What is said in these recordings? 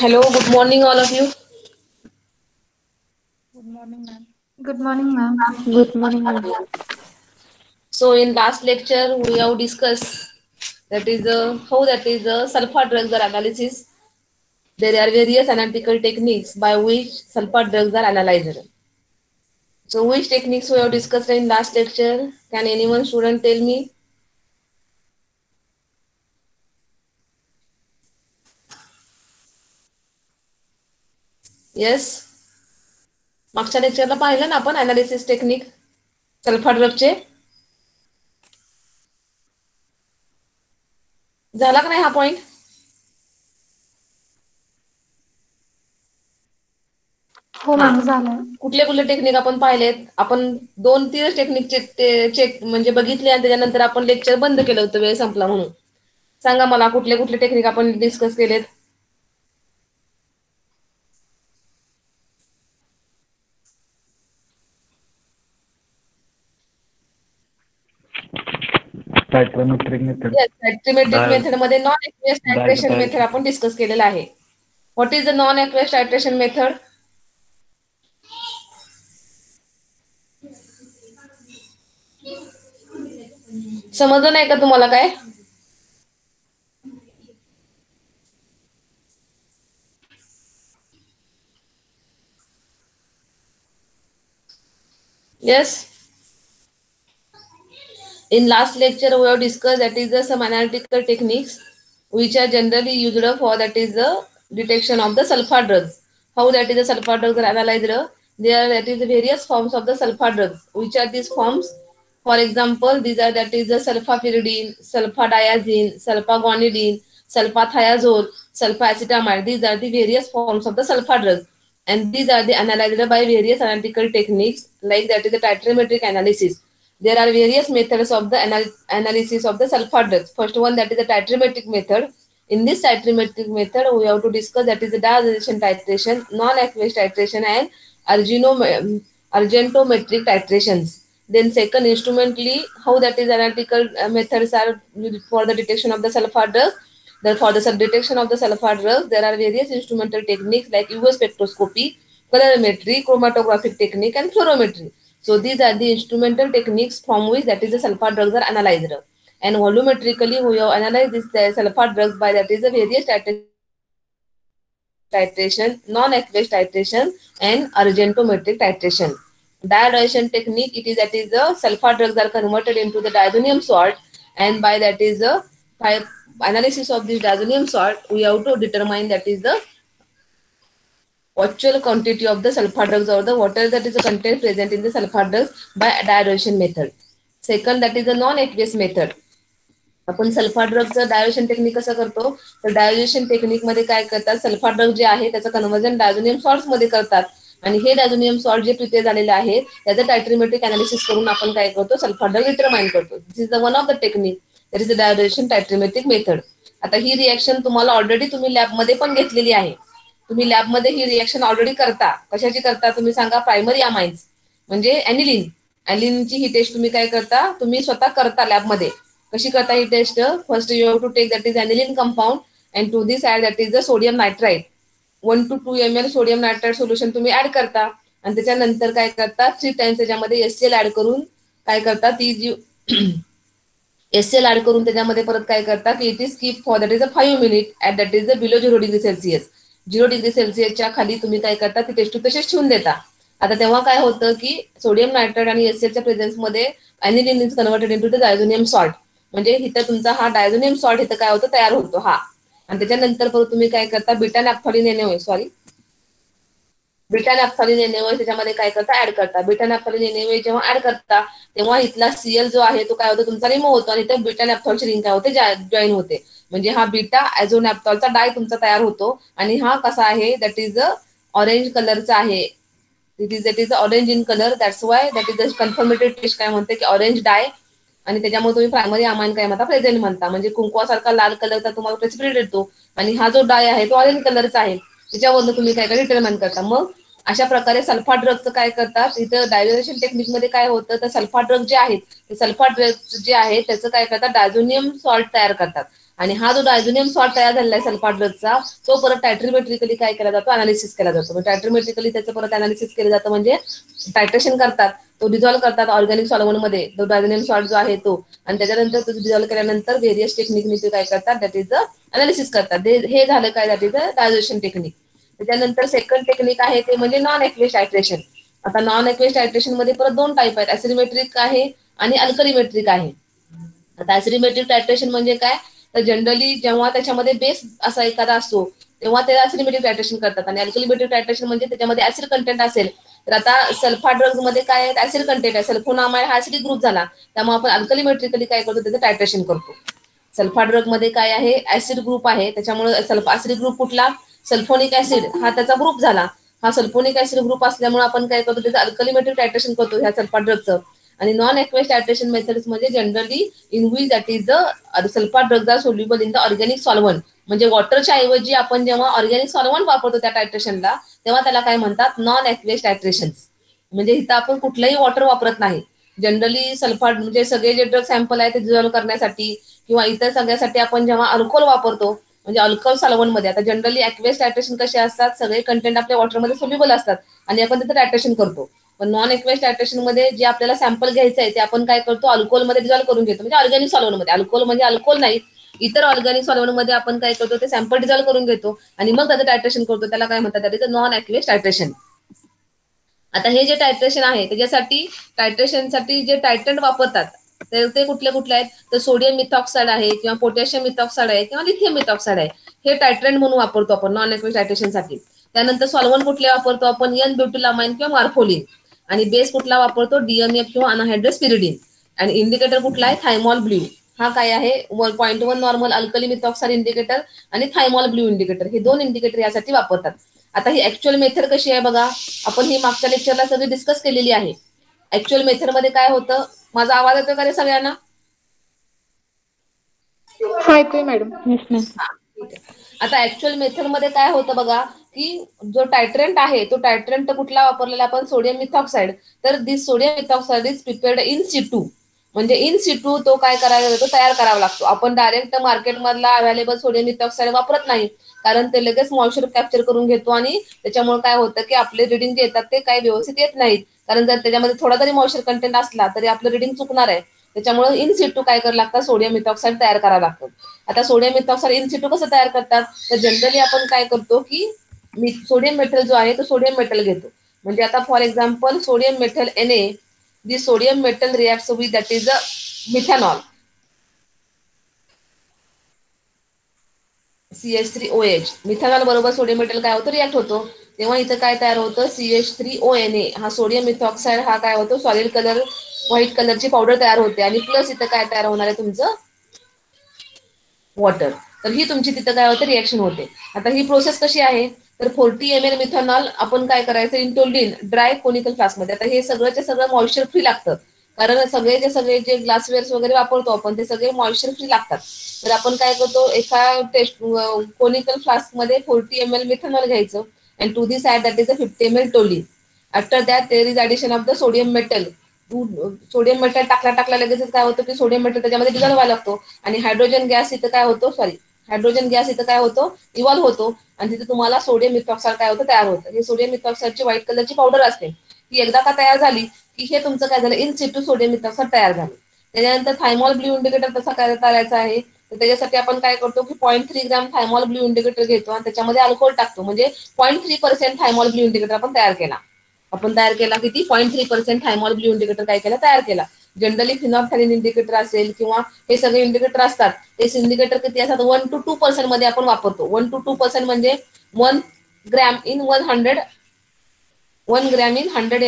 Hello, good morning, all of you. Good morning, ma'am. Good morning, ma'am. Good morning, ma'am. So, in last lecture, we have discussed that is how that is sulfur drugs are analysis. There are various analytical techniques by which sulfur drugs are analyzed. So, which techniques we have discussed in last lecture? Can anyone student tell me? Yes. मागच्या लेक्चरला पाहिलं ना आपण analysis technique sulphur ड्रगचे. झाला का नाही हा point? हो ma'am झालं. कुठले कुठले टेक्निक आपण पाहिलेत? आपण 2-3 टेक्निकचे चेक म्हणजे बघितले आणि त्याच्यानंतर आपण लेक्चर बंद केलं होतं वेळ संपला म्हणून. सांगा मला कुठले कुठले टेक्निक आपण डिस्कस केलेत? Cyclometric method. सायक्लोमेट्रिक मेथड मध्ये नॉन एक्वेस टायट्रेशन मेथड आपण डिस्कस केलेला आहे. What is the non aqueous titration method? समजलं नाही का तुम्हाला काय? Yes. In last lecture, we have discussed that is some analytical techniques which are generally used for that is the detection of the sulfur drugs. How that is the sulfur drugs are analyzed? There that is the various forms of the sulfur drugs. Which are these forms? For example, these are that is the sulfapyridine, sulfadiazine, sulfaguanidine, sulfathiazole, sulfacetamide. These are the various forms of the sulfur drugs. And these are the analyzed by various analytical techniques like that is the titrometric analysis. There are various methods of the analysis of the sulfur drugs. First one that is the titrometric method. In this titrometric method, we have to discuss that is the diazotization titration, non-aqueous titration, and argentometric titrations. Then second, instrumentally, how that is analytical methods are used for the detection of the sulfur drugs. For the detection of the sulfur drugs, there are various instrumental techniques like UV spectroscopy, colorimetry, chromatographic technique, and fluorometry. So these are the instrumental techniques from which that is the sulfur drugs are analyzed. And volumetrically, we have analyzed this sulfur drugs by that is the various titration, non-aqueous titration, and argentometric titration. Diazotization technique, it is that is the sulfur drugs are converted into the diazonium salt, and by that is the by analysis of this diazonium salt, we have to determine that is the actual quantity of the sulfur drugs or the water that is the content present in the sulfur drugs by diazotization method. Second, that is the non-aqueous method. आपण sulphur ड्रगचं dilution technique कसं करतो तर dilution technique मध्ये काय करतात sulphur drug जे आहे त्याचं कन्व्हर्जन डायझोनियम सॉल्ट्स मध्ये करतात आणि हे डायझोनियम सॉल्ट जे प्रिपेअर झालेले आहे त्याचं टायट्रोमेट्रिक अनालिसिस करून आपण काय करतो सल्फर ड्रग डिटरमाइन करतो. This is the one of the technique that is the dilution titrometric method. आता ही रिएक्शन तुम्हाला ऑलरेडी तुम्ही लॅबमध्ये पण घेतलेली आहे. तुम्ही लॅबमध्ये ही रिएक्शन ऑलरेडी करता. कशाची करता तुम्ही सांगा प्रायमरी अमाइन्स म्हणजे ॲनिलीन. ॲनिलीनची ही टेस्ट तुम्ही काय करता तुम्ही स्वतः करता लॅबमध्ये. कशी करता ही test first you have to take that is aniline compound and to this add that is the sodium nitrite 1 to 2 ml sodium nitrite solution तुम्ही ऍड करता आणि त्याच्यानंतर काय करता 3 टाइम्स त्याच्यामध्ये एससीएल ऍड करून काय करता ती जी एससीएल ऍड करून त्याच्यामध्ये परत काय करता की it is keep for that is a 5 minute at that is the below 0 degree Celsius. 0 degree सेल्सिअसच्या खाली तुम्ही काय करता ती टेस्ट तशीच ठेवून देता. आता तेव्हा काय होतं की सोडियम नायट्राइट आणि एससीएलच्या प्रेझेन्समध्ये aniline is converted into the diazonium salt. म्हणजे इथं तुमचा हा डायझोनियम सॉल्ट इथं काय होतं तयार होतो हा. आणि त्याच्यानंतर परत तुम्ही काय करता बीटा नॅफ्थॅलिन एनएओए बीटा नॅफ्थॅलिन एनएओए त्याच्यामध्ये काय करता ऍड करता. बीटा नॅफ्थॅलिन एनएओए जेव्हा ऍड करता तेव्हा इथला सीएल जो आहे तो काय होतो तुमचा रिमूव्ह होतो आणि इथं बीटा नॅफ्थॉलची रिंग काय होते जॉईन होते. म्हणजे हा बीटा ॲझोनॅफ्थॉलचा डाय तुमचा तयार होतो आणि हा कसा आहे दॅट इज ऑरेंज कलरचा आहे. That is orange in colour that's why that is the confirmated test काय म्हणते की ऑरेंज डाय आणि त्याच्यामुळे तुम्ही प्रायमरी अमाइन काय म्हणता प्रेझेंट म्हणता. म्हणजे कुंकवासारखा लाल कलरचा तुम्हाला प्रेसिपिटेट येतो आणि हा जो डाय आहे तो ऑरेंज कलरचा आहे त्याच्यावरून तुम्ही काय डिटरमाइन करता. मग अशा प्रकारे सल्फर ड्रगचं काय करतात इथं डायल्युशन टेक्निक मध्ये काय होतं तर सल्फर ड्रग जे आहेत ते सल्फर ड्रग जे आहे त्याचं काय करतात डायझोनियम सॉल्ट तयार करतात आणि हा जो डायझोनियम सॉल्ट तयार झालेला आहे सल्फार ड्रगचा, तो परत टायट्रीमेट्रिकली काय केला जातो, अनालिसिस केला जातो. टायट्रीमेट्रिकली त्याचं परत अनालिसिस केलं जातं, म्हणजे टायट्रेशन करतात, तो डिझॉल्व्ह करतात ऑर्गॅनिक सॉल्व्हंट मध्ये, तो डायझोनियम सॉल्ट जो आहे तो, आणि त्याच्यानंतर तो डिझॉल्व्ह केल्यानंतर व्हेरियस टेक्निकने ते काय करतात, दॅट इज द अनालिसिस करतात. हे झालं काय, that is the digestion technique. त्याच्यानंतर सेकंड टेक्निक आहे ते म्हणजे नॉन एक्वेस टायट्रेशन. आता नॉन एक्वेस टायट्रेशन मध्ये परत दोन टाईप आहेत, ऍसिडमेट्रिक आहे आणि अल्कलीमेट्रिक आहे. आता ऍसिडमेट्रिक टायट्रेशन म्हणजे काय, तर जनरली जेव्हा त्याच्यामध्ये बेस असा एखादा असतो तेव्हा त्याला ऍसिडमेट्रिक टायट्रेशन करतात. आणि अल्कलीमेट्रिक टायट्रेशन म्हणजे त्याच्यामध्ये ऍसिड कंटेंट असेल, तर आता सल्फा ड्रग्ज मध्ये काय आहे, ऍसिड कंटेंट आहे, सल्फोनामाइड हा ऍसिडिक ग्रुप झाला, त्यामुळे आपण अल्कलीमेट्रिकली काय करतो, त्याचं टायट्रेशन करतो. सल्फा ड्रग मध्ये काय आहे, ऍसिड ग्रुप आहे, त्याच्यामुळे ऍसिड ग्रुप कुठला, सल्फोनिक ऍसिड हा त्याचा ग्रुप झाला. हा सल्फोनिक ऍसिड ग्रुप असल्यामुळे आपण काय करतो, त्याचं अल्कलीमेट्रिक टायट्रेशन करतो ह्या सल्फा ड्रगचं. आणि नॉन एक्वेस टायट्रेशन मेथड्स म्हणजे generally in which that is the sulpha drugs are soluble in the organic solvent. म्हणजे वॉटरच्या ऐवजी आपण जेव्हा ऑर्गॅनिक सॉल्व्हंट वापरतो त्या टायट्रेशनला, तेव्हा त्याला काय म्हणतात, नॉन एक्वेस टायट्रेशन. म्हणजे इथं आपण कुठलंही वॉटर वापरत नाही. जनरली सल्फा म्हणजे सगळे जे ड्रग सॅम्पल आहे ते डिझॉल्व्ह करण्यासाठी किंवा इतर सगळ्यासाठी आपण जेव्हा अल्कोहोल वापरतो, म्हणजे अल्कोहोल सॉल्व्हंट मध्ये, आता जनरली एक्वेस टायट्रेशन कसे असतात, सगळे कंटेंट आपल्या वॉटरमध्ये सोल्युबल असतात आणि आपण तिथे टायट्रेशन करतो. पण नॉन एक्वेस टायट्रेशन मध्ये जे आपल्याला सॅम्पल घ्यायचं आहे ते आपण काय करतो, अल्कोहोल मध्ये डिझॉल्व्ह करून घेतो, म्हणजे ऑर्गॅनिक सॉल्व्हंट मध्ये. अल्कोहोल म्हणजे अल्कोहोल नाही, इतर ऑर्गॅनिक सॉल्व्हंट मध्ये आपण काय करतो, ते सॅम्पल डिझॉल्व्ह करून घेतो आणि मग त्याचं टायट्रेशन करतो. त्याला काय म्हणतात, दॅट इज नॉन एक्वेस टायट्रेशन. आता हे जे टायट्रेशन आहे त्याच्यासाठी टायट्रेशनसाठी जे टायट्रंट वापरतात तर ते कुठले कुठले आहेत, तर सोडियम मिथॉक्साइड आहे किंवा पोटॅशियम मिथॉक्साइड आहे किंवा लिथियम मिथॉक्साइड आहे. हे टायट्रंट म्हणून वापरतो आपण नॉन एक्वेस टायट्रेशनसाठी. त्यानंतर सॉल्व्हंट कुठले वापरतो आपण, एन ब्युटिलामाइन किंवा मार्फोलिन. आणि बेस कुठला वापरतो, डीएमएफ किंवा अनहायड्रस पिरिडीन. आणि इंडिकेटर कुठला आहे, थायमॉल ब्ल्यू. हा काय आहे, 0.1 नॉर्मल अल्कली मिथॉक्साइड इंडिकेटर आणि थायमॉल ब्ल्यू इंडिकेटर, हे दोन इंडिकेटर यासाठी वापरतात. आता ही ऍक्च्युअल मेथड कशी आहे बघा, आपण ही मागच्या लेक्चरला सगळी डिस्कस केलेली आहे. ऍक्च्युअल मेथड मध्ये काय होतं, माझा आवाज येतोय का रे सगळ्यांना? येतोय मॅडम. Yes ma'am. ठीक आहे. आता ऍक्च्युअल मेथड मध्ये काय होतं बघा, की जो टायट्रंट आहे तो टायट्रंट कुठला वापरलेला आपण, सोडियम मिथॉक्साइड. तर this sodium methoxide is prepared in situ. म्हणजे इन सिटू तो काय करायला जातो, तयार करावा लागतो. आपण डायरेक्ट मार्केटमधला अवेलेबल सोडियम मिथॉक्साइड वापरत नाही, कारण ते लगेच मॉइश्चर कॅप्चर करून घेतो आणि त्याच्यामुळे काय होतं की आपले रिडिंग जे येतात ते काही व्यवस्थित येत नाहीत. कारण जर त्याच्यामध्ये थोडा जरी मॉइश्चर कंटेंट असला तरी आपलं रिडिंग चुकणार आहे. त्याच्यामुळे इन सिटू काय करावं लागतं, सोडियम मिथॉक्साइड तयार करावं लागतं. आता सोडियम मिथॉक्साइड इन सिटू कसं तयार करतात, तर जनरली आपण काय करतो की सोडियम मेटल जो आहे तो सोडियम मेटल घेतो. म्हणजे आता for example sodium metal Na, the sodium metal reacts with that is a methanol CH3OH. Methanol बरोबर सोडियम मेटल काय होतं, रिॲक्ट होतो. तेव्हा इथं काय तयार होतं, CH3ONA. हा सोडियम मिथॉक्साइड हा काय होतो, सॉलिड कलर व्हाईट कलरची पावडर तयार होते. आणि प्लस इथं काय तयार होणार आहे, तुमचं वॉटर. तर ही तुमची तिथं काय होते, रिॲक्शन होते. आता ही प्रोसेस कशी आहे, तर 40 ml मिथॅनॉल आपण काय करायचं, इंटोल्ड ड्राय कोनिकल फ्लास्कमध्ये. आता हे सगळंचे सगळं मॉइश्चर फ्री लागतं, कारण सगळे जे ग्लासवेअर्स वगैरे वापरतो आपण ते सगळे मॉइश्चर फ्री लागतात. तर आपण काय करतो, एका कोनिकल फ्लास्क मध्ये 40 ml मिथॅनॉल घ्यायचं and to this add that is 50 ml toluene. After that there is addition of the sodium metal. Sodium metal टाकला लगेच काय होतं की सोडियम मेटल त्याच्यामध्ये डिझॉल्व्ह व्हायला लागतो आणि हायड्रोजन गॅस इथं काय होतो, हायड्रोजन गॅस इथं काय होतो, इव्हॉल्व्ह होतो आणि तिथे तुम्हाला सोडियम मिथॉक्साइड काय होतं, तयार होतं. हे सोडियम मिथॉक्साइडची व्हाईट कलरची पावडर असते. ही एकदा का तयार झाली की हे तुमचं काय झालं, इन सिटू सोडियम मिथॉक्साइड तयार झालं. त्याच्यानंतर थायमॉल ब्ल्यू इंडिकेटर तसा काय करायचा आहे, तर त्याच्यासाठी आपण काय करतो की 0.3 ग्रॅम थायमॉल ब्ल्यू इंडिकेटर घेतो आणि त्याच्यामध्ये अल्कोहोल टाकतो. म्हणजे 0.3% थायमॉल ब्ल्यू इंडिकेटर आपण तयार केला. किती, 0.3% थायमॉल ब्ल्यू इंडिकेटर काय केला, तयार केला. जनरली फिनॉल्फथॅलीन इंडिकेटर असेल किंवा हे सगळे इंडिकेटर असतात, ते इंडिकेटर किती असतात, 1 to 2% मध्ये आपण वापरतो. 1 to 2% म्हणजे 1 gram in 100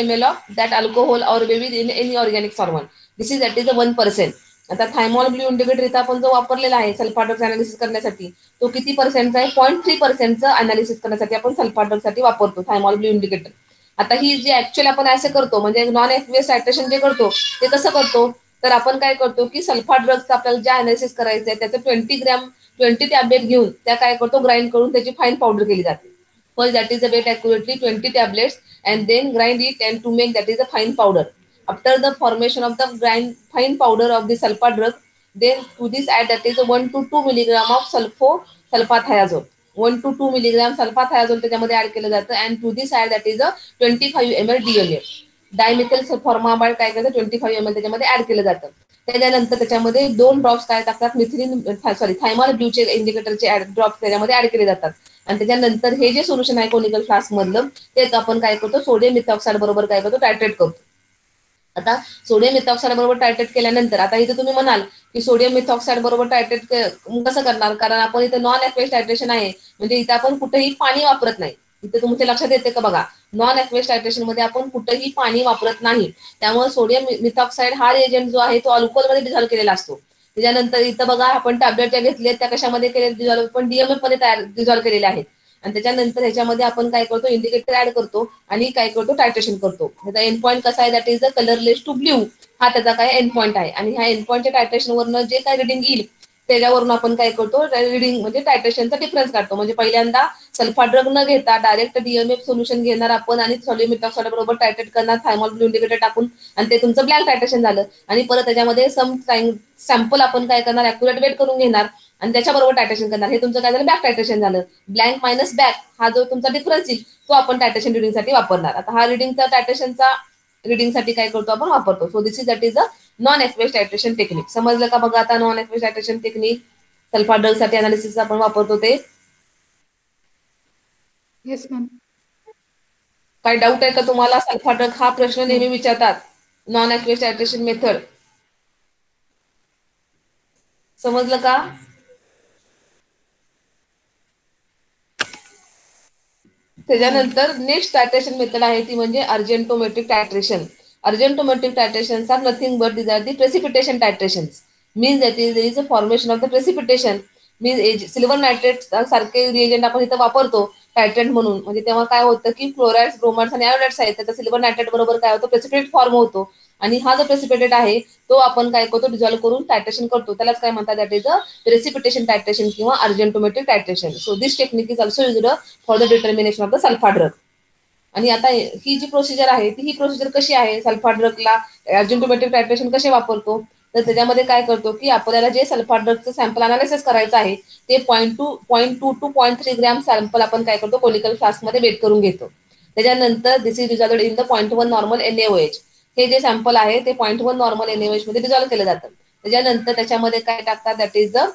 ml of that alcohol or maybe in any organic solvent. This is that is 1%. आता थायमॉल ब्ल्यू इंडिकेटर इथं आपण जो वापरलेला आहे सल्फा ड्रग्ज अनालिसिस करण्यासाठी, तो किती पर्सेंटचा आहे, 0.3%चं अनालिसिस करण्यासाठी आपण सल्फा ड्रग्जसाठी वापरतो थायमॉल ब्ल्यू इंडिकेटर. आता ही जी ऍक्च्युअली आपण असं करतो, म्हणजे नॉन एक्वेस टायट्रेशन जे करतो ते कसं करतो, तर आपण काय करतो की सल्फा ड्रग्जचं आपल्याला जे अनालिसिस करायचं आहे त्याचं 20 टॅब्लेट घेऊन त्या काय करतो, ग्राइंड करून त्याची फाईन पावडर केली जाते. First that is a weigh accurately 20 tablets and then grind it and to make that is a fine powder. After the formation of the grind fine powder of the sulpha drug then to this add that is 1 to 2 milligram of sulfathiazole. 1 to 2 milligram sulfathiazole त्याच्यामध्ये add केलं जातं. And to this add that is 25 ml DMF. Dimethyl formamide काय करतं 25 ml त्याच्यामध्ये add केलं जातं. त्याच्यानंतर त्याच्यामध्ये 2 ड्रॉप्स काय टाकतात थायमॉल ब्ल्यूचे इंडिकेटरचे ड्रॉप त्याच्यामध्ये ऍड केले जातात. आणि त्याच्यानंतर हे जे सोल्युशन आहे कोनिकल फ्लास्क मधलं तेच आपण काय करतो सोडियम मिथॉक्साइड बरोबर काय करतो टायट्रेट करतो. आता सोडियम मिथॉक्साइड बरोबर टायट्रेट केल्यानंतर आता इथे तुम्ही म्हणाल की सोडियम मिथॉक्साइड बरोबर टायट्रेट कसं करणार, कारण आपण इथे नॉन ऍक्वेस टायट्रेशन आहे, म्हणजे इथे आपण कुठेही पाणी वापरत नाही. इथे तुमच्या लक्षात येते का बघा, नॉन ऍक्वेस टायट्रेशन मध्ये आपण कुठेही पाणी वापरत नाही. त्यामुळे सोडियम मिथॉक्साइड हा एजंट जो आहे तो अल्कोहोलमध्ये डिझॉल्व्ह केलेला असतो. त्याच्यानंतर इथं बघा आपण टॅब्लेट ज्या घेतले त्या कशामध्ये केले डिझॉल्व्ह, पण DMF मध्ये डिझॉल्व्ह केलेले आहेत. आणि त्याच्यानंतर ह्याच्यामध्ये आपण काय करतो इंडिकेटर ऍड करतो आणि काय करतो टायट्रेशन करतो. त्याचा एंड पॉईंट कसा आहे that is the colourless to blue, हा त्याचा काय एंड पॉईंट आहे. आणि ह्या एंड पॉईंटच्या टायट्रेशन वरनं जे काय रिडिंग येईल त्याच्यावरून आपण काय करतो रिडिंग म्हणजे टायट्रेशनचा डिफरन्स काढतो. म्हणजे पहिल्यांदा सल्फा ड्रग न घेता डायरेक्ट DMF सोल्युशन घेणार आपण आणि सोडियम मिथॉक्साइड बरोबर टायट्रेट करणार थायमॉल ब्लू इंडिकेटर टाकून, आणि ते तुमचं ब्लँक टायट्रेशन झालं. आणि परत त्याच्यामध्ये सॅम्पल आपण काय करणार ऍक्युरेट वेट करून घेणार आणि त्याच्याबरोबर टायट्रेशन करणार. हे तुमचं काय झालं बॅक टायट्रेशन झालं. ब्लँक मायनस बॅक हा जो तुमचा डिफरन्स येईल तो आपण टायट्रेशन रिडिंगसाठी वापरणार. आता हा रिडिंगचा टायट्रेशनचा रिडिंगसाठी काय करतो आपण वापरतो. So this is that is a non aqueous titration technique. समजलं का बघा आता non aqueous titration technique sulpha drug साठी अनालिसिस आपण वापरतो ते. Yes ma'am. काय डाऊट आहे का तुम्हाला? सल्फा ड्रग हा प्रश्न नेहमी विचारतात. नॉन ऍक्वेस टायट्रेशन मेथड समजलं का? त्याच्यानंतर नेक्स्ट टायट्रेशन मेथड आहे ती म्हणजे argentometric titration. Argentometric titrations are nothing but these are the precipitation titrations. Means that is a formation of the precipitation. Means silver nitrate सारखे रिएजंट आपण इथं वापरतो टायट्रेट म्हणून, म्हणजे तेव्हा काय होतं की क्लोराइड्स ब्रोमाइड्स आणि आयोडाइड्स आहेत त्याचा सिल्वर नायट्रेट बरोबर काय होतं प्रेसिपिटेट फॉर्म होतो. आणि हा जो प्रेसिपिटेट आहे तो आपण काय करतो डिझॉल्व्ह करून टायट्रेशन करतो. त्यालाच काय म्हणतात that is a precipitation titration किंवा argentometric titration. So this technique is also used for the determination of the sulpha drug. आणि आता ही जी प्रोसिजर आहे ती ही प्रोसिजर कशी आहे सल्फा ड्रगला अर्जेंटोमेट्रिक टायट्रेशन कसे वापरतो, तर त्याच्यामध्ये काय करतो की आपल्याला जे सल्फा ड्रगचं सॅम्पल अनालिसिस करायचं आहे ते 0.2 to 0.3 ग्रॅम सॅम्पल आपण काय करतो कोनिकल फ्लास्क मध्ये वेट करून घेतो. त्याच्यानंतर this is dissolved in the 0.1 normal NaOH. हे जे सॅम्पल आहे ते 0.1 नॉर्मल NaOH मध्ये डिझॉल्व्ह केलं जातं. त्याच्यानंतर त्याच्यामध्ये काय टाकतात that is the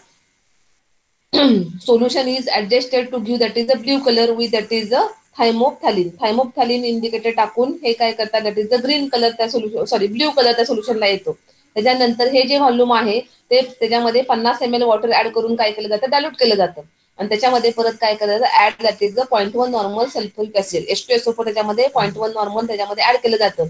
solution is adjusted to give that is the blue color with that is the thymolphthalein. Thymolphthalein indicator टाकून हे काय करतात that is the green colour त्या सोल्युशन ब्ल्यू कलर त्या सोल्युशनला येतो. त्याच्यानंतर हे जे व्हॉल्यूम आहे ते त्याच्यामध्ये 50 ml वॉटर ऍड करून काय केलं जातं डायल्यूट केलं जातं. आणि त्याच्यामध्ये परत काय करायचं add that is the 0.1 normal sulphuric acid H2SO4 त्याच्यामध्ये 0.1 नॉर्मल त्याच्यामध्ये ऍड केलं जातं.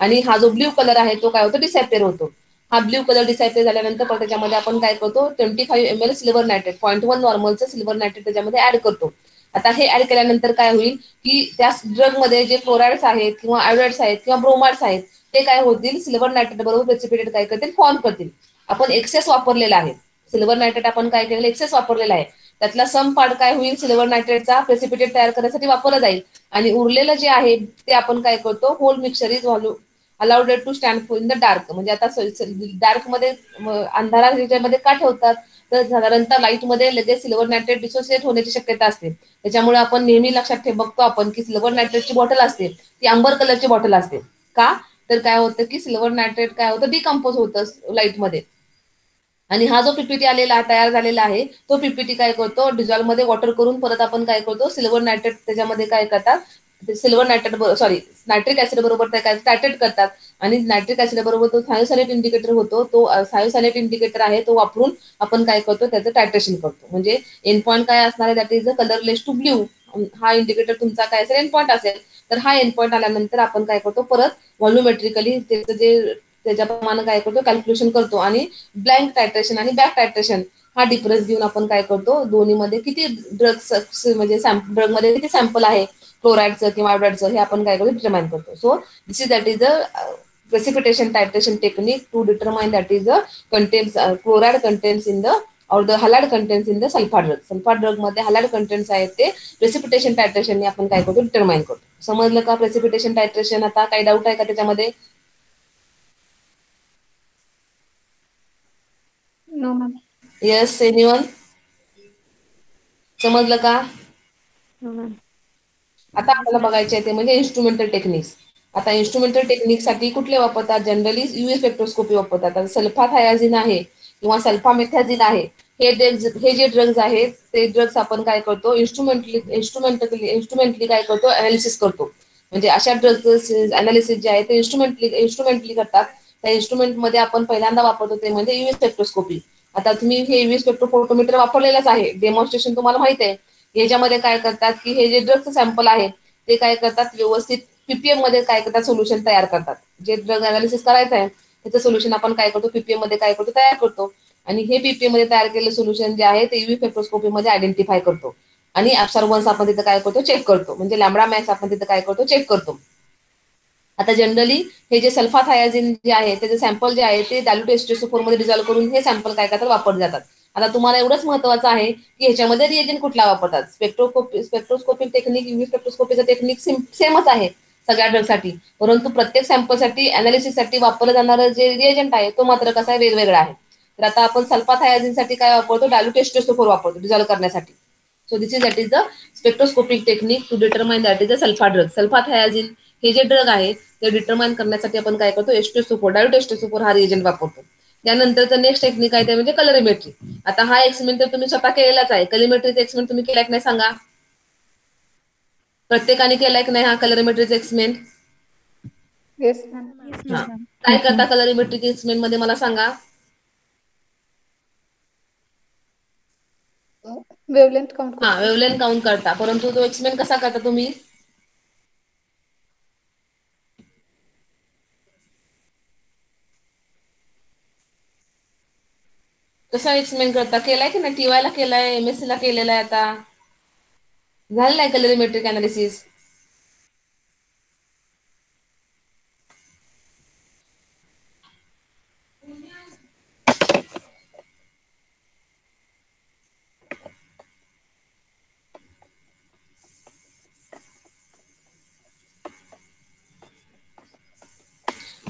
आणि हा जो ब्ल्यू कलर आहे तो काय होतो डिसॅपियर होतो. हा ब्ल्यू कलर डिसायपेअर झाल्यानंतर त्याच्यामध्ये आपण काय करतो 25 ml सिल्वर नायट्रेट 0.1 नॉर्मलचं सिल्वर नायट्रेट त्याच्यामध्ये ऍड करतो. आता हे ऍड केल्यानंतर काय होईल की त्या ड्रग मध्ये जे क्लोराइड्स आहेत किंवा आयोडाइड्स आहेत किंवा ब्रोमाइड्स आहेत ते काय होतील सिल्वर नायट्रेट बरोबर प्रेसिपिटेट काय करतील फॉर्म करतील. आपण एक्सेस वापरलेला आहे सिल्वर नायट्रेट आपण काय केलेलं एक्सेस वापरलेला आहे त्यातला सम पार्ट काय होईल सिल्वर नायट्रेटचा प्रेसिपिटेट तयार करण्यासाठी वापरला जाईल. आणि उरलेलं जे आहे ते आपण काय करतो whole mixture is allowed to stand in the dark. म्हणजे आता डार्क मध्ये अंधारामध्ये का ठेवतात तर साधारणतः लाईट मध्ये लगेच सिल्वर नायट्रेट डिसोसिएट होण्याची शक्यता असते. त्याच्यामुळे आपण नेहमी लक्षात बघतो आपण की सिल्वर नायट्रेटची बॉटल असते ती अंबर कलरची बॉटल असते. का तर काय होतं की सिल्वर नायट्रेट काय होतं डिकम्पोज होतं लाईटमध्ये. आणि हा जो पीपीटी आलेला तयार झालेला आहे तो पीपीटी काय करतो डिझॉल्व्ह मध्ये वॉटर करून परत आपण काय करतो सिल्वर नायट्रेट त्याच्यामध्ये काय करतात सिल्वर नायट्रेट नायट्रिक ऍसिड बरोबर टायट्रेट करतात. आणि नायट्रिक ऍसिड बरोबर तो थायोसायनेट इंडिकेटर होतो तो थायोसायनेट इंडिकेटर आहे तो वापरून आपण काय करतो त्याचं टायट्रेशन करतो. म्हणजे एंड पॉईंट काय असणार आहे that is a colourless to blue. हा इंडिकेटर तुमचा काय असेल एंड पॉईंट असेल तर हा एंड पॉईंट आल्यानंतर आपण काय करतो परत व्हॉल्युमेट्रिकली त्याचं जे त्याच्याप्रमाणे काय करतो कॅल्क्युलेशन करतो आणि ब्लँक टायट्रेशन आणि बॅक टायट्रेशन हा डिफरन्स घेऊन आपण काय करतो दोन्हीमध्ये किती ड्रग्स म्हणजे ड्रग मध्ये किती सॅम्पल आहे क्लोराइडचं किंवा आयोडाइडचं हे आपण काय करतो डिटरमाइन करतो. So this is that is a precipitation titration technique to determine that is the contains chloride contents in the or the halide contents in the sulfur drug. sulfur drug मध्ये halide contents आहेत ते precipitation titration ने आपण काय करतो determine करतो. समजलं का precipitation titration? आता काही डाऊट आहे का त्याच्यामध्ये? No, ma'am. Yes anyone? समजलं का? No, ma'am. आता आपल्याला बघायचे आहे ते म्हणजे इन्स्ट्रुमेंटल टेक्निक्स. आता इन्स्ट्रुमेंटल टेक्निकसाठी कुठले वापरतात? जनरली यूव्ही स्पेक्ट्रोस्कोपी वापरतात. आता सल्फाथायाझिन आहे किंवा सल्फामेथॅझिन आहे, हे जे ड्रग्ज आहेत ते ड्रग्ज आपण काय करतो, इन्स्ट्रुमेंटली काय करतो, अनालिसिस करतो. म्हणजे अशा ड्रग्ज अनालिसिस जे आहे ते इन्स्ट्रुमेंटली करतात. त्या इन्स्ट्रुमेंटमध्ये आपण पहिल्यांदा वापरतो ते म्हणजे यूव्ही स्पेक्ट्रोस्कोपी. आता तुम्ही हे यूव्ही स्पेक्ट्रोफोटोमीटर वापरलेलंच आहे, डेमॉन्स्ट्रेशन तुम्हाला माहिती आहे. याच्यामध्ये काय करतात की हे जे ड्रग्ज सॅम्पल आहेत ते काय करतात, व्यवस्थित पीपीएम मध्ये काय करतात, सोल्युशन तयार करतात. जे ड्रग अनालिसिस करायचं आहे त्याचं सोल्युशन आपण काय करतो, पीपीएम मध्ये काय करतो, तयार करतो. आणि हे पीपीएम मध्ये तयार केलेलं सोल्युशन जे आहे ते यूव्ही स्पेक्ट्रोस्कोपी मध्ये आयडेंटिफाय करतो. आणि ऍब्सॉर्बन्स आपण तिथे काय करतो, चेक करतो. म्हणजे लॅम्बडा मॅक्स आपण तिथे काय करतो, चेक करतो. आता जनरली हे जे सल्फाथायाझिन जे आहे त्याचे सॅम्पल जे आहे ते डायल्यूट H2SO4 मध्ये डिझॉल्व्ह करून हे सॅम्पल काय करतात, वापरले जातात. आता तुम्हाला एवढंच महत्वाचं आहे की ह्याच्यामध्ये रिएजंट कुठला वापरतात. स्पेक्ट्रोस्कोपिक टेक्निक, यूव्ही स्पेक्ट्रोस्कोपीचं टेक्निक सेमच आहे सगळ्या ड्रगसाठी, परंतु प्रत्येक सॅम्पलसाठी अनालिसिससाठी वापरलं जाणारं जे रिएजंट आहे तो मात्र कसा आहे, वेगवेगळा आहे. तर आता आपण सल्फाथायाझिनसाठी काय वापरतो, डायल्यूट H2SO4 वापरतो डिझॉल्व्ह करण्यासाठी. So this is that is the spectroscopic technique to determine that is the sulpha drug. Sulphathiazine हे जे ड्रग आहे ते डिटरमाइन करण्यासाठी आपण काय करतो, H2SO4 डायल्यूट H2SO4 हा रिएजंट वापरतो. त्यानंतरचं नेक्स्ट टेक्निक आहे ते म्हणजे कलरिमेट्री. आता हा एक्सपेरिमेंट तर तुम्ही स्वतः केलेलाच आहे. कलरिमेट्रीचा एक्सपेरिमेंट तुम्ही केलाय की नाही सांगा? प्रत्येकाने केलाय की नाही हा कलरिमेट्रीचा एक्सपेरिमेंट? Yes, ma'am. हा, काय करता कलरिमेट्रिक एक्सपेरिमेंट मध्ये मला सांगा? Wavelength count हा, करतो. वेवलेंथ काउंट करता, परंतु तो एक्सपेरिमेंट कसा करता तुम्ही? कसा एक्सपेरिमेंट करता? केलाय की नाही? टीवाय ला केलाय, एमएससी ला केलेला आहे, आता झालेला आहे कलरिमेट्रिक अनालिसिस?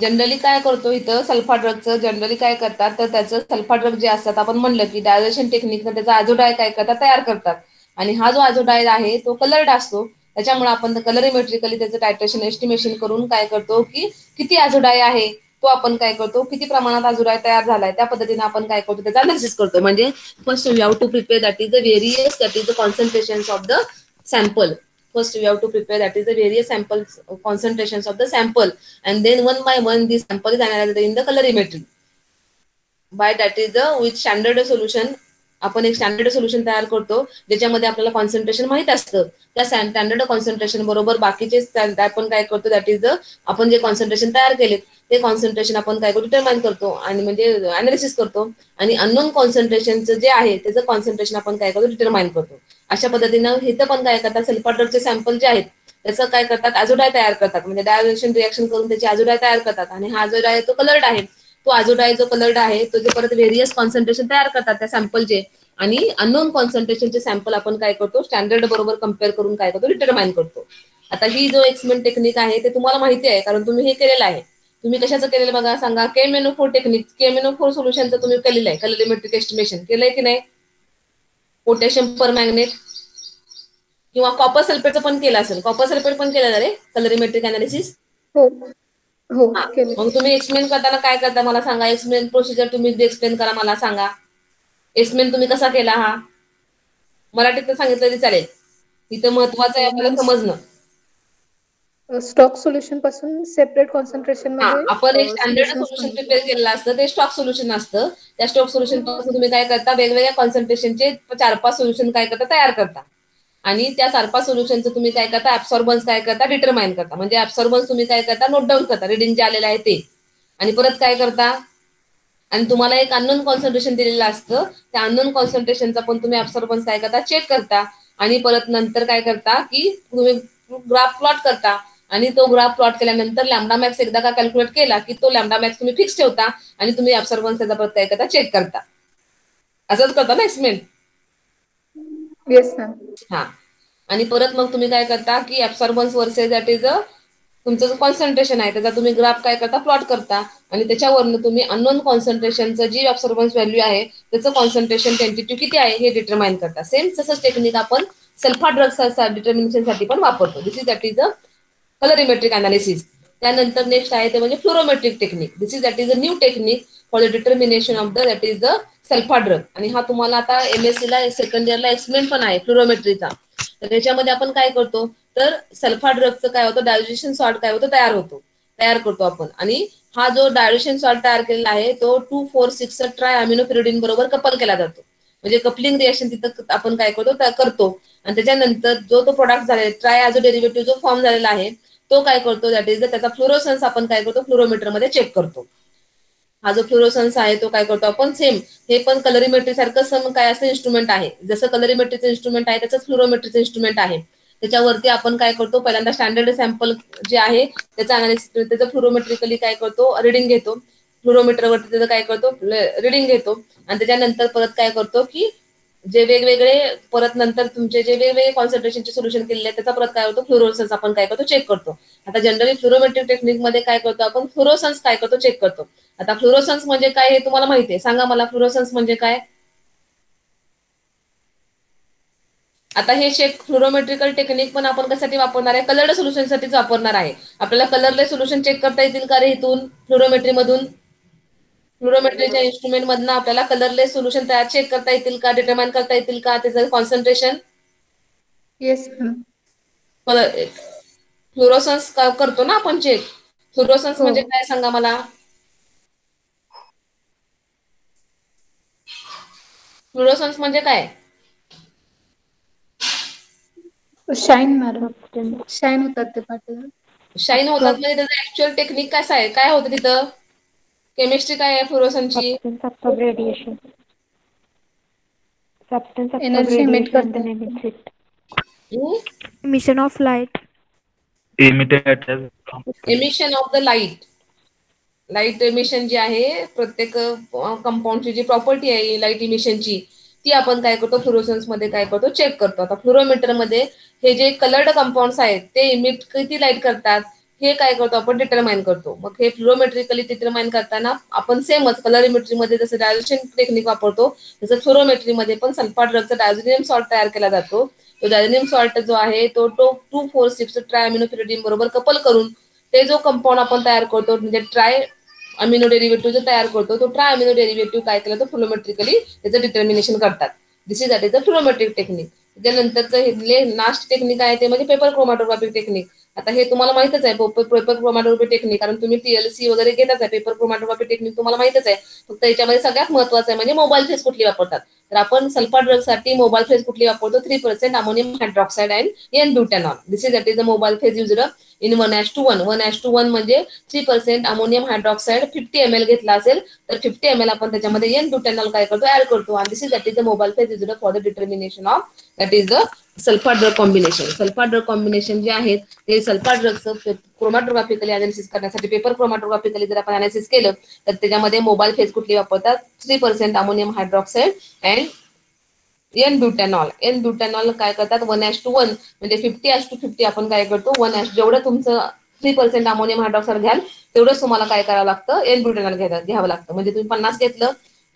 जनरली काय करतो इथं सल्फा ड्रगचं, जनरली काय करतात तर त्याचं सल्फा ड्रग जे असतात आपण म्हणलं की डायजेशन टेक्निकनं त्याचा आजोडाय काय करतात, तयार करतात. आणि हा जो आजोडाय आहे तो कलर्ड असतो, त्याच्यामुळे आपण कलरिमेट्रिकली त्याचं टायट्रेशन एस्टिमेशन करून काय करतो की किती आजोडाय आहे तो आपण काय करतो, किती प्रमाणात आजोडाय तयार झालाय त्या पद्धतीने आपण काय करतो, त्याचा अनालिसिस करतो. म्हणजे first we have to prepare that is the concentration of the sample. First, we have to prepare that is the various samples concentrations of the sample, and then one by one the sample is analyzed in the colorimetry. By that is the with standard solution आपण एक standard solution तयार करतो ज्याच्यामध्ये आपल्याला concentration माहित असतं. त्या standard concentration बरोबर बाकीचे आपण काय करतो, दॅट इज द आपण जे कॉन्सन्ट्रेशन तयार केले ते कॉन्सन्ट्रेशन आपण काय करतो, डिटरमाइन करतो आणि म्हणजे अनालिसिस करतो. आणि अननोन कॉन्सन्ट्रेशनचं जे आहे त्याचं कॉन्सन्ट्रेशन आपण काय करतो, डिटरमाइन करतो. अशा पद्धतीनं इथं पण काय करतात, सल्फा ड्रगचे सॅम्पल जे आहेत त्याचं काय करतात, आजोडाय तयार करतात. म्हणजे डायजेशन रिएक्शन करून त्याची आजोडाय तयार करतात. आणि हा आजोडाय तो कलर्ड आहे, तो आजोडाय जो कलर्ड आहे तो जे परत व्हेरियस कॉन्सन्ट्रेशन तयार करतात त्या सॅम्पलचे. आणि अननोन कॉन्सन्ट्रेशनचे सॅम्पल आपण काय करतो, स्टँडर्ड बरोबर कम्पेअर करून काय करतो, डिटरमाइन करतो. आता ही जो एक्सपेरिमेंट टेक्निक आहे ते तुम्हाला माहिती आहे कारण तुम्ही हे केलेलं आहे. तुम्ही कशाचं केलेलं बघा सांगा, केमेनो4 टेक्निक, केमेनो4 सोल्युशनचं तुम्ही केलेलं आहे कलरिमेट्रिक एस्टिमेशन, केलंय की नाही? पोटॅशियम पर मॅग्नेट किंवा कॉपर सल्फेटचं पण केलं असेल, कॉपर सल्फेट पण केलं रे कलरिमेट्रिक अनालिसिस? हो हो हा, केले. मग तुम्ही एक्सप्लेन करताना काय करता मला सांगा, एक्सप्लेन प्रोसिजर तुम्ही एक्सप्लेन करा, मला सांगा एक्सप्लेन तुम्ही कसा केला. हा मराठीत सांगितलं तरी चालेल, इथं महत्वाचं आहे आपल्याला समजणं. स्टॉक सोल्युशन पासून सेपरेट कॉन्सन्ट्रेशन हा, मध्ये आपण एक स्टँडर्ड सोल्युशन सोल्युशन प्रिपेअर केलेलं असतं, ते स्टॉक सोल्युशन असतं. त्या स्टॉक सोल्युशन पासून तुम्ही काय करता, वेगवेगळ्या कॉन्सन्ट्रेशनचे 4-5 सोल्युशन काय करता, तयार करता. आणि त्या 4-5 सोल्युशनचं तुम्ही काय करता, ऍब्सॉर्बन्स काय करता, डिटरमाइन करता. म्हणजे ऍब्सॉर्बन्स तुम्ही काय करता, नोट डाऊन करता, रिडिंग जे आलेलं आहे ते. आणि परत काय करता, आणि तुम्हाला एक अननोन कॉन्सन्ट्रेशन दिलेलं असतं, त्या अननोन कॉन्सन्ट्रेशनचा पण तुम्ही ऍब्सॉर्बन्स काय करता, चेक करता. आणि परत नंतर काय करता की तुम्ही ग्राफ प्लॉट करता. आणि तो ग्राफ प्लॉट केल्यानंतर लॅम्बडा मॅक्स एकदा का कॅल्क्युलेट केला की तो लॅम्बडा मॅक्स तुम्ही फिक्स ठेवता आणि तुम्ही ऍब्सॉर्बन्स त्याचा परत काय करता, चेक करता. असंच करता ना एक्सपेरिमेंट? Yes ma'am. हा, आणि परत मग तुम्ही काय करता की ऍब्सॉर्बन्स वर्सेस दॅट इज तुमचं जो कॉन्सन्ट्रेशन आहे त्याचा तुम्ही ग्राफ काय करता, प्लॉट करता आणि त्याच्यावरनं तुम्ही अननोन कॉन्सन्ट्रेशनचं जी ऑब्झर्वन्स व्हॅल्यू आहे त्याचं कॉन्सन्ट्रेशन टेंटिटी किती आहे हे डिटरमाइन करता. सेम तसंच टेक्निक आपण सल्फा ड्रग्स डिटर्मिनेशनसाठी पण वापरतो. That is a colorimetric analysis. त्यानंतर नेक्स्ट आहे ते म्हणजे fluorometric technique. That is a new technique for the determination of that is the sulpha drug. आणि हा तुम्हाला आता MSc ला सेकंड इयरला एक्सप्लेन पण आहे फ्लोरोमेट्रीचा. तर त्याच्यामध्ये आपण काय करतो तर सल्फा ड्रगचं काय होतं, डायल्युशन सॉल्ट काय होतं तयार करतो आपण. आणि हा जो डायल्युशन सॉल्ट तयार केलेला आहे तो 2,4,6 ट्राय अमिनोपिरिडीन बरोबर कपल केला जातो. म्हणजे कपलिंग रिएक्शन तिथं आपण काय करतो आणि त्याच्यानंतर जो तो प्रोडक्ट झालेला ट्राय ॲज अ डेरिव्हेटिव्ह जो फॉर्म झालेला आहे तो काय करतो दॅट इज त्याचा फ्लोरोसन्स आपण काय करतो फ्लोरोमीटर मध्ये चेक करतो. हा जो फ्लोरोसन्स आहे तो काय करतो आपण सेम हे पण कलरिमेट्री सारखं काय असं इन्स्ट्रुमेंट आहे. जसं कलरिमेट्रीचं इन्स्ट्रुमेंट आहे त्याचंच फ्लोरोमेट्रीचं इन्स्ट्रुमेंट आहे. त्याच्यावरती आपण काय करतो पहिल्यांदा स्टँडर्ड सॅम्पल जे आहे त्याचा अनालिसिस त्याचं फ्लोरोमेट्रिकली काय करतो रिडिंग घेतो. फ्लोरोमीटरवरती त्याचं काय करतो रिडिंग घेतो आणि त्याच्यानंतर परत काय करतो की जे वेगवेगळे परत नंतर तुमचे जे वेगवेगळे कॉन्सन्ट्रेशनचे सोल्युशन केलेले आहेत त्याचा परत काय होतो फ्लोरोसन्स आपण काय करतो चेक करतो. आता जनरली फ्लोरोमेट्रिक टेक्निक मध्ये काय करतो आपण फ्लोरोसन्स काय करतो चेक करतो. आता फ्लोरोसन्स म्हणजे काय हे तुम्हाला माहिती आहे, सांगा मला फ्लोरोसन्स म्हणजे काय. आता हे चेक फ्लोरोमेट्रिकल टेक्निक पण आपण कशासाठी वापरणार आहे, कलर्ड सोल्युशनसाठीच वापरणार आहे. आपल्याला कलरलेस सोल्युशन चेक करता येतील का रे इथून फ्लोरोमेट्री मधून. फ्लोरोमेट्रीच्या इन्स्ट्रुमेंट मधनं आपल्याला कलरलेस सोल्युशन तयार चेक करता येतील का, डिटरमाइन करता येतील का त्याचं कॉन्सन्ट्रेशन. Yes ma'am. फ्लोरोसन्स करतो ना आपण चेक. फ्लोरोसन्स म्हणजे काय सांगा मला. फ्लोरोसन्स म्हणजे काय. शाईन मॅडम, शाईन होतात ते पार्टिकल. शाईन होतात म्हणजे त्याचं ऍक्च्युअल टेक्निक कसं आहे, काय होतं तिथं केमिस्ट्री काय आहे फ्लोरोसन्सची. Radiation substance absorb energy emit radiation and then करतात. emits it. Emission of light. Emission of the light emission जी आहे प्रत्येक कंपाऊंडची जी प्रॉपर्टी आहे लाईट इमिशनची ती आपण काय करतो फ्लोरोसन्स मध्ये काय करतो चेक करतो. आता फ्लोरोमीटर मध्ये हे जे कलर्ड कंपाऊंड्स आहेत ते इमिट किती लाईट करतात हे काय करतो आपण डिटरमाइन करतो. मग हे फ्लोरोमेट्रिकली डिटरमाइन करताना आपण सेमच कलरिमेट्री मध्ये जसं डायल्युशन टेक्निक वापरतो तसं फ्लोरोमेट्री मध्ये पण सल्फा ड्रगचा डायझोनियम सॉल्ट तयार केला जातो. तो डायझोनियम सॉल्ट जो आहे तो 2,4,6 ट्राय अमिनोपिरिडीन बरोबर कपल करून ते जो कंपाऊंड आपण तयार करतो म्हणजे ट्राय अमिनो डेरिव्हेटिव्ह जो तयार करतो तो ट्राय अमिनो डेरिव्हेटिव्ह काय केला तो फ्लोरोमेट्रिकली त्याचं डिटर्मिनेशन करतात. That is a fluorometric technique. त्याच्यानंतरचं हे लास्ट टेक्निक आहे ते म्हणजे पेपर क्रोमॅटोग्राफी टेक्निक. आता हे तुम्हाला माहितच आहे पेपर क्रोमॅटोग्राफी टेक्निक कारण तुम्ही TLC वगैरे घेताच आहे. पेपर क्रोमॅटोग्राफी टेक्निक तुम्हाला माहितच आहे. फक्त याच्यामध्ये सगळ्यात महत्वाचं आहे म्हणजे मोबाईल फेज कुठली वापरतात. तर आपण सल्फा ड्रग साठी मोबाईल फेज कुठली वापरतो 3% अमोनियम हायड्रॉक्साइड अँड N-ब्युटॅनॉल. That is the mobile phase used in 1:1. 1:1 म्हणजे 3% अमोनियम हायड्रॉक्साइड 50 ml घेतला असेल तर 50 ml आपण त्याच्यामध्ये N-ब्युटॅनॉल काय करतो ऍड करतो आणि that is the mobile phase used for the determination of that is the sulpha drug combination. Sulpha drug combination जे आहेत ते सल्फा ड्रगचं क्रोमॅटोग्राफिकली अनालिसिस करण्यासाठी पेपर क्रोमॅटोग्राफिकली जर आपण अनालिसिस केलं तर त्याच्यामध्ये मोबाईल फेज कुठली वापरतात 3% अमोनियम हायड्रॉक्साइड अँड N-ब्युटॅनॉल काय करतात 1:1 म्हणजे 50:50 आपण काय करतो जेवढं तुमचं 3% अमोनियम हायड्रॉक्साइड घ्याल तेवढंच तुम्हाला काय करावं लागतं N-ब्युटॅनॉल घ्यावं लागतं. म्हणजे तुम्ही 50 घेतलं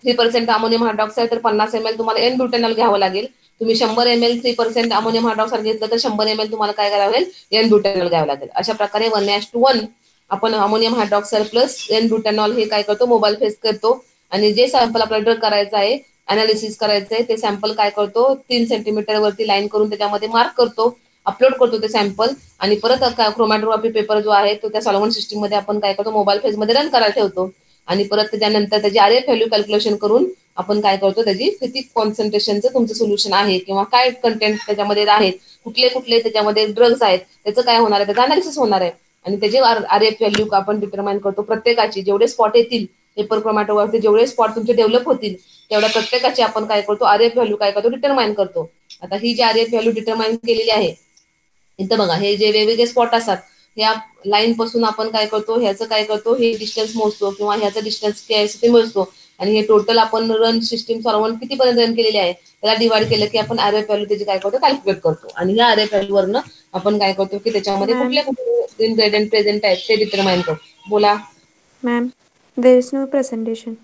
3% अमोनियम हायड्रॉक्साइड तर 50 ml तुम्हाला N-ब्युटॅनॉल घ्यावं लागेल. तुम्ही 100 ml 3% अमोनियम हायड्रॉक्साइड घेतलं तर 100 ml तुम्हाला काय करावं लागेल N-ब्युटॅनॉल घ्यावं लागेल. अशा प्रकारे 1:1 आपण अमोनियम हायड्रॉक्साइड प्लस N-ब्युटॅनॉल हे काय करतो मोबाईल फेज करतो आणि जे सॅम्पल आपल्याला ड्रग करायचं आहे अनालिसिस करायचंय ते सॅम्पल काय करतो 3 सेंटीमीटर वरती लाईन करून त्याच्यामध्ये मार्क करतो अपलोड करतो ते सॅम्पल आणि परत क्रोमॅटोग्राफी पेपर जो आहे तो त्या सॉल्व्हंट सिस्टीम मध्ये आपण काय करतो मोबाईल फेज मध्ये रन करायला ठेवतो आणि परत त्याच्यानंतर त्याची RF व्हॅल्यू कॅल्क्युलेशन करून आपण काय करतो त्याची किती कॉन्सन्ट्रेशनचं तुमचं सोल्युशन आहे किंवा काय कंटेंट त्याच्यामध्ये आहेत कुठले त्याच्यामध्ये ड्रग्स आहेत त्याचं काय होणार आहे त्याचं अनालिसिस होणार आहे आणि त्याची RF व्हॅल्यू आपण डिटरमाइन करतो. प्रत्येकाची जेवढे स्पॉट येतील पेपर क्रोमॅटोग्राफी जेवढे स्पॉट तुमचे डेव्हलप होतील तेवढ्या प्रत्येकाची आपण काय करतो RF व्हॅल्यू काय करतो डिटरमाइन करतो. आता ही जी RF व्हॅल्यू डिटरमाइन केलेली आहे इथं बघा हे जे वेगवेगळे स्पॉट असतात या लाईन पासून आपण काय करतो ह्याचं काय करतो हे डिस्टन्स मोजतो किंवा ह्याचं डिस्टन्स काय असते ते मोजतो आणि हे टोटल आपण रन सिस्टीम सॉल्व्हंट कितीपर्यंत रन केलेली आहे त्याला डिवाइड केलं की आपण आरएफ व्हॅल्यू त्याची काय करतो कॅल्क्युलेट करतो आणि या आरएफ व्हॅल्यू वरनं आपण काय करतो की त्याच्यामध्ये कुठले कुठले इन्ग्रेडियंट प्रेझेंट आहेत ते डिटरमाइन करतो. बोला ma'am, there is no presentation.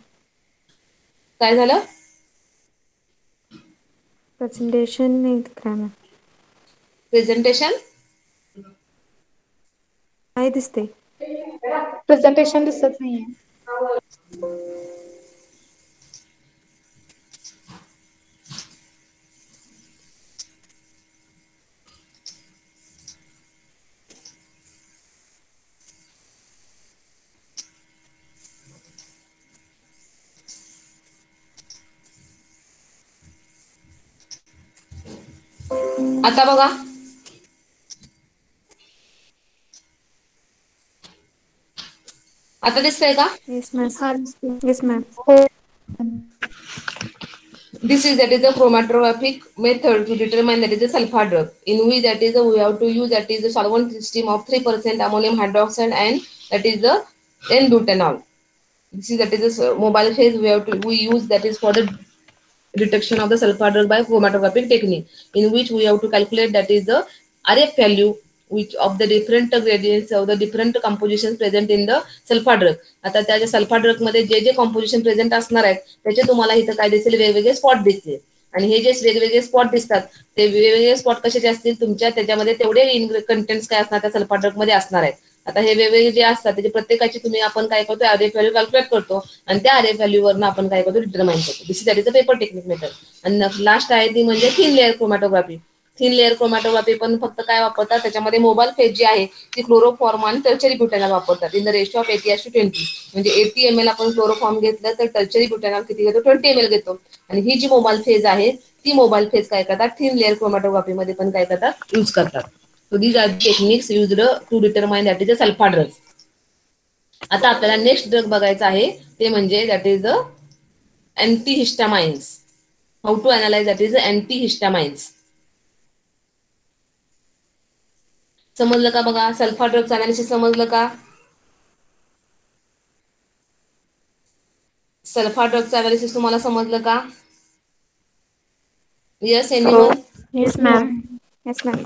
काय झालं? प्रेझेंटेशन नाही दिख रहा मॅम. प्रेझेंटेशन नाही दिसते. प्रेझेंटेशन दिसत नाहीये. आता बघा आता दिसतंय का? Yes ma'am. हा दिसते. Yes ma'am. हो. This is that is the chromatographic method to determine that is the sulfur drug in which that is we have to use that is the solvent system of 3% ammonium hydroxide and that is the N-butanol. This is that is the mobile phase we use that is for the detection of the sulfur drug by chromatographic technique in which we have to calculate that is the RF value which of the different gradients of the different compositions present in the sulfur drug. आता त्या sulphur drug मध्ये जे जे composition present असणार आहेत त्याचे तुम्हाला इथं काय दिसेल वेगवेगळे स्पॉट दिसतील आणि हे जे वेगवेगळे स्पॉट दिसतात ते वेगवेगळे स्पॉट कशाचे असतील तुमच्या त्याच्यामध्ये तेवढे कंटेंट्स काय असणार त्या सल्फर ड्रग मध्ये असणार आहेत. आता हे वेगवेगळे जे असतात त्याची प्रत्येकाची तुम्ही आपण काय करतो आरएफ व्हॅल्यू कॅल्क्युलेट करतो आणि त्या आरएफ व्हॅल्यू वरनं आपण काय करतो डिटरमाइन करतो. This is that is a paper technique method आणि लास्ट आहे ती म्हणजे thin layer chromatography. Thin layer chromatography पण फक्त काय वापरतात त्याच्यामध्ये मोबाईल फेज जी आहे ती क्लोरोफॉर्म आणि टर्चरी ब्युटॅनॉल वापरतात इन द रेशिओ ऑफ 80:20 म्हणजे 80 ml आपण क्लोरोफॉर्म घेतलं तर टर्चरी ब्युटॅनॉल किती घेतो 20 ml घेतो आणि ही जी मोबाईल फेज आहे ती मोबाईल फेज काय करतात थिन लेअर क्रोमॅटोग्राफी मध्ये पण काय करतात यूज करतात. So these are techniques used to determine that is a sulphur drugs. आता आपल्याला नेक्स्ट ड्रग बघायचं आहे ते म्हणजे that is the antihistamines. How to analyse that is antihistamines. समजलं का बघा सल्फर ड्रग्स अनालिसिस समजलं का? सल्फर ड्रग्स अनालिसिस तुम्हाला समजलं का? Yes anyone? Yes ma'am. Yes ma'am.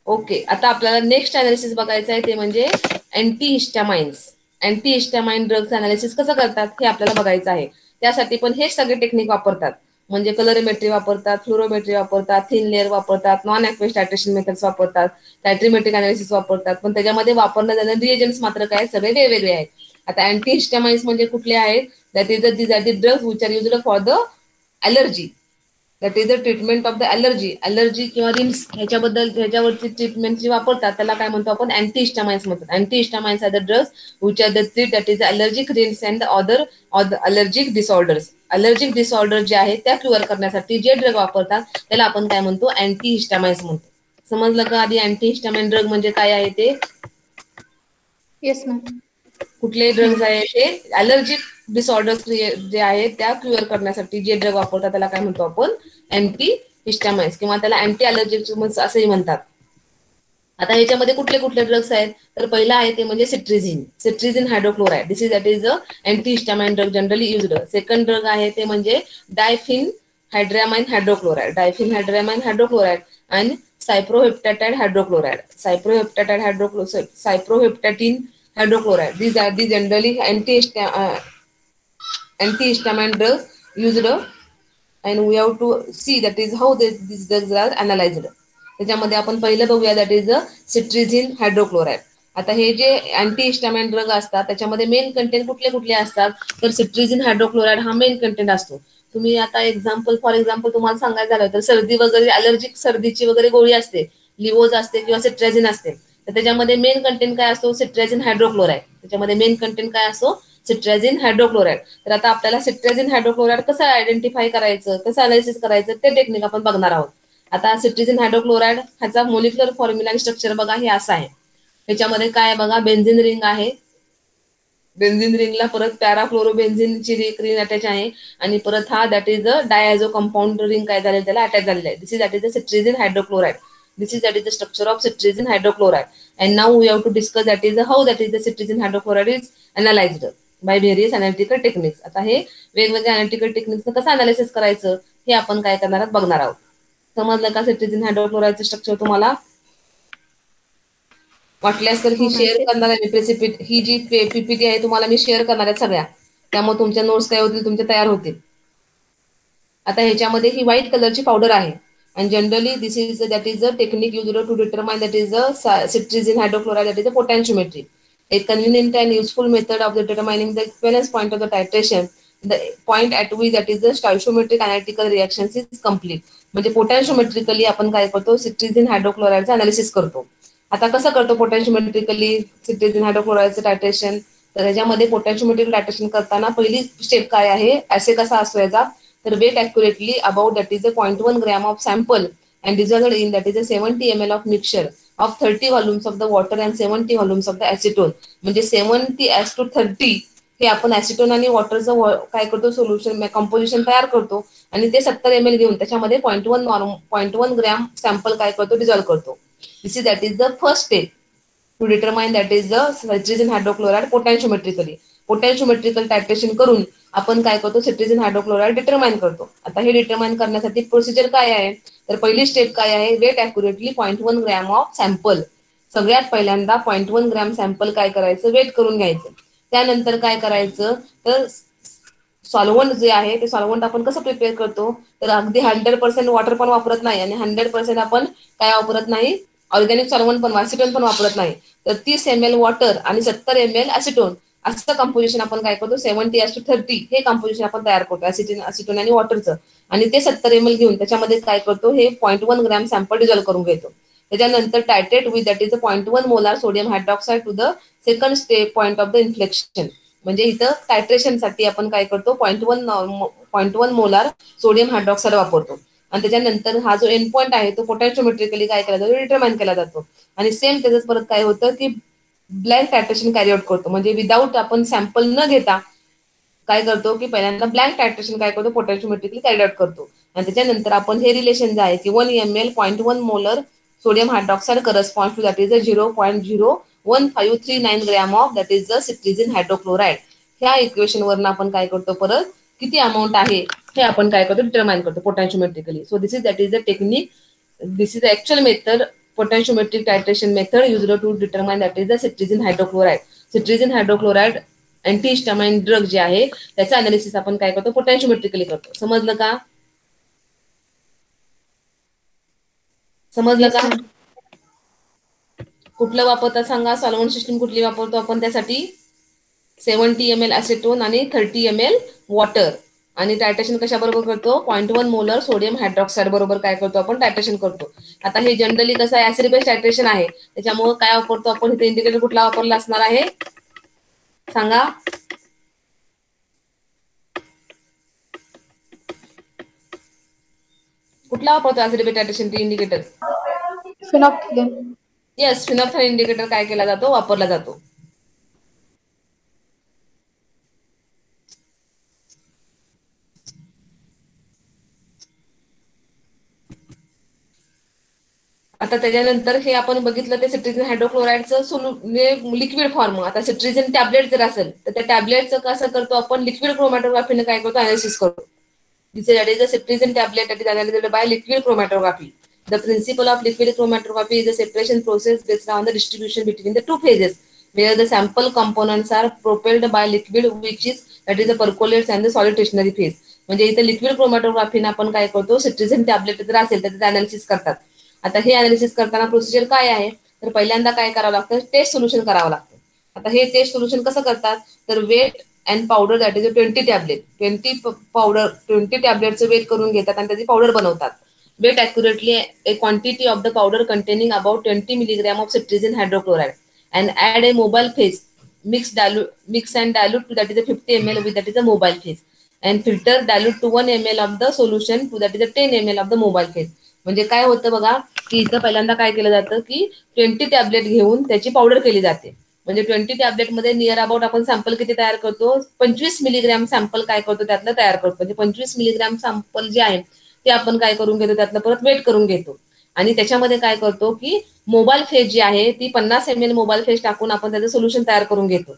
Okay आता आपल्याला नेक्स्ट अनालिसिस बघायचं आहे ते म्हणजे अँटीहिस्टामाइन्स. अँटीहिस्टामाइन ड्रग्स अनालिसिस कसं करतात हे आपल्याला बघायचं आहे. त्यासाठी पण हेच सगळे टेक्निक वापरतात म्हणजे कलरीमेट्री वापरतात, फ्लोरोमेट्री वापरतात, थिन लेअर वापरतात, नॉन ॲक्वेस टायट्रेशन मेथड्स वापरतात, टायट्रीमेट्रिक अनालिसिस वापरतात पण त्याच्यामध्ये वापरण्यात जाणारे रिएजंट्स मात्र काय सगळे वेगवेगळे आहेत. आता अँटीहिस्टामाइन्स म्हणजे कुठले आहेत that is the drugs which are used for the allergy. That is the treatment of the allergy किंवा रिम्स ह्याच्यावरची ट्रीटमेंट जी वापरतात त्याला काय म्हणतो आपण अँटीहिस्टामाइन्स म्हणतात. Antihistamines are the drugs which are the treat that is allergic rims and other allergic disorders. Allergic disorder जे आहे त्या क्युअर करण्यासाठी जे ड्रग वापरतात त्याला आपण काय म्हणतो अँटीहिस्टामाइन्स म्हणतो. समजलं का आधी अँटीहिस्टामाइन ड्रग म्हणजे काय आहे ते? Yes ma'am. कुठले ड्रग्ज आहे ते ॲलर्जिक डिसऑर्डर्स जे आहेत त्या क्युअर करण्यासाठी जे ड्रग वापरतात त्याला काय म्हणतो आपण अँटीहिस्टामाइन्स किंवा त्याला अँटी ॲलर्जिक असंही म्हणतात. आता ह्याच्यामध्ये कुठले कुठले ड्रग्स आहेत तर पहिला आहे ते म्हणजे cetirizine hydrochloride. This is that is the antihistamine drug generally used. Second drug आहे ते म्हणजे डायफिनहायड्रॅमाइन हायड्रोक्लोराइड आणि सायप्रोहेप्टॅटाइड हायड्रोक्लोराइड. सायप्रोहेप्टॅटिन हायड्रोक्लोराइड. These are the generally antihistamine drugs used and we have to see that is how these drugs are analyzed. त्याच्यामध्ये आपण पहिलं बघूया that is सिट्रिझिन हायड्रोक्लोराइड. आता हे जे अँटीहिस्टामाइन ड्रग असतात त्याच्यामध्ये मेन कंटेंट कुठले कुठले असतात तर सिट्रिझिन हायड्रोक्लोराइड हा मेन कंटेंट असतो. तुम्ही आता फॉर एक्झाम्पल तुम्हाला सांगायचं झालं तर सर्दी वगैरे ॲलर्जिक सर्दीची वगैरे गोळी असते लिवोज असते किंवा सिट्राझिन असते तर त्याच्यामध्ये मेन कंटेंट काय असतो सिट्राझिन हायड्रोक्लोराइड. त्याच्यामध्ये मेन कंटेंट काय असतो सिट्राझिन हायड्रोक्लोराइड. तर आता आपल्याला सिट्राझिन हायड्रोक्लोराइड कसं आयडेंटिफाय करायचं कसं अनालिसिस करायचं ते टेक्निक आपण बघणार आहोत. आता सिट्रिझिन हायड्रोक्लोराइड ह्याचा मोलिक्युलर फॉर्म्युला आणि स्ट्रक्चर बघा हे असं आहे. त्याच्यामध्ये काय बघा बेन्झिन रिंग आहे. बेन्झिन रिंगला परत पॅराफ्लोरोबेन्झिनची रिंग अटॅच आहे आणि परत हा that is the diazo compound ring काय झालेलं त्याला अटॅच झालेलं आहे. This is that is the cetirizine hydrochloride. This is that is the structure of citrizine hydrochloride. And now we have to discuss that is how that is the citrizine hydrochloride is analyzed. By various analytical techniques. आता हे वेगवेगळ्या analytical techniques कसं analysis करायचं हे आपण काय करणार आहोत बघणार आहोत. समजलं का सिट्रिझिन हायड्रोक्लोराइडचं स्ट्रक्चर तुम्हाला? वाटल्यास तर ही शेअर करणार आहे मी ही जी पीपीटी आहे तुम्हाला मी शेअर करणार आहे सगळ्या, त्यामुळे तुमच्या नोट्स काय होतील तुमच्या तयार होतील. आता ह्याच्यामध्ये ही व्हाईट कलरची पावडर आहे and generally this is that is the technique used to determine that is the cetirizine hydrochloride, that is the potentiometry, a convenient and useful method of determining the equivalence point of the titration, the point at which that is the stoichiometric analytical reactions is complete. म्हणजे पोटॅन्शिओमेट्रिकली आपण काय करतो सिट्रिझिन हायड्रोक्लोराइडचं analysis करतो. आता कसं करतो पोटॅन्शिओमेट्रिकली सिट्रिझिन हायड्रोक्लोराइडचं टायट्रेशन? तर याच्यामध्ये पोटॅन्शिओमेट्रिक टायट्रेशन करताना पहिली स्टेप काय आहे, ऍसे कसा असतो याचा, तर weight accurately about that is 0.1 gram of sample and result in that is 70 ml of mixture of 30 volumes of the water and 70 volumes of the acetone. म्हणजे 70:30 हे आपण ऍसिटोन आणि वॉटरचं काय करतो सोल्युशन कंपोजिशन तयार करतो आणि ते 70 ml घेऊन त्याच्यामध्ये 0.1 ग्रॅम सॅम्पल काय करतो डिझॉल्व्ह करतो. This is that is the first step to determine that is the cetirizine hydrochloride potentiometrically. Potentiometrical titration करून आपण काय करतो सिट्रिझिन हायड्रोक्लोराइड डिटरमाइन करतो. आता हे डिटरमाइन करण्यासाठी प्रोसिजर काय आहे, तर पहिली स्टेप काय आहे, weigh accurately 0.1 gram of sample. सगळ्यात पहिल्यांदा 0.1 ग्रॅम सॅम्पल काय करायचं वेट करून घ्यायचं. त्यानंतर काय करायचं तर सॉल्व्हंट जे आहे ते सॉल्व्हंट आपण कसं प्रिपेअर करतो, तर अगदी 100% वॉटर पण वापरत नाही आणि 100% आपण काय वापरत नाही ऑर्गॅनिक सॉल्व्हंट पण ऍसिटोन पण वापरत नाही. तर 30 ml वॉटर आणि 70 ml ऍसिटोन असं कंपोजिशन आपण काय करतो 70:30 हे कंपोजिशन आपण तयार करतो ऍसिटोन आणि वॉटरचं. आणि ते 70 ml घेऊन त्याच्यामध्ये काय करतो हे 0.1 ग्रॅम सॅम्पल डिझॉल्व्ह करून घेतो. त्याच्यानंतर titrate with that is 0.1 molar sodium hydroxide to the second step point of the inflection. म्हणजे इथं टायट्रेशनसाठी आपण काय करतो 0.1 मोलार सोडियम हायड्रॉक्साईड वापरतो. आणि त्याच्यानंतर हा जो एंड पॉईंट आहे तो पोटॅन्शिओमेट्रिकली काय केला जातो डिटरमाइन केला जातो. आणि सेम त्याच परत काय होतं की ब्लँक टायट्रेशन कॅरी आउट करतो. म्हणजे विदाऊट आपण सॅम्पल न घेता काय करतो की पहिल्यांदा ब्लँक टायट्रेशन काय करतो पोटॅन्शिओमेट्रिकली कॅरी आउट करतो. आणि त्याच्यानंतर आपण हे रिलेशन जे आहे की 1 ml 0.1 molar sodium hydroxide correspond to that is 0.01539 gram of that is the cetirizine hydrochloride. ह्या इक्वेशन वरून आपण काय करतो परत किती अमाऊंट आहे हे आपण काय करतो डिटरमाइन करतो potentiometrically. So this is that is the technique, this is the actual method potentiometric titration method used to determine that is the cetirizine hydrochloride. Cetirizine hydrochloride antihistamine drug जे आहे त्याचं अनालिसिस आपण काय करतो पोटॅन्शिओमेट्रिकली करतो. समजलं का? समजलं का? कुठलं वापरता सांगा, सॉल्व्हंट सिस्टीम कुठली वापरतो आपण त्यासाठी? 70 ml ऍसिटोन आणि 30 ml वॉटर. आणि टायट्रेशन कशाबरोबर करतो 0.1 मोलर सोडियम हायड्रॉक्साईड बरोबर काय करतो आपण टायट्रेशन करतो. आता हे जनरली कसं आहे ऍसिड बेस्ड टायट्रेशन आहे त्याच्यामुळे काय वापरतो आपण इथे इंडिकेटर कुठला वापरला असणार आहे सांगा? कुठला वापरतो ऍसिड बेस्ड टायट्रेशन इंडिकेटर? फिनॉक्सिलिन. येस, फिनॉक्सिलिन इंडिकेटर काय केला जातो वापरला जातो. आता त्याच्यानंतर हे आपण बघितलं ते सिट्रिझिन हायड्रोक्लोराइडचं लिक्विड फॉर्म. आता सिट्रिझिन टॅबलेट जर असेल तर त्या टॅबलेटचं कसं करतो आपण लिक्विड क्रोमॅटोग्राफीने काय करतो अनालिसिस करतो. This is a cetirizine tablet that is analysised by liquid chromatography. The principle of liquid chromatography is a separation process based on the distribution between the two phases, where the sample components are propelled by liquid, which is that is the percolates and the solid stationary phase. म्हणजे इथे liquid क्रोमॅटोग्राफीने आपण काय करतो सिट्रिझिन tablet जर असेल तर त्याचं analysis करतात. आता हे अनालिसिस करताना प्रोसिजर काय आहे तर पहिल्यांदा काय करावं लागतं टेस्ट सोल्युशन करावं लागतं. आता हे टेस्ट सोल्युशन कसं करतात तर weight and powder that is 20 tablet 20 टॅबलेटचं वेट करून घेतात आणि त्याची पावडर बनवतात. Weight accurately a quantity of the powder containing about 20 milligram of cetirizine hydrochloride and add a mobile phase. Mix and dilute to that is a 50 ml with that is a mobile phase and filter dilute to 1 ml of the solution to that is a 10 ml of the mobile phase. म्हणजे काय होतं बघा की इथं पहिल्यांदा काय केलं जातं की 20 टॅबलेट घेऊन त्याची पावडर केली जाते. म्हणजे 20 टॅबलेट मध्ये नियर अबाउट आपण सॅम्पल किती तयार करतो 25 मिलीग्रॅम सॅम्पल काय करतो त्यातलं तयार करतो. म्हणजे 25 मिलीग्रॅम सॅम्पल जे आहे ते आपण काय करून घेतो त्यातलं परत वेट करून घेतो आणि त्याच्यामध्ये काय करतो की मोबाईल फेज जी आहे ती 50 ml मोबाईल फेज टाकून आपण त्याचं सोल्युशन तयार करून घेतो.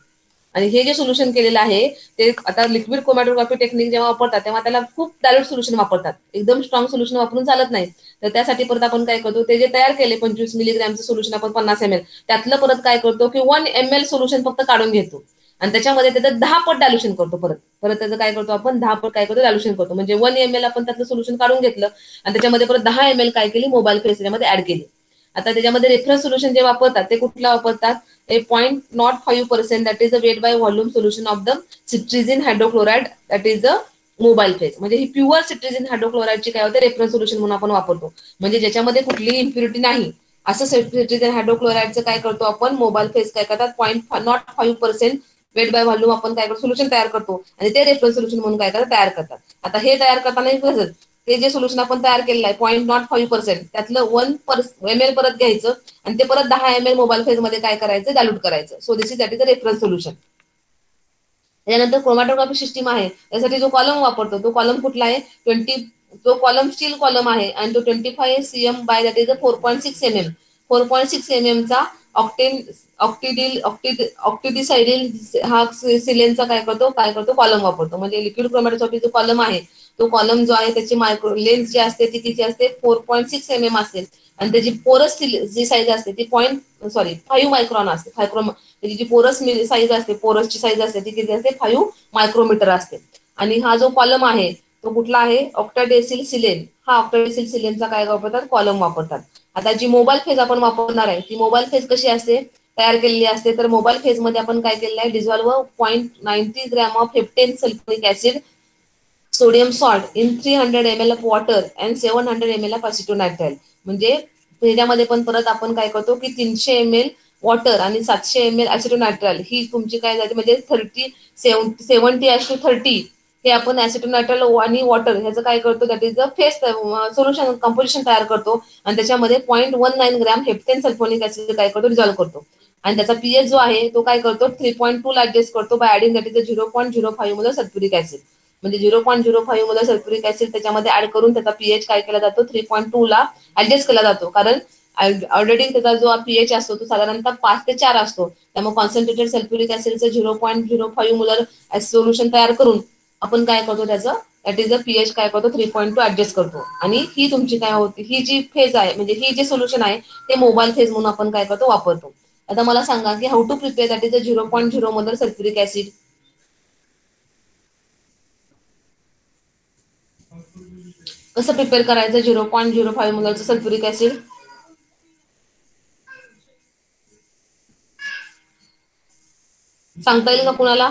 आणि हे जे सोल्युशन केलेलं आहे ते आता लिक्विड क्रोमॅटोग्राफी टेक्निक जेव्हा वापरतात तेव्हा त्याला खूप डायल्यूट सोल्युशन वापरतात, एकदम स्ट्रॉंग सोल्युशन वापरून चालत नाही. तर त्यासाठी परत आपण काय करतो, ते जे तयार केले 25 मिलीग्रॅमचं सोल्युशन आपण 50 ml त्यातलं परत काय करतो की 1 ml सोल्युशन फक्त काढून घेतो आणि त्याच्यामध्ये त्याचं 10 पट डायल्युशन करतो. परत त्याचं काय करतो आपण 10 पट काय करतो डायल्युशन करतो. म्हणजे 1 ml आपण त्यातलं सोल्युशन काढून घेतलं आणि त्याच्यामध्ये परत 10 ml काय केली मोबाईल फेस त्याच्यामध्ये ऍड केली. आता त्याच्यामध्ये रेफरन्स सोल्युशन जे वापरतात ते कुठला वापरतात, 0.05% that is a weight by volume solution of the cetirizine hydrochloride that is a mobile phase. म्हणजे ही प्युअर सिट्रिझिन हायड्रोक्लोराइडची काय होते रेफरन्स सोल्युशन म्हणून आपण वापरतो, म्हणजे ज्याच्यामध्ये कुठलीही इम्प्युरिटी नाही असं सिट्रिझिन हायड्रोक्लोराइडचं काय करतो आपण मोबाईल फेज काय करतात 0.05% वेट बाय व्हॉल्यूम आपण काय करतो सोल्युशन तयार करतो आणि ते रेफरन्स सोल्युशन म्हणून काय करतात तयार करतात. आता हे तयार करताना कसं ते जे सोल्युशन आपण तयार केलेलं आहे 0.05% त्यातलं 1 ml परत घ्यायचं आणि ते परत 10 ml मोबाईल फेज मध्ये काय करायचं डायल्यूट करायचं. So this is that is a reference solution. त्यानंतर क्रोमॅटोग्राफी सिस्टीम आहे त्यासाठी जो कॉलम वापरतो तो कॉलम कुठला आहे 20, जो कॉलम स्टील कॉलम आहे आणि तो 25 cm by that is a 4.6 mm. 4.6 mm चा ऑक्टिडिसायडिल हा सिलेनचा काय करतो कॉलम वापरतो. म्हणजे लिक्विड क्रोमॅटोसाठी जो कॉलम आहे तो कॉलम जो आहे त्याची मायक्रो लेंथ जी असते ती किती असते 4.6 mm असते आणि त्याची पोरस जी साईज असते ती 5 मायक्रॉन असते. त्याची जी पोरस साईज असते पोरसची साईज असते ती किती असते 5 मायक्रोमीटर असते. आणि हा जो कॉलम आहे तो कुठला आहे ऑक्टाडेसिल सिलेन. हा ऑक्टाडेसिल सिलेनचा काय वापरतात कॉलम वापरतात. आता जी मोबाईल फेज आपण वापरणार आहे ती मोबाईल फेज कशी असते तयार केलेली असते, तर मोबाईल फेज मध्ये आपण काय केलेलं आहे dissolve 0.90 gram of heptane sulphuric acid sodium salt in 300 ml of water and 700 ml of acetonitrile. म्हणजे त्याच्यामध्ये पण परत आपण काय करतो की 300 ml वॉटर आणि 700 ml असिटोनायट्राइल ही तुमची काय जाते म्हणजे 70:30 हे आपण ऍसिटोनायट्राइल आणि वॉटर ह्याचं काय करतो that is a face solution composition तयार करतो आणि त्याच्यामध्ये 0.19 ग्रॅम हेप्टेन सल्फोनिक ऍसिड काय करतो डिझॉल्व्ह करतो आणि त्याचा पीएच जो आहे तो काय करतो 3.2 ला ऍडजस्ट करतो बाय ऍडिंग दॅट इज 0.05 मध्ये सल्फ्युरिक ऍसिड. म्हणजे 0.05 मध्ये सल्फ्युरिक ऍसिड त्याच्यामध्ये ऍड करून त्याचा पीएच काय केला जातो 3.2 ला ऍडजस्ट केला जातो. कारण ऑलरेडी त्याचा जो पीएच असतो तो साधारणतः 5 ते 4 असतो. त्यामुळे कॉन्सन्ट्रेटेड सल्फ्युरिक ऍसिडचं 0.05 मोलर सोल्युशन तयार करून आपण काय करतो त्याचं दॅट इज अ पीएच काय करतो 3.2 ऍडजस्ट करतो. आणि ही तुमची काय होती ही जी फेज आहे म्हणजे ही जे सोल्युशन आहे ते मोबाईल फेज म्हणून आपण काय करतो वापरतो. आता मला सांगा की how to prepare that is a 0.0 molar sulphuric acid. कसं प्रिपेअर करायचं 0.05 मोलरचं सल्फ्युरिक ऍसिड. सांगता येईल का कुणाला?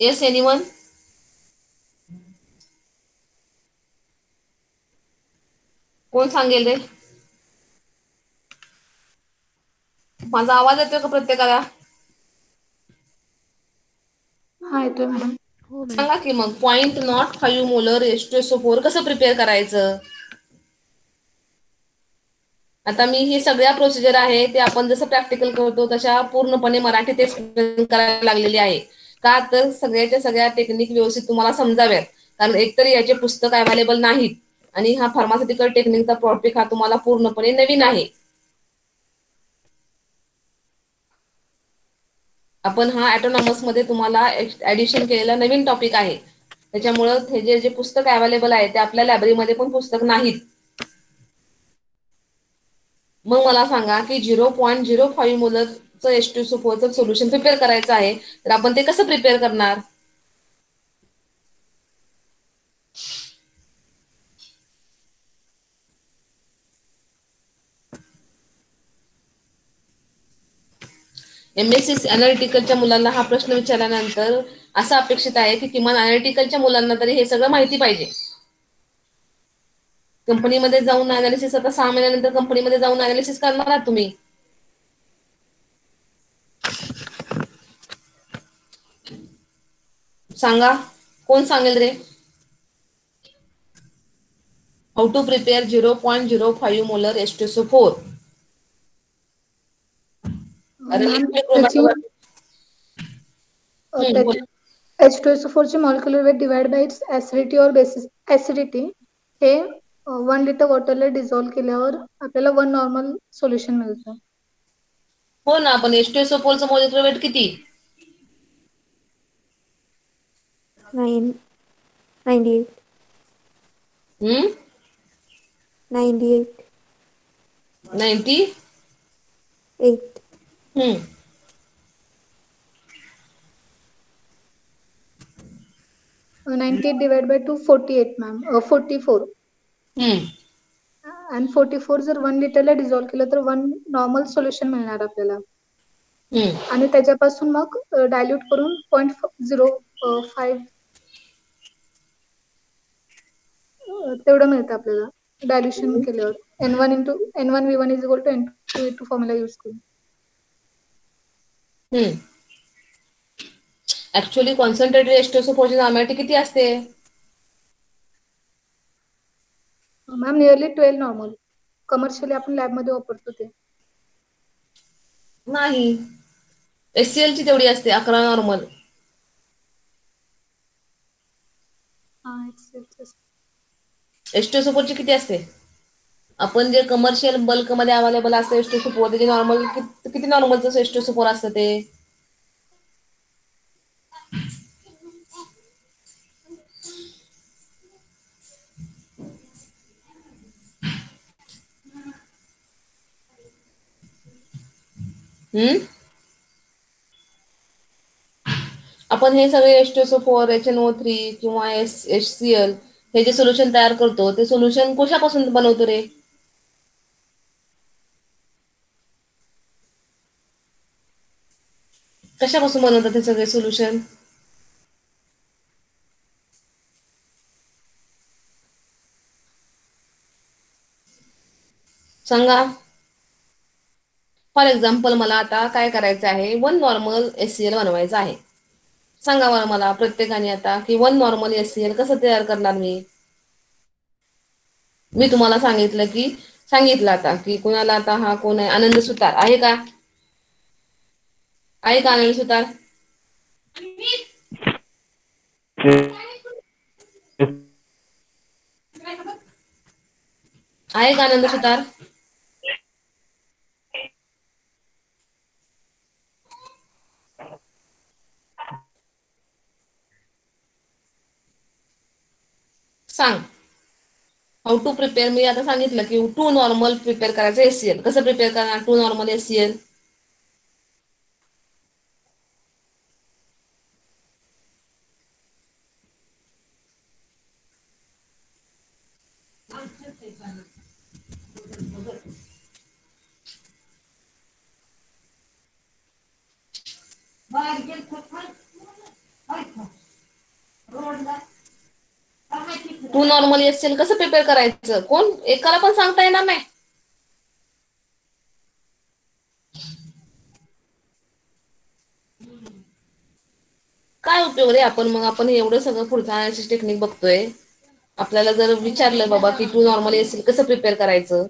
Yes anyone? कोण सांगेल रे? माझा आवाज येतोय का प्रत्येकाला? हा येतोय मॅडम. हो मॅम. सांगा की मग 0.05 मोलर H2SO4 कसं प्रिपेअर करायचं. आता मी हे सगळ्या प्रोसिजर आहे ते आपण जसं प्रॅक्टिकल करतो तशा पूर्णपणे मराठीत एक्सप्लेन करायला लागलेली आहे. का तर सगळ्याच्या सगळ्या टेक्निक व्यवस्थित तुम्हाला समजाव्यात. कारण एकतरी याचे पुस्तक अवेलेबल नाहीत आणि हा फार्मास्युटिकल टेक्निकचा टॉपिक हा तुम्हाला पूर्णपणे नवीन आहे. आपण हा ऑटोनॉमस मध्ये तुम्हाला ऍडिशन केलेला नवीन टॉपिक आहे. त्याच्यामुळं हे जे पुस्तक अवेलेबल आहे ते आपल्या लायब्ररीमध्ये पण पुस्तक नाहीत. मग मला सांगा की 0.05 मोलरचं H2SO4चं सोल्युशन प्रिपेअर करायचं आहे तर आपण ते कसं प्रिपेअर करणार. MSc अनालिटिकलच्या मुलांना हा प्रश्न विचारल्यानंतर असं अपेक्षित आहे की किमान अनालिटिकलच्या मुलांना तरी हे सगळं माहिती पाहिजे. कंपनीमध्ये जाऊन अनालिसिस आता 6 महिन्यानंतर कंपनीमध्ये जाऊन अनालिसिस करणार आहात तुम्ही. सांगा कोण सांगेल रे. How to prepare 0.05 molar H2SO4. अरे मॅम लिक्विड त्याची क्रोमॅटोग्राफी. त्याची H2SO4 ची molecular weight divide by its acidity or basis acidity हे 1 लिटर वॉटरला डिझॉल्व्ह केल्यावर आपल्याला 1 नॉर्मल सोल्युशन मिळतं. हो ना, पण H2SO4 चं मोलेक्युलर वेट किती? 98. 98. 90. 8. हम्म 98 डिवाइड बाय 2 48 मॅम 44. हम्म आणि 44 जर 1 लिटरला डिझॉल्व्ह केलं तर 1 नॉर्मल सोल्युशन मिळणार आपल्याला. आणि त्याच्यापासून मग डायल्यूट करून 0.05 तेवढं मिळतं आपल्याला डायल्युशन केल्यावर. N1V1 is equal to N2V2 formula use करून. ऍक्च्युअली कॉन्सन्ट्रेटेड H2SO4 ची नॉर्मॅलिटी किती असते? Ma'am nearly 12 normal. कमर्शियली आपण लॅबमध्ये वापरतो ते. नाही, HCl ची तेवढी असते 11 नॉर्मल. H2SO4 ची किती असते? आपण जे कमर्शियल बल्क मध्ये अवेलेबल असते H2SO4 त्याची नॉर्मल किती नॉर्मलचं H2SO4 असतं ते? आपण हे सगळे H2SO4, HNO3 किंवा HCl हे जे सोल्युशन तयार करतो ते सोल्युशन कशापासून बनवतो रे? कशापासून बनवतात हे सगळे सोल्युशन? सांगा. फॉर एक्झाम्पल मला आता काय करायचं आहे, 1 नॉर्मल HCl बनवायचं आहे. सांगा बरं मला प्रत्येकाने आता की 1 नॉर्मल HCl कसं तयार करणार मी तुम्हाला सांगितलं आता की कुणाला आता हा कोण आहे, आनंद सुतार आहे का? आहे का आनंद सुतार? आहे का आनंद सुतार? सांग. How to prepare. मी आता सांगितलं की 2 नॉर्मल प्रिपेअर करायचं HCl. कसं प्रिपेअर करणार 2 normal HCl? Two normal HCl कसं प्रिपेअर करायचं? कोण एकाला पण सांगता येणार नाही. काय उपयोग रे? आपण एवढं सगळं पुढचं अनालिसिस टेक्निक बघतोय. आपल्याला जर विचारलं बाबा की 2 नॉर्मल HCl कसं प्रिपेअर करायचं?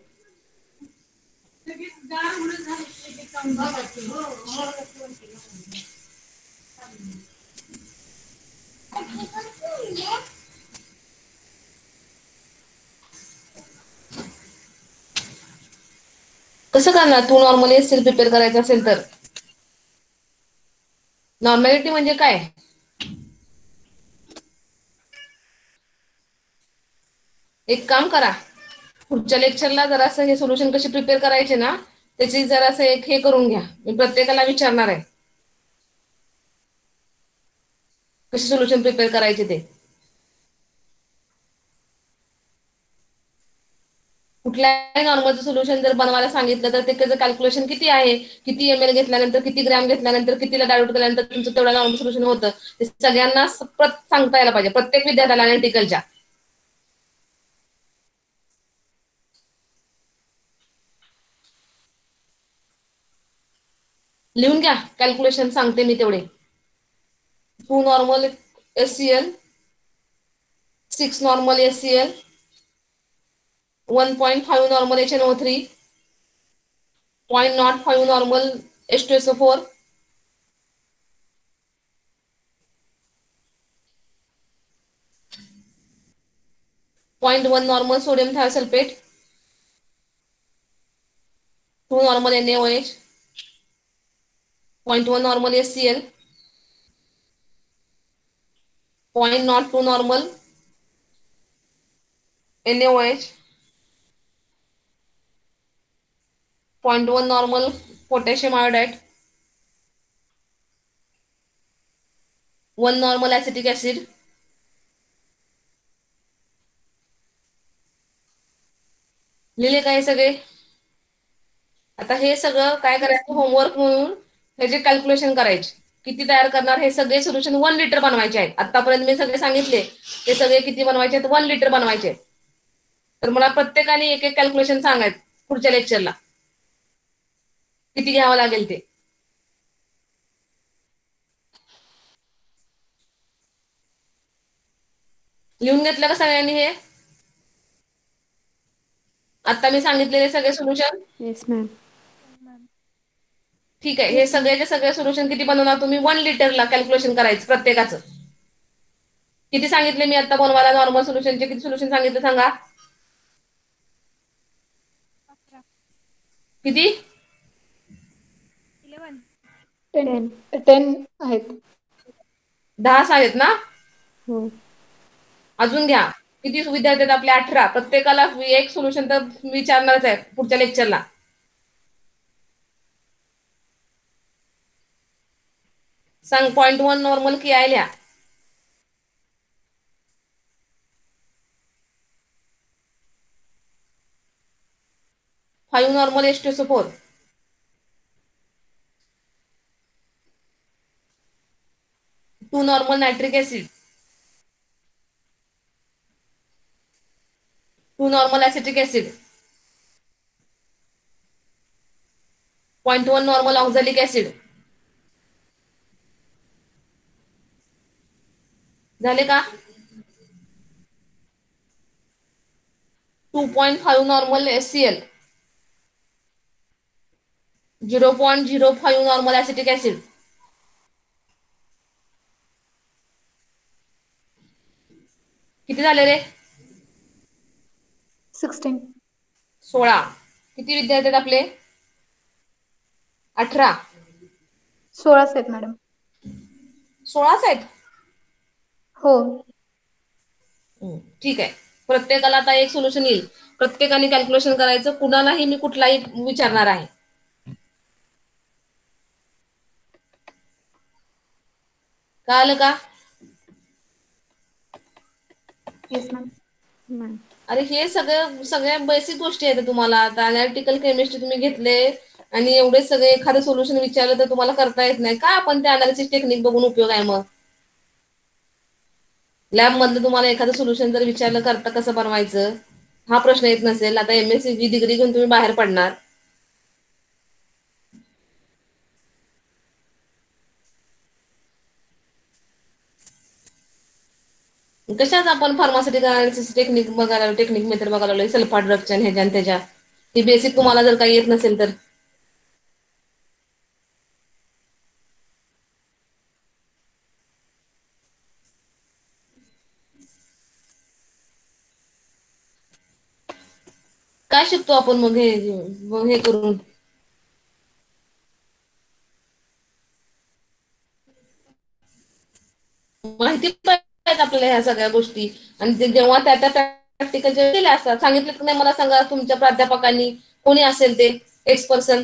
कसं करणार 2 नॉर्मल HCl प्रिपेअर करायचं असेल तर? नॉर्मॅलिटी म्हणजे काय? एक काम करा, पुढच्या लेक्चरला जरासं हे सोल्युशन कशी प्रिपेअर करायचे ना त्याची जरासं एक हे करून घ्या. मी प्रत्येकाला विचारणार आहे कसे सोल्युशन प्रिपेअर करायचे ते. कुठल्याही नॉर्मलचं सोल्युशन जर बनवायला सांगितलं तर त्याचं कॅल्क्युलेशन किती आहे, किती ml घेतल्यानंतर, किती ग्रॅम घेतल्यानंतर, कितीला डायल्यूट केल्यानंतर तुमचं तेवढं नॉर्मल सोल्युशन होतं ते सगळ्यांना सांगता यायला पाहिजे, प्रत्येक विद्यार्थ्याला अनालिटिकलच्या. लिहून घ्या, कॅल्क्युलेशन सांगते मी तेवढे. 2 normal HCl, 6 normal HCl, 1.5 normal HNO3, 0.05 normal H2SO4, 0.1 normal sodium thiosulfate, 2 normal NaOH, 0.1 normal HCl, 0.02 normal NaOH, 0.1 normal potassium iodide, 1 normal acetic acid, लिहिले का हे सगळे? आता हे सगळं काय करायचं होमवर्क म्हणून ह्याचे कॅल्क्युलेशन करायचे. किती तयार करणार? हे सगळे सोल्युशन 1 लिटर बनवायचे आहेत. आतापर्यंत मी सगळे सांगितले ते सगळे किती बनवायचे आहेत? 1 लिटर बनवायचे आहेत. तर मला प्रत्येकाने एक एक कॅल्क्युलेशन सांगायचं पुढच्या लेक्चरला किती घ्यावं लागेल ते. लिहून घेतलं का सगळ्यांनी हे? आता मी सांगितलेले सगळे सोल्युशन? Yes ma'am. ठीक आहे. हे सगळ्याचे सगळे सोल्युशन किती बनवणार तुम्ही? 1 लिटरला कॅल्क्युलेशन करायचं प्रत्येकाचं. किती सांगितले मी आता बनवायला? नॉर्मल सोल्युशनचे किती सोल्युशन सांगितले सांगा? किती? 10 आहेत. 10 आहेत ना? हो. अजून घ्या. किती विद्यार्थी आहेत आपले? 18. प्रत्येकाला एक सोल्युशन तर विचारणारच आहे पुढच्या लेक्चरला. सांग. 0.1 नॉर्मल की आहे लिहा. Five normal H2SO4, 2 normal nitric acid, 2 normal acetic acid, 0.1 normal oxalic acid. झाले का? 2.5 normal HCl, 0.05 normal acetic acid. किती झाले रे? 16. 16. किती विद्यार्थी आहेत आपले? 18. 16 आहेत मॅडम. 16 आहेत. हो. ठीक आहे. प्रत्येकाला आता एक सोल्युशन येईल. प्रत्येकाने कॅल्क्युलेशन करायचं. कुणालाही मी कुठलाही विचारणार आहे. कळालं का? Yes ma'am. अरे हे सगळ्या बेसिक गोष्टी आहेत तुम्हाला. आता अनालिटिकल केमिस्ट्री तुम्ही घेतले आणि एवढे सगळे एखादं सोल्युशन विचारलं तर तुम्हाला करता येत नाही का? आपण त्या अनालिसिस टेक्निक बघून उपयोग आहे मग. लॅब मधलं तुम्हाला एखादं सोल्युशन जर विचारलं करता कसं बनवायचं हा प्रश्न येत नसेल. आता MSc ची डिग्री घेऊन तुम्ही बाहेर पडणार. कशाच आपण फार्मास्युटिकल अनालिसिस टेक्निक बघायला टेक्निक मेथड बघायला लागलोय. सल्फा ड्रगच्या ह्याच्या आणि त्याच्या ही बेसिक तुम्हाला जर काही येत नसेल तर. काय शिकतो आपण मग हे करून? माहिती पाहिजे आपल्याला ह्या सगळ्या गोष्टी. आणि जेव्हा त्या प्रॅक्टिकल केल्या असतात सांगितलं की नाही मला सांगा तुमच्या प्राध्यापकांनी कोणी असेल ते एक्सपर्सन.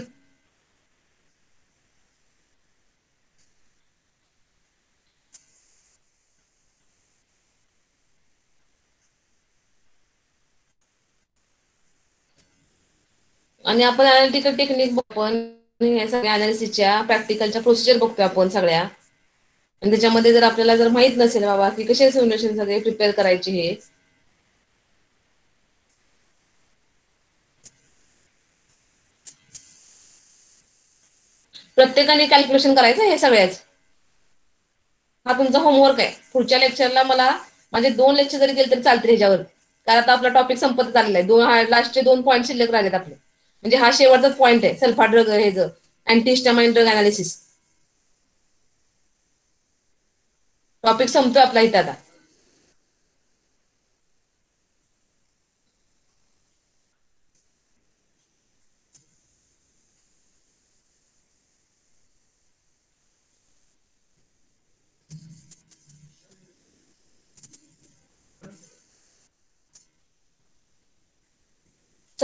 आणि आपण अनालिटिकल टेक्निक आपण हे सगळ्या अनालिसिसच्या प्रॅक्टिकलच्या प्रोसिजर बघतोय आपण सगळ्या. आणि त्याच्यामध्ये जर आपल्याला जर माहित नसेल बाबा की कसे सोल्युशन सगळे प्रिपेअर करायचे हे प्रत्येकाने कॅल्क्युलेशन करायचं हे सगळ्याच. हा तुमचा होमवर्क आहे. पुढच्या लेक्चरला मला माझे 2 लेक्चर जरी गेले तरी चालतील ह्याच्यावर. कारण आता आपला टॉपिक संपत आलेला आहे. लास्टचे 2 पॉईंट शिल्लक राहिलेत आपले. म्हणजे हा शेवटचाच पॉईंट आहे सल्फा ड्रग हे अँटीहिस्टामाइन ड्रग अनालिसिस. टॉपिक संपतोय आपला इथे आता.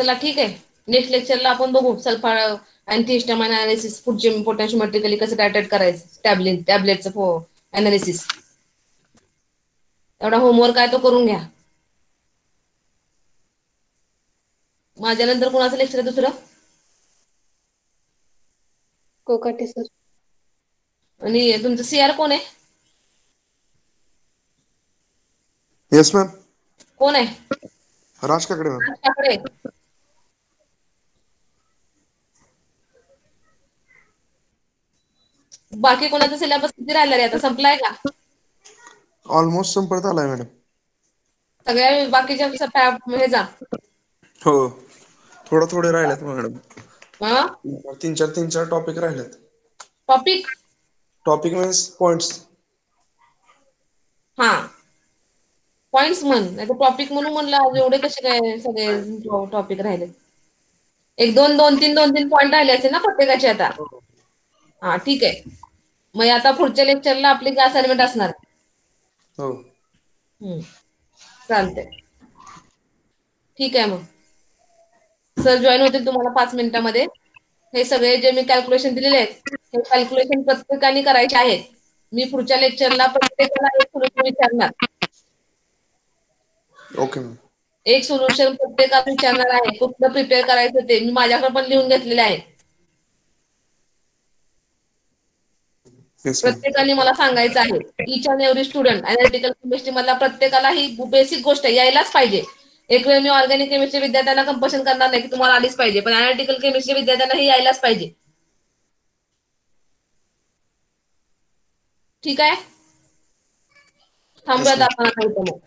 चला ठीक आहे, नेक्स्ट लेक्चरला आपण बघू सल्फा अँटीहिस्टामाइन अनालिसिस, पुढचे पोटॅशियोमेट्रिकली कसं टायट्रेट करायचं, टॅबलेटचं अनालिसिस. एवढा होमवर्क आहे तो करून घ्या. माझ्यानंतर कोणाचं लेक्चर आहे दुसरं? कोकाटे सर. आणि तुमचं सीआर कोण आहे? Yes ma'am. कोण आहे? राज काकडे मॅम. राज काकडे. बाकी कोणाचा सिलेबस किती राहिला रे आता, संपलाय का? ऑलमोस्ट संपत आलाय मॅडम. सगळ्या बाकीच्या ह्याचा हो, थोडे राहिलेत मॅडम. हा, 3-4 टॉपिक राहिलेत. Topic means points. हा, पॉइंट्स म्हण, नाही तर टॉपिक म्हणून म्हणलं. एवढे कसे काय सगळे टॉपिक राहिले? एक दोन तीन पॉइंट राहिले असेल ना प्रत्येकाचे आता. हा ठीक आहे. मग आता पुढच्या लेक्चरला आपली काय असाइनमेंट असणार? हो, चालतंय. ठीक आहे, मग सर जॉईन होतील तुम्हाला 5 मिनिटांमध्ये. हे सगळे जे मी कॅल्क्युलेशन दिलेले आहेत, हे कॅल्क्युलेशन प्रत्येकाने करायचे आहेत. मी पुढच्या लेक्चरला प्रत्येकाला एक सोल्युशन विचारणार. Okay ma'am. एक सोल्युशन प्रत्येकाला विचारणार आहे. कुठलं प्रिपेअर करायचं ते मी माझ्याकडे पण लिहून घेतलेले आहे. Yes ma'am. प्रत्येकाने मला सांगायचं आहे. Each and every student analytical chemistry मधला प्रत्येकाला ही बेसिक गोष्ट यायलाच पाहिजे. एक वेळ मी ऑर्गॅनिक केमिस्ट्री विद्यार्थ्यांना कंपल्शन करणार नाही की तुम्हाला आलीच पाहिजे, पण अनालिटिकल केमिस्ट्री विद्यार्थ्यांना ही यायलाच पाहिजे. ठीक आहे, थांबूयात आपण आता इथं मग.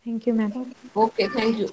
Thank you ma'am. Okay, thank you.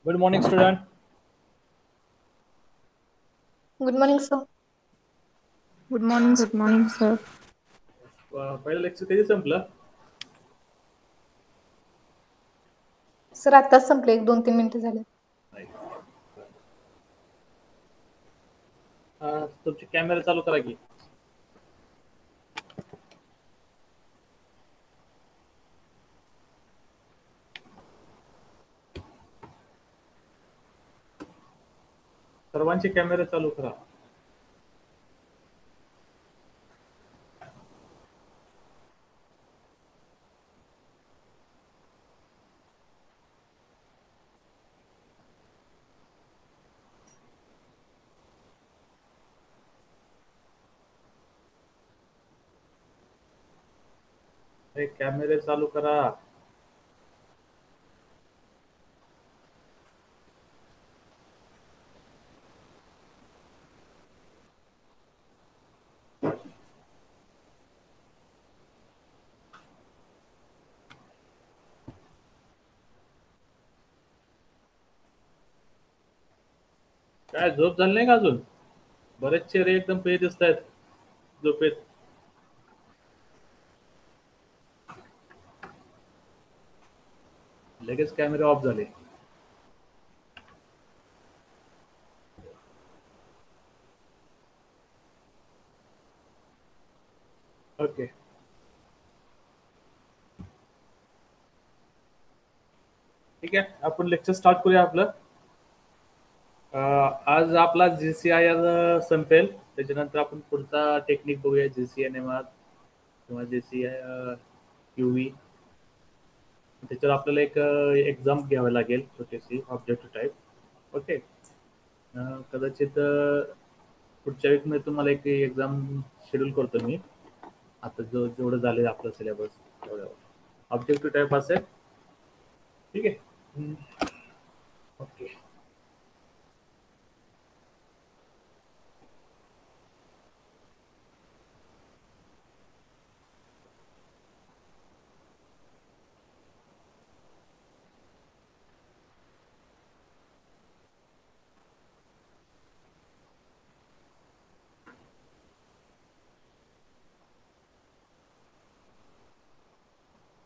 Good morning, student. Good morning sir. Good morning, sir. पहिलं लेक्चर कधी संपलं? सर आताच संपले, 1-2-3 मिनिटं झाले. तुमचे कॅमेरा चालू करा की. सर्वांचे कॅमेरे चालू करा. कॅमेरे चालू करा. काय झोप झाली नाही का अजून? बरेच चेहरे एकदम पे दिसत आहेत झोपेत. लगेच कॅमेरे ऑफ झाले. ओके, ठीक आहे, आपण लेक्चर स्टार्ट करूया आपलं. आज आपला GCIR संपेल. त्याच्यानंतर आपण पुढचा टेक्निक बघूया, GCNMR किंवा GCI QV. त्याच्यावर आपल्याला एक एक्झाम घ्यावी लागेल, छोटीशी ऑब्जेक्टिव्ह टाईप. ओके, कदाचित पुढच्या वीक मध्ये तुम्हाला एक एक्झाम शेड्यूल करतो मी. आता जेवढं झाले आपलं सिलेबस तेवढं ऑब्जेक्टिव्ह टाईप असेल. ठीक आहे, ओके.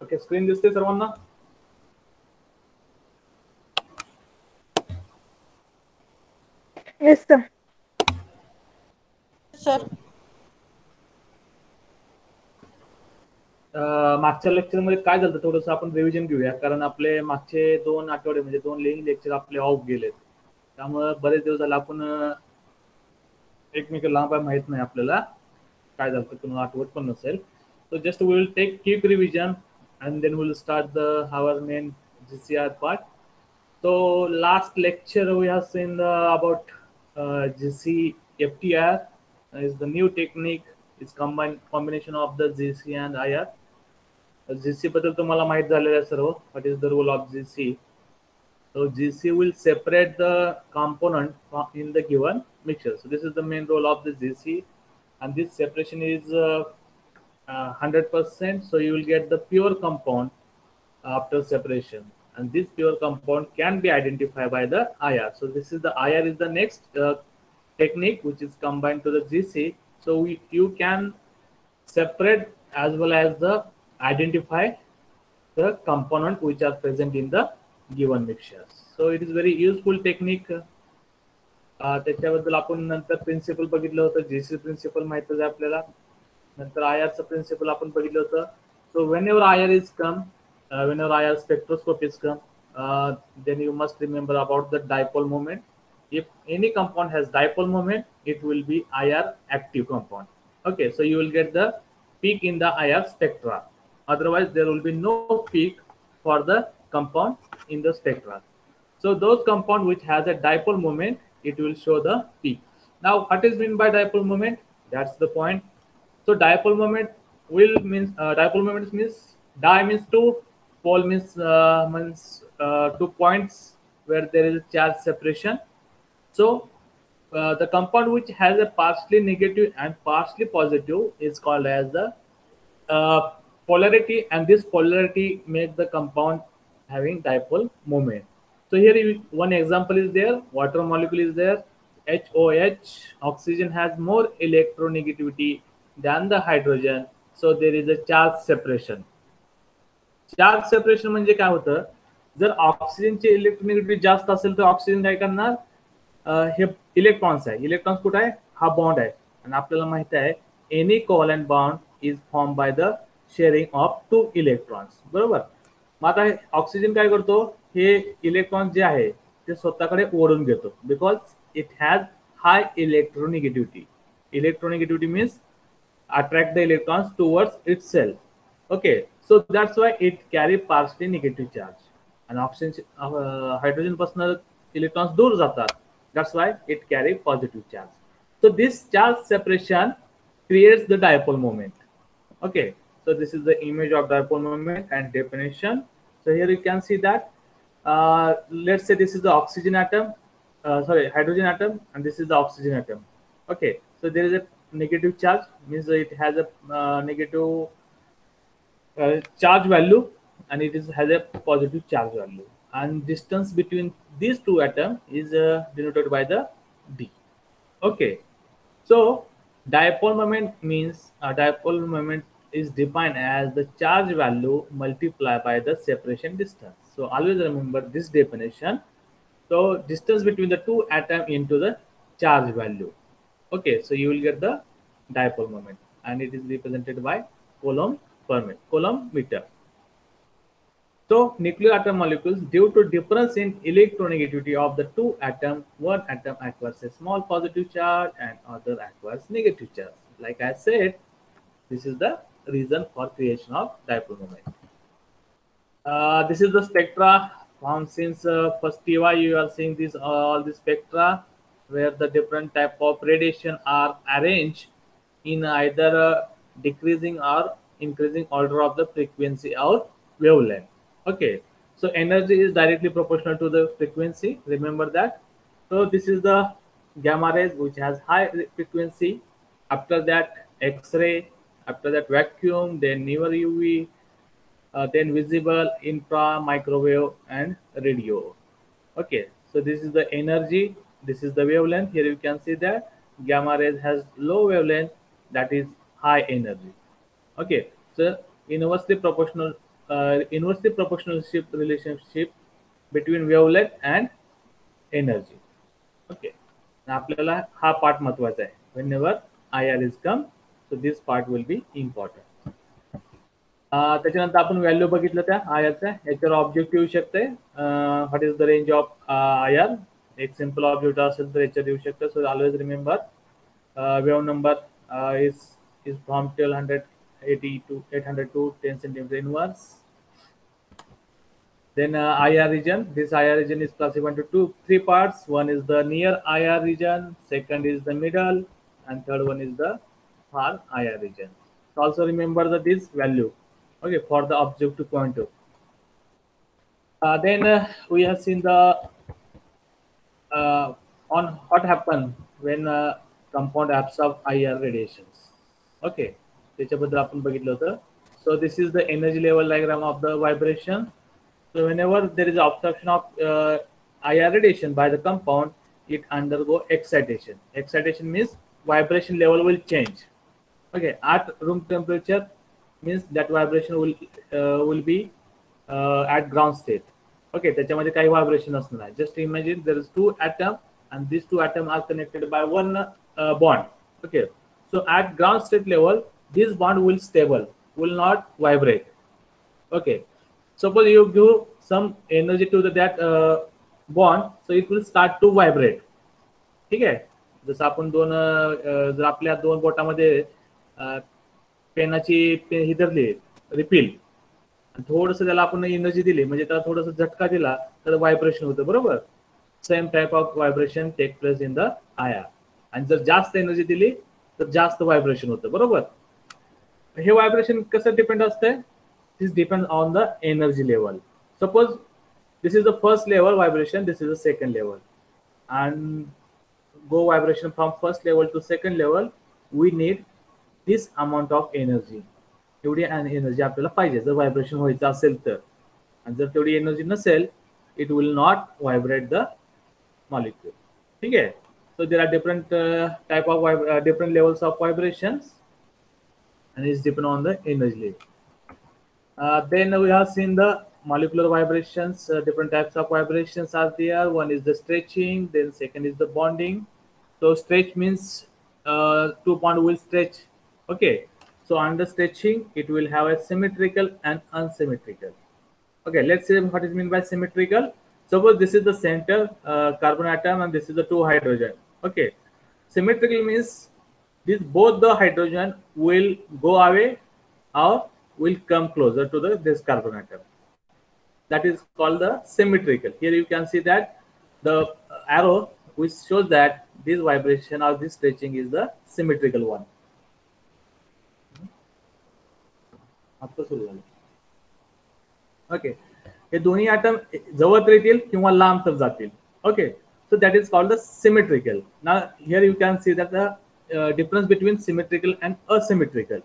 ओके, स्क्रीन दिसते सर्वांना? Yes, sir. सर मागच्या लेक्चरमध्ये काय झालं थोडंसं आपण रिव्हिजन घेऊया, कारण आपले मागचे 2 आठवडे म्हणजे 2 लिंक लेक्चर आपले ऑफ गेलेत. त्यामुळे बरेच दिवस झाले आपण एकमेक लांब माहित नाही आपल्याला काय झालं, तुम्हाला आठवत पण नसेल. So just we will take quick revision and then we'll start our main GCR part. So last lecture we have seen about GC FTR is the new technique. It's combination of the GC and IR. GC बद्दल तुम्हाला माहित झालेलं आहे सर्व. What is the role of GC? So GC will separate the component in the given mixture. So this is the main role of the GC, and this separation is 100%. So you will get the pure compound after separation, and this pure compound can be identified by the IR. So this is the IR is the next technique which is combined to the GC. So you can separate as well as the identify the component which are present in the given mixture. So it is very useful technique. त्याच्याबद्दल आपण नंतर principal बघितलं होतं. GC principal माहितच आहे आपल्याला. नंतर IRचं principal आपण बघितलं होतं. So whenever IR is come, whenever IR spectroscope is come, then you must remember about the dipole moment. If any compound has dipole moment, it will be IR active compound. Okay, so you will get the peak in the IR spectra. Otherwise, there will be no peak for the compound in the spectra. So those compound which has a dipole moment, it will show the peak. Now, what is meant by dipole moment? That's the point. So dipole moment will means dipole moment means di means two, pole means two points where there is charge separation. So the compound which has a partially negative and partially positive is called as the polarity, and this polarity makes the compound having dipole moment. So here one example is there, water molecule is there, HOH. Oxygen has more electronegativity than the hydrogen, so there is a charge separation. Charge separation म्हणजे काय होतं, जर ऑक्सिजनची electronegativity जास्त असेल तर oxygen काय करणार, हे इलेक्ट्रॉन्स आहे, इलेक्ट्रॉन्स कुठे आहे, हा बॉन्ड आहे, आणि आपल्याला माहिती आहे any covalent bond is form by the shearing of 2 electrons, बरोबर. मग आता ऑक्सिजन काय करतो, हे इलेक्ट्रॉन जे आहे ते स्वतःकडे ओढून घेतो, because it has high electronegativity. Electronegativity means attract the electrons towards itself. Okay, so that's why it carry partially negative charge, and oxygen hydrogen पासून electrons दूर जातात, that's why it carry positive charge. So this charge separation creates the dipole moment. Okay, so this is the image of dipole moment and definition. So here you can see that let's say this is the oxygen atom, hydrogen atom, and this is the oxygen atom. Okay, so there is a negative charge, means it has a negative charge value, and it has a positive charge value, and distance between these two atoms is denoted by the d. Okay, so dipole moment means dipole moment is defined as the charge value multiplied by the separation distance. So always remember this definition. So distance between the two atoms into the charge value. Okay, so you will get the dipole moment, and it is represented by Coulomb meter. So nuclear atom molecules, due to difference in electronegativity of the two atoms, one atom acquires a small positive charge and other acquires negative charge. Like I said, this is the reason for creation of dipole moment. This is the spectra found since first TY. You are seeing this all the spectra where the different type of radiation are arranged in either decreasing or increasing order of the frequency or wavelength. Okay, so energy is directly proportional to the frequency, remember that. So this is the gamma rays, which has high frequency. After that X-ray, after that vacuum, then near UV, then visible, infra, microwave, and radio. Okay, so this is the energy, this is the wavelength. Here you can see that gamma rays has low wavelength, that is high energy. Okay, so inversely proportional relationship between wavelength and energy. Okay, आपल्याला हा part महत्वाचा आहे. Whenever IR is come, so this part will be important. त्याच्यानंतर आपण value बघितलं त्या आयआरच्या, याच्यावर object येऊ शकते, what is the range of IR. एक सिंपल ऑब्जेक्ट असेल तर याच्यावर येऊ शकतं. So always remember wave number is from 1280 to 800 to 10 centimeter inverse. Then IR region, this IR region is classified into three parts. One is the near IR region, second is the middle, and third one is the far IR region. So also remember this value, okay, for the objective point of. Then we have seen the on what happen when compound absorb IR radiations. Okay, त्याच्याबद्दल आपण बघितलं होतं. So this is the energy level diagram of the vibration. So whenever there is absorption of IR radiation by the compound, it undergo excitation. Excitation means vibration level will change. Okay, at room temperature means that vibration will be at ground state. Okay, त्याच्यामध्ये काही vibration असणार आहे. Just imagine there is two atoms, and these two atoms are connected by one bond. Okay, so at ground state level, this bond will stable, will not vibrate. Okay, suppose you give some energy to that bond, so it will start to vibrate. ठीक आहे, जसं आपण जर आपल्या दोन बोटामध्ये पेनाची ही धरली refill, थोडस त्याला आपण एनर्जी दिली, म्हणजे त्याला थोडस झटका दिला तर व्हायब्रेशन होतं, बरोबर. Same type of vibration take place in the IR. आणि जर जास्त एनर्जी दिली तर जास्त व्हायब्रेशन होतं, बरोबर. हे व्हायब्रेशन कसं डिपेंड असतं, this depend on the energy level. Suppose this is the first level vibration, this is the second level, and go vibration from first level to second level, we need this amount of energy. एवढी energy आपल्याला पाहिजे जर vibration व्हायचं असेल तर. आणि जर तेवढी एनर्जी नसेल it will not vibrate the molecule. Okay, so there are different type of different levels of vibrations, and it's depend on the energy level. Then we have seen the molecular vibrations. Different types of vibrations are there. One is the stretching, then second is the bonding. So stretch means two bond will stretch. Okay, so under stretching it will have a symmetrical and unsymmetrical. Okay, let's see what is meant by symmetrical. Suppose this is the center carbon atom and this is the two hydrogen. Okay, symmetrical means this both the hydrogen will go away or will come closer to this carbon atom. That is called the symmetrical. Here you can see that the arrow which shows that this vibration or this stretching is the symmetrical one. Okay, हे दोन्ही atom जवळ तर येतील किंवा लांब तर जातील. Okay, so that is called the symmetrical. Now here you can see that the difference between symmetrical and asymmetrical.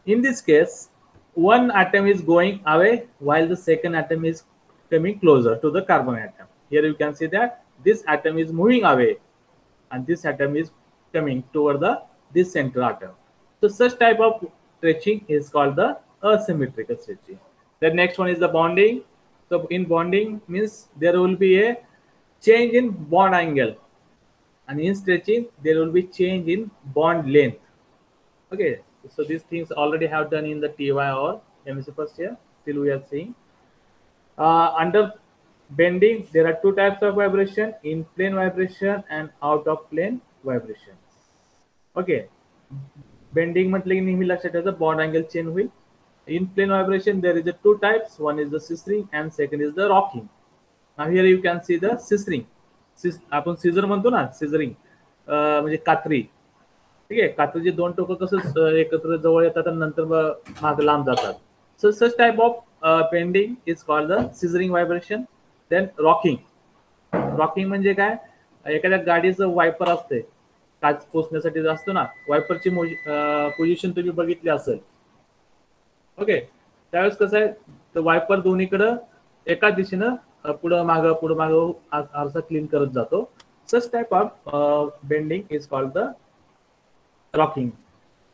In this case, one atom is going away while the second atom is coming closer to the carbon atom. Here you can see that this atom is moving away and this atom is coming toward this center atom. So such type of stretching is called the asymmetrical stretching. The next one is the bonding. So in bonding means there will be a change in bond angle, and in stretching there will be change in bond length. Okay, so these things already have done in the TY or MSc first year. Still we are seeing under bending there are two types of vibration: in plane vibration and out of plane vibration. Okay, bending म्हटलं की नेहमी लक्षात ठेवायचं bond angle change होईल. In plane vibration there is a two types. One is the scissoring and second is the rocking. Now here you can see the scissoring. आपण Caesar म्हणतो ना, सिझरिंग म्हणजे कात्री. ठीक आहे, कात्रीचे दोन टोकं कसं एकत्र जवळ येतात आणि नंतर मागे लांब जातात. So such type of bending is called the scissoring vibration. Then rocking. Rocking म्हणजे काय, एखाद्या गाडीचं वायपर असते काच पोचण्यासाठी असतो ना, वायपरची पोझिशन तुम्ही बघितली असेल. ओके, त्यावेळेस कसं आहे तर वायपर दोन्हीकडं एका दिशेनं पुढं मागं आरसा क्लीन करत जातो. Such type of bending is called the rocking.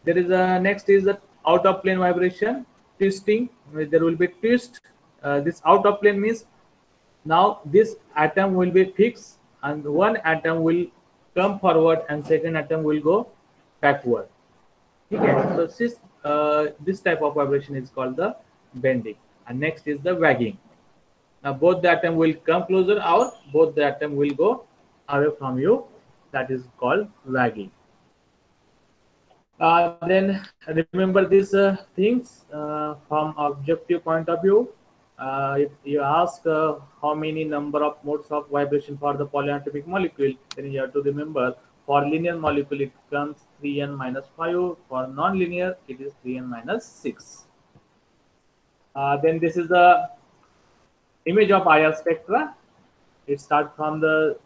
There is next is the out of plane vibration, twisting. There will be twist. This out of plane means now this atom will be fixed and one atom will come forward and second atom will go backward. Okay, so this type of vibration is called the bending. And next is the wagging. Now both the atom will come closer or both the atom will go away from you. That is called wagging. Then remember these things from objective point of view. If you ask how many number of modes of vibration for the polyatomic molecule, then you have to remember for linear molecule it comes 3n minus 5. For non-linear it is 3n minus 6. Then this is the image of IR spectra. It starts from the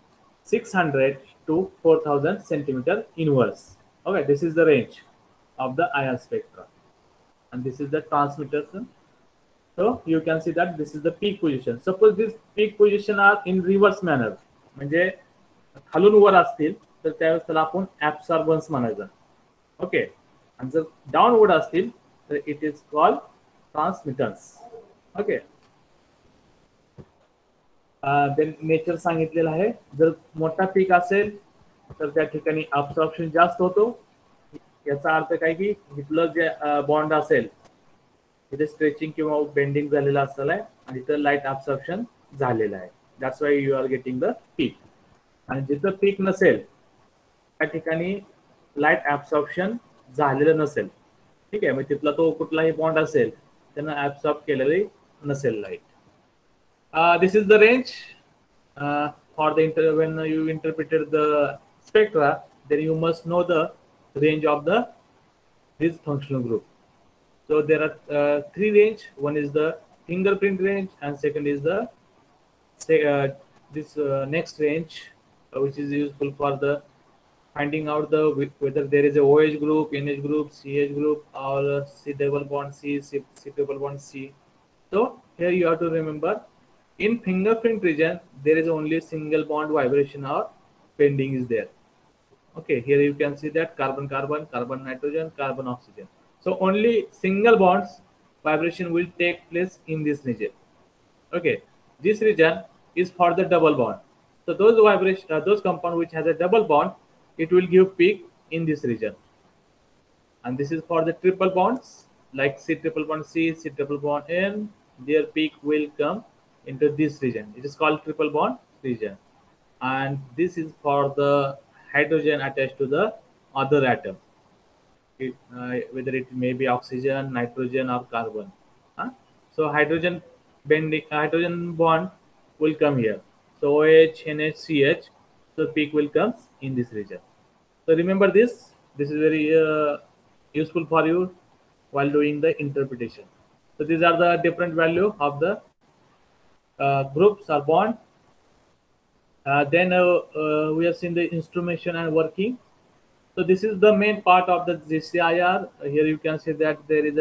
600 to 4000 centimeter inverse. Okay, this is the range of the IR spectra, and this is the transmission. So you can see that this is the peak position. Suppose this peak position are in reverse manner, म्हणजे खालून वर असतील तर त्यावेळेस त्याला आपण ऍब्सॉर्बन्स म्हणायचं. Okay, आणि जर डाऊनवर्ड असतील तर it is called transmittance. Okay, then nature सांगितलेलं आहे. जर मोठा पीक असेल तर त्या ठिकाणी ऍब्सॉर्प्शन जास्त होतो. याचा अर्थ काय की इथलं जे बॉन्ड असेल इथे स्ट्रेचिंग किंवा बेंडिंग झालेलं असलं आहे आणि इथं लाईट ऍब्सॉर्प्शन झालेलं आहे. That's why you are getting the peak. आणि जिथं पीक नसेल त्या ठिकाणी लाईट ऍब्सॉर्प्शन झालेलं नसेल. ठीक आहे, मग तिथला तो कुठलाही बॉन्ड असेल त्यांना ऍब्सॉर्ब केलेली नसेल light. This is the range for the when you interpreted the spectra, then you must know the range of this functional group. So there are three range. One is the fingerprint range, and second is the next range, which is useful for the finding out whether there is a OH group, NH group, CH group, or C double bond C, C double bond C. So here you have to remember In fingerprint region, there is only single bond vibration or bending is there. Okay, here you can see that carbon carbon, carbon nitrogen, carbon oxygen. So only single bonds vibration will take place in this region. Okay, this region is for the double bond. So those vibration, those compound which has a double bond, it will give peak in this region. And this is for the triple bonds, like C triple bond C, C triple bond N. Their peak will come into this region. It is called triple bond region. And this is for the hydrogen attached to the other atom. Whether it may be oxygen, nitrogen, or carbon. So hydrogen bending, hydrogen bond will come here. So OH, NH, CH, so peak will come in this region. So remember this. This is very useful for you while doing the interpretation. So these are the different value of the groups or bond. Then we have seen the instrumentation and working. So this is the main part of the GCIR. Here you can see that there is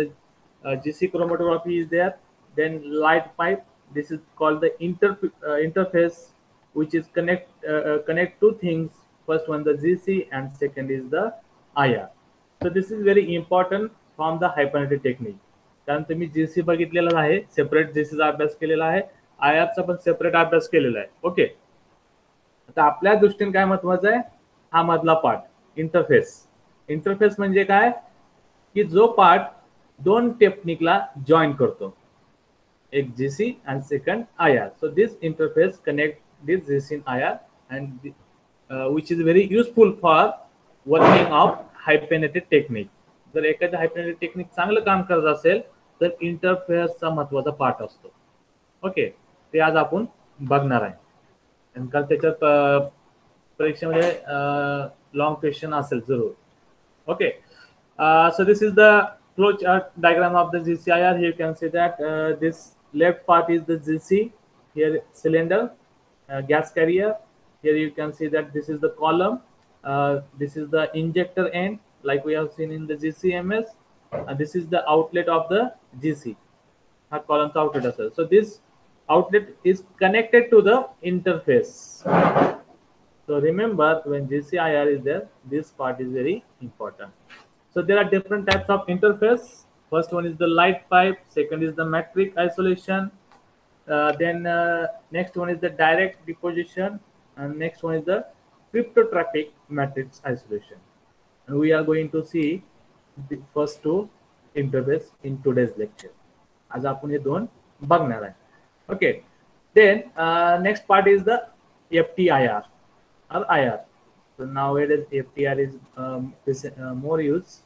a GC chromatography is there. Then light pipe. This is called the interface, which is connect two things. First one the GC and second is the IR. So this is very important from the hypernetic technique. कारण तुम्ही GC बघितलेला आहे, separate GCचा अभ्यास केलेला आहे, IRचा पण separate अभ्यास केलेला आहे. ओके, आता आपल्या दृष्टीने काय महत्वाचं आहे, हा मधला पार्ट इंटरफेस. इंटरफेस म्हणजे काय की जो पार्ट दोन टेक्निकला जॉइन करतो, एक GC and second IR. So this interface connect this GC and IR and which is very useful for working of hypernetic technique. जर एखाद्या हायपरनेटिक टेक्निक चांगलं काम करत असेल तर इंटरफेसचा महत्वाचा पार्ट असतो. ओके, ते आज आपण बघणार आहे. आणि कारण त्याच्यात परीक्षेमध्ये लॉंग क्वेश्चन असेल जरूर. Okay, so this is the flow chart diagram of the GCIR. Here you can see that this left part is the GC, here cylinder, gas carrier. Here you can see that this is the column, this is the injector end like we have seen in the GCMS, and this is the outlet of the GC. Column outlet as well. So this outlet is connected to the interface. So remember, when GCIR is there, this part is very important. So there are different types of interface. First one is the light pipe, second is the metric isolation, then next one is the direct deposition, and next one is the cryptographic matrix isolation. And we are going to see the first two interface in today's lecture. आज आपण हे दोन बघणार आहे. Okay, then next part is the FTIR or IR. So nowadays FTIR is more used.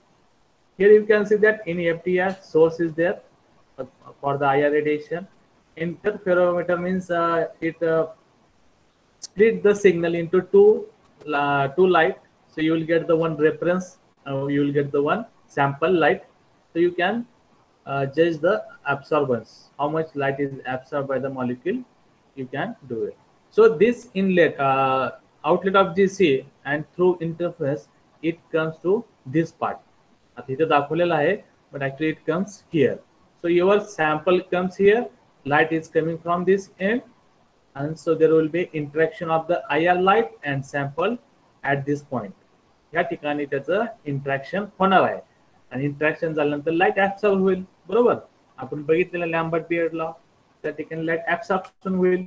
Here you can see that in FTIR source is there for the IR radiation. Interferometer means it split the signal into two light. So you will get the one reference, you will get the one sample light. So you can judge the absorbance, how much light is absorbed by the molecule. You can do it. So this inlet, outlet of GC, and through interface it comes to this part. आता इथे दाखवलेला आहे, but actually it comes here. So your sample comes here, light is coming from this end, and so there will be interaction of the IR light and sample at this point. या ठिकाणी त्याचं interaction होणार आहे आणि interaction झाल्यानंतर light absorb होईल. बरोबर, आपण बघितलेलं लॅम्बर्ट पिरियड लॉ, त्या ठिकाणी लाईट ऍब्सॉर्प्शन होईल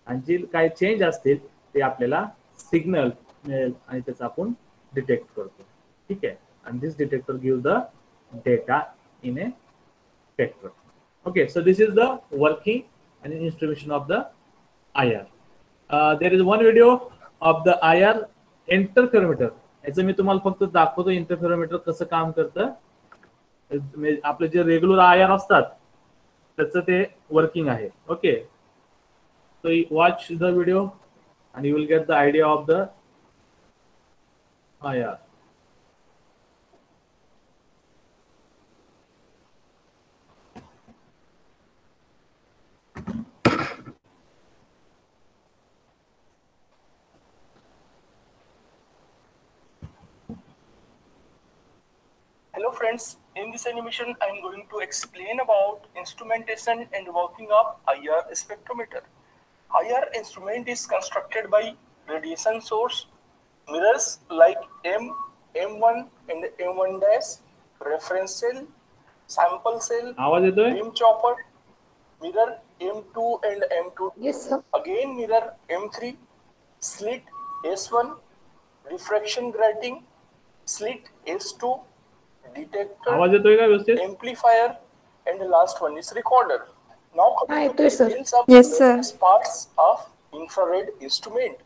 आणि जे काही चेंज असतील ते आपल्याला सिग्नल मिळेल आणि त्याचा आपण डिटेक्ट करतो. ठीक आहे, and this detector gives the data in a spectrum. Okay, so this is the working and instrumentation of the IR. There is one video of the IR interferometer. याचं मी तुम्हाला फक्त दाखवतो इंटरफेरोमीटर कसं काम करतं. आपले जे रेग्युलर IR असतात त्याचं ते वर्किंग आहे. Okay, so watch the video and you will get the idea of the IR. Hello friends, in this animation I am going to explain about instrumentation and working of IR spectrometer. IR instrument is constructed by radiation source, mirrors like M1 and M1 dash, reference cell, sample cell, आवाज येतोय? beam chopper, mirror M2 and M2, Yes, sir. again mirror M3, slit S1, diffraction grating, slit S2, detector, आवाज येतोय का व्यवस्थित? amplifier, and the last one is recorder. Now coming to येतोय, sir. details of Yes, sir. various parts of infrared instrument.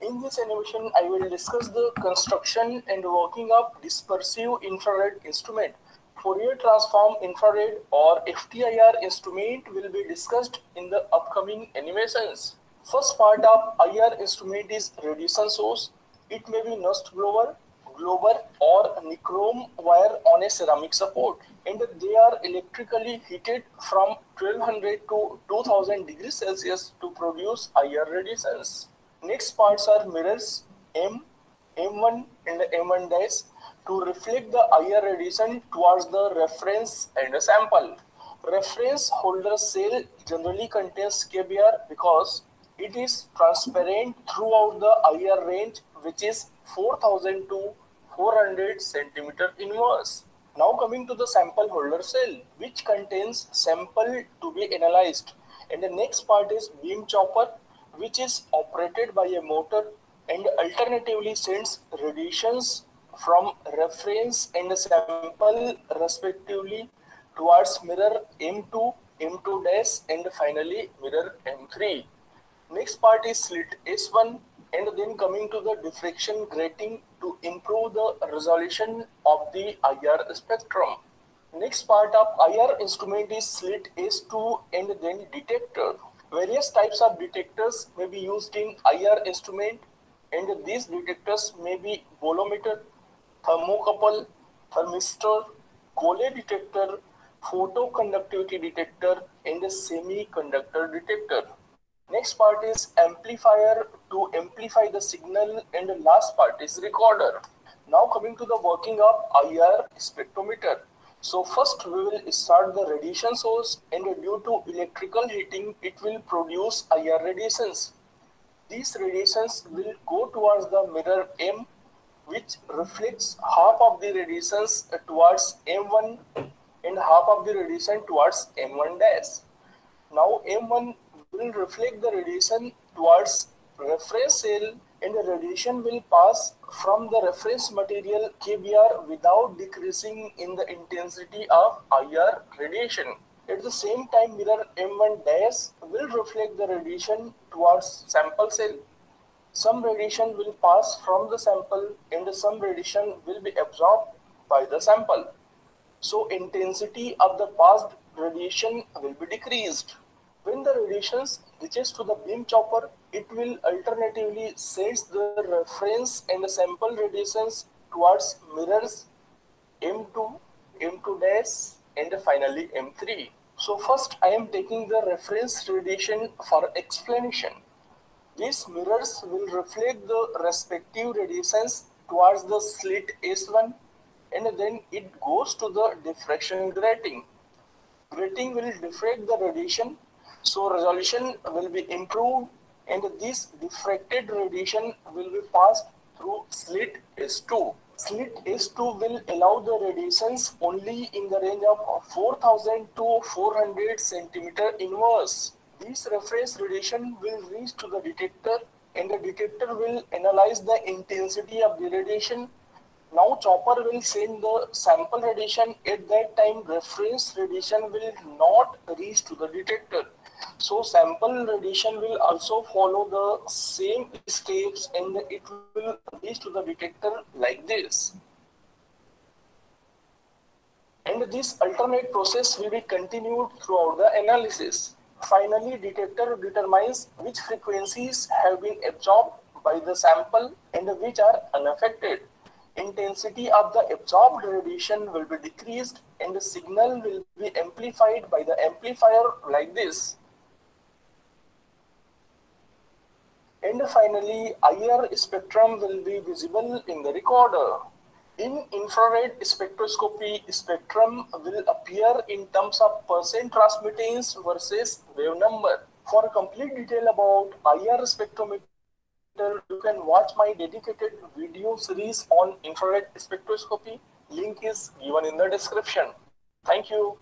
In this animation, I will discuss the construction and working of dispersive infrared instrument. Fourier transform infrared or FTIR instrument will be discussed in the upcoming animations. First part of IR instrument is radiation source. It may be nust blower, or nichrome wire on a ceramic support, and they are electrically heated from 1200 to 2000 degrees Celsius to produce IR radiations. Next parts are mirrors M1 and M1 dash to reflect the IR radiation towards the reference and a sample. Reference holder cell generally contains KBr because it is transparent throughout the IR range, which is 4000 to 400 centimeter inverse. Now coming to the sample holder cell, which contains sample to be analyzed. And the next part is beam chopper, which is operated by a motor and alternatively sends radiations from reference and sample respectively towards mirror M2, M2 dash, and finally mirror M3. Next part is slit S1, and then coming to the diffraction grating to improve the resolution of the IR spectrum. Next part of IR instrument is slit S2 and then detector. Various types of detectors may be used in IR instrument, and these detectors may be bolometer, thermocouple, thermistor, Cole detector, photoconductivity detector, and a semiconductor detector. Next part is amplifier to amplify the signal, and the last part is recorder. Now coming to the working of IR spectrometer. So first we will start the radiation source, and due to electrical heating it will produce IR radiations. These radiations will go towards the mirror M, which reflects half of the radiations towards M1 and half of the radiation towards M1 dash. Now M1 will reflect the radiation towards reference cell, and the radiation will pass from the reference material KBr without decreasing in the intensity of IR radiation. At the same time, mirror M1 dash will reflect the radiation towards sample cell. Some radiation will pass from the sample and some radiation will be absorbed by the sample. So intensity of the passed radiation will be decreased. When the radiation reaches to the beam chopper, it will alternatively send the reference and the sample radiations towards mirrors M2, M2 dash, and finally M3. So first I am taking the reference radiation for explanation. These mirrors will reflect the respective radiations towards the slit S1, and then it goes to the diffraction grating. Grating will diffract the radiation, so resolution will be improved, and this diffracted radiation will be passed through slit S2. Slit S2 will allow the radiations only in the range of 4000 to 400 centimeter inverse. This reference radiation will reach to the detector, and the detector will analyze the intensity of the radiation. Now chopper will send the sample radiation. At that time, reference radiation will not reach to the detector. So sample radiation will also follow the same steps, and it will reach to the detector like this. And this alternate process will be continued throughout the analysis. Finally, detector determines which frequencies have been absorbed by the sample and which are unaffected. Intensity of the absorbed radiation will be decreased, and the signal will be amplified by the amplifier like this. And finally, IR spectrum will be visible in the recorder. In infrared spectroscopy, spectrum will appear in terms of percent transmittance versus wave number. For a complete detail about IR spectrometer, you can watch my dedicated video series on infrared spectroscopy. Link is given in the description. Thank you.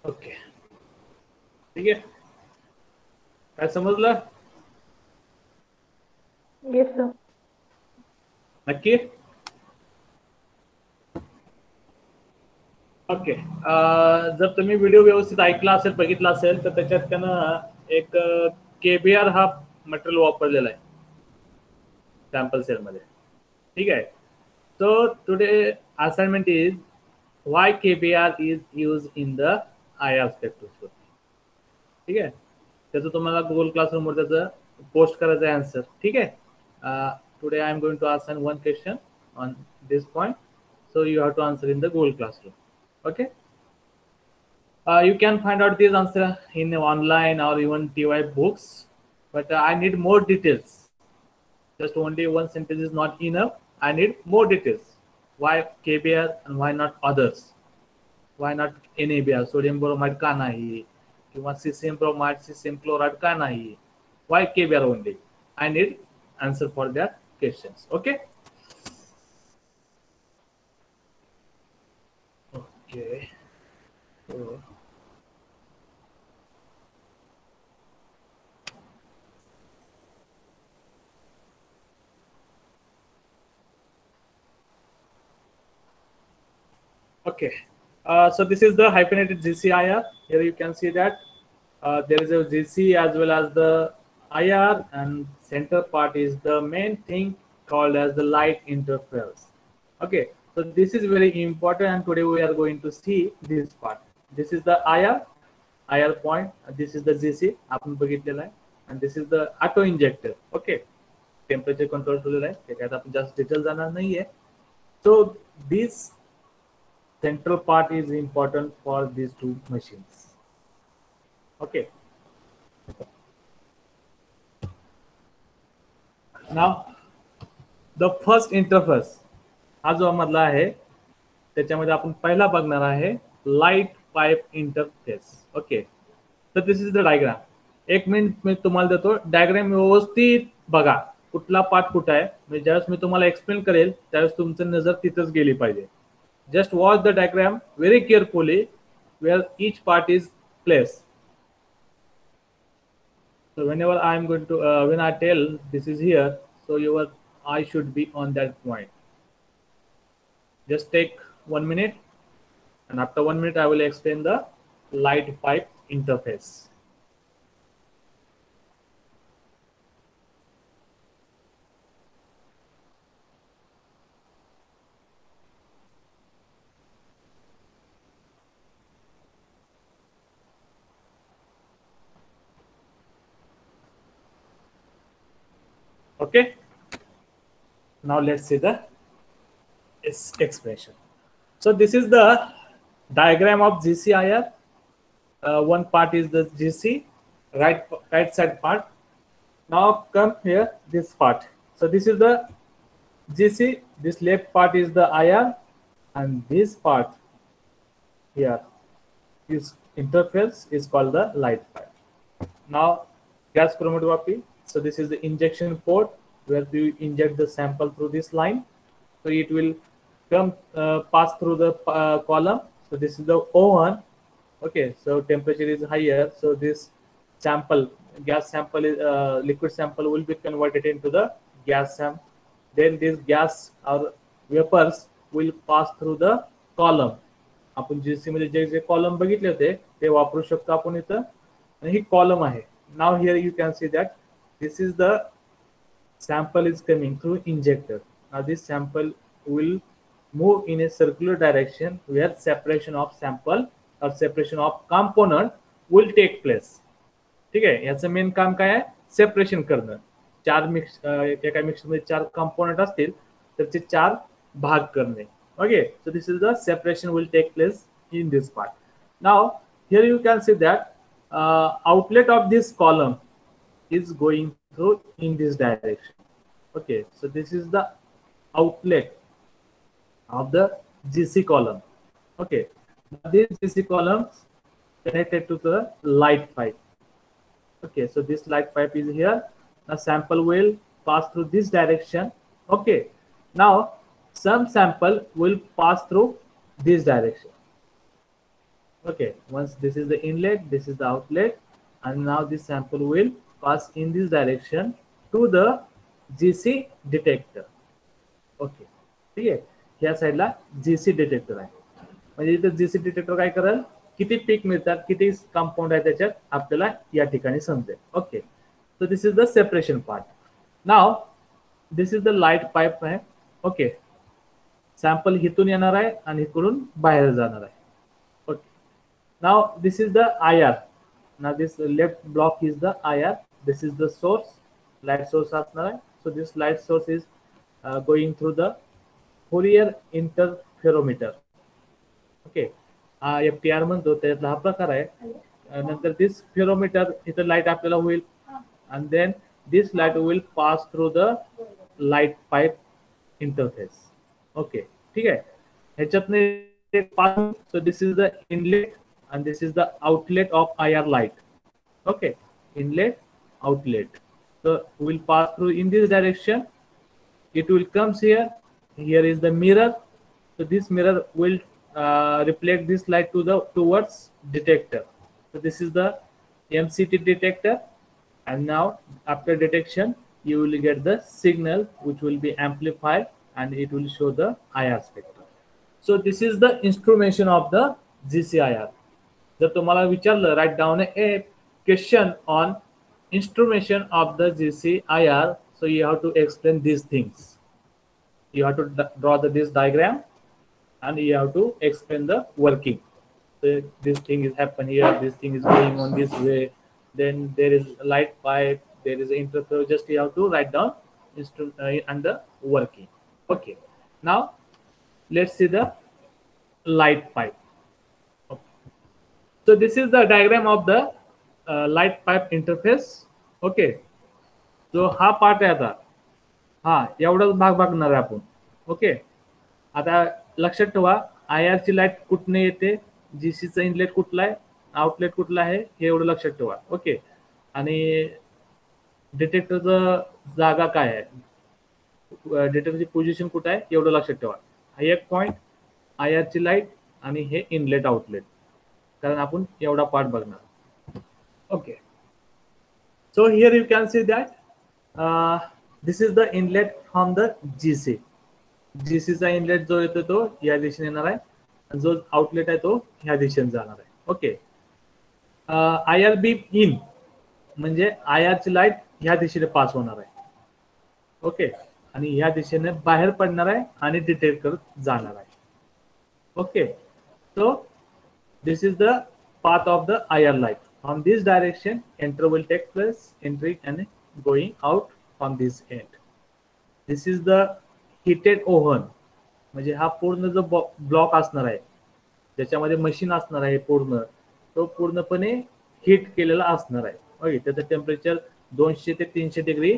Okay, ठीक आहे. काय समजलं? Yes, sir. नक्की? Okay. जर तुम्ही video व्यवस्थित ऐकला असेल, बघितला असेल, तर त्याच्यात त्यानं एक KBR हा मटेरियल वापरलेला आहे सॅम्पल सेल मध्ये. ठीक आहे. So today assignment is why KBR is used in the IR spectroscopy. ठीक आहे. त्याचं तुम्हाला गुगल क्लासरूम वर त्याचं पोस्ट करायचं आहे आन्सर. ठीक आहे. Today I am going to assign one question on this point, so you have to answer in the Google Classroom. Okay. You can find out this answer in online or even TY books, but I need more details. Just only one sentence is not enough. I need more details. Why KBR and why not others? Why not NaBr, sodium bromide का नाही, किंवा CCM bromide, CCM chloride का नाही? Why KBR only? I need answer for that questions. Okay. Okay. So, okay. So this is the hyphenated GC-IR. Here you can see that there is a GC as well as the IR, and center part is the main thing called as the light interference. Okay, so this is very important, and today we are going to see this part. This is the IR point, this is the GC आपण बघितलेला आहे, and this is the auto injector. Okay, temperature control ठेवलेला आहे, त्याच्यात आपण जास्त detail जाणार नाहीये. So this central part is important for these two machines. Okay. Now the first interface हा जो मधला आहे त्याच्यामध्ये आपण पहिला बघणार आहे लाईट पाईप इंटरफेस. ओके, तर दिस इज द डायग्राम. एक मिनिट मी तुम्हाला देतो, डायग्राम व्यवस्थित बघा, कुठला पार्ट कुठे आहे. म्हणजे ज्यावेळेस मी तुम्हाला एक्सप्लेन करेल त्यावेळेस तुमची नजर तिथंच गेली पाहिजे. Just watch the diagram very carefully where each part is placed. So whenever I am going to, when I tell this is here, so your eye should be on that point. Just take 1 minute, and after 1 minute I will explain the light pipe interface. Okay, now let's see the expression. So this is the diagram of GC-IR. One part is the GC, right side part. Now come here, this part. So this is the GC, this left part is the IR, and this part here is interface is called the light pipe. Now gas chromatography. So this is the injection port where you inject the sample through this line. So it will come pass through the column. So this is the O1. Okay, so temperature is higher. So this sample, gas sample, is liquid sample will be converted into the gas sample. Then this gas or vapors will pass through the column. आपण GC मध्ये जे जे column बघितले होते ते वापरू शकतो आपण इथं, आणि ही column आहे. Now here you can see that this is the sample is coming through injector. Now this sample will move in a circular direction where separation of sample or separation of component will take place. ठीक आहे, याचं main काम काय आहे? Separation करणं. चार mix एका mixer मध्ये चार कंपोनेंट असतील तर ते चार भाग करणे. Okay, so this is the separation will take place in this part. Now here you can see that outlet of this column is going through in this direction. Okay, so this is the outlet of the GC column. Okay, now these GC columns connected to the light pipe. Okay, so this light pipe is here. The sample will pass through this direction. Okay, now some sample will pass through this direction. Okay, once this is the inlet, this is the outlet, and now this sample will pass in this direction to the GC detector. Okay, ठीक आहे. ह्या साईडला GC detector आहे. म्हणजे इथं GC detector काय करेल, किती पीक मिळतात, किती कंपाऊंड आहे त्याच्यात आपल्याला या ठिकाणी समजेल. Okay, so this is the separation part. Now this is the light pipe आहे. ओके, सॅम्पल इथून येणार आहे आणि इकडून बाहेर जाणार आहे. Okay, now this is the IR. Now this left block is the IR. This is the source, light source असणार आहे. So this light source is going through the Fourier interferometer. Okay, FTR म्हणतो त्यातला हा प्रकार आहे. नंतर दिस spherometer इथं light आपल्याला होईल and then this light will pass through the light pipe interface. Okay, ठीक आहे. ह्याच्यातने pass, so this is the inlet and this is the outlet of IR light. Okay, inlet, outlet. So will pass through in this direction. It will comes here. Here is the mirror. So this mirror will reflect this light to the towards detector. So this is the MCT detector, and now after detection you will get the signal which will be amplified and it will show the IR spectrum. So this is the instrumentation of the GCIR. जर तुम्हाला विचारलं, write down a question on instrumentation of the GCIR. So you have to explain these things. You have to draw this diagram and you have to explain the working. So this thing is happening here, this thing is going on this way, then there is a light pipe, there is an interferer. Just you have to write down and the working. Okay, now let's see the light pipe. Okay. So this is the diagram of the light pipe interface. Okay, जो हा part आहे आता, हा एवढाच भाग बघणार आहे आपण. ओके, आता लक्षात ठेवा IR ची लाईट कुठने येते, जीसीचा इनलेट कुठला आहे, आउटलेट कुठला आहे, हे एवढं लक्षात ठेवा. ओके, आणि डिटेक्टरचं जागा काय आहे, डिटेक्टरची पोझिशन कुठं आहे एवढं लक्षात ठेवा. हा एक पॉइंट, IR ची लाईट आणि हे इनलेट आउटलेट, कारण आपण एवढा पार्ट बघणार. Okay, so here you can see that this is the inlet from the GC. GC चा इनलेट जो येतो तो या दिशेने येणार आहे आणि जो आउटलेट आहे तो ह्या दिशेने जाणार आहे. ओके, IR बीम इन म्हणजे IR ची लाईट ह्या दिशेने पास होणार आहे. ओके, आणि ह्या दिशेने बाहेर पडणार आहे आणि डिटेक्ट करत जाणार आहे. Okay, so this is the path of the IR light. From this direction enter will take place, entry and going out from this end. This is the heated oven. म्हणजे हा पूर्ण जो ब्लॉक असणार आहे ज्याच्यामध्ये मशीन असणार आहे पूर्ण, तो पूर्णपणे हीट केलेला असणार आहे. ओके, त्याचं टेम्परेचर 200 ते 300 degree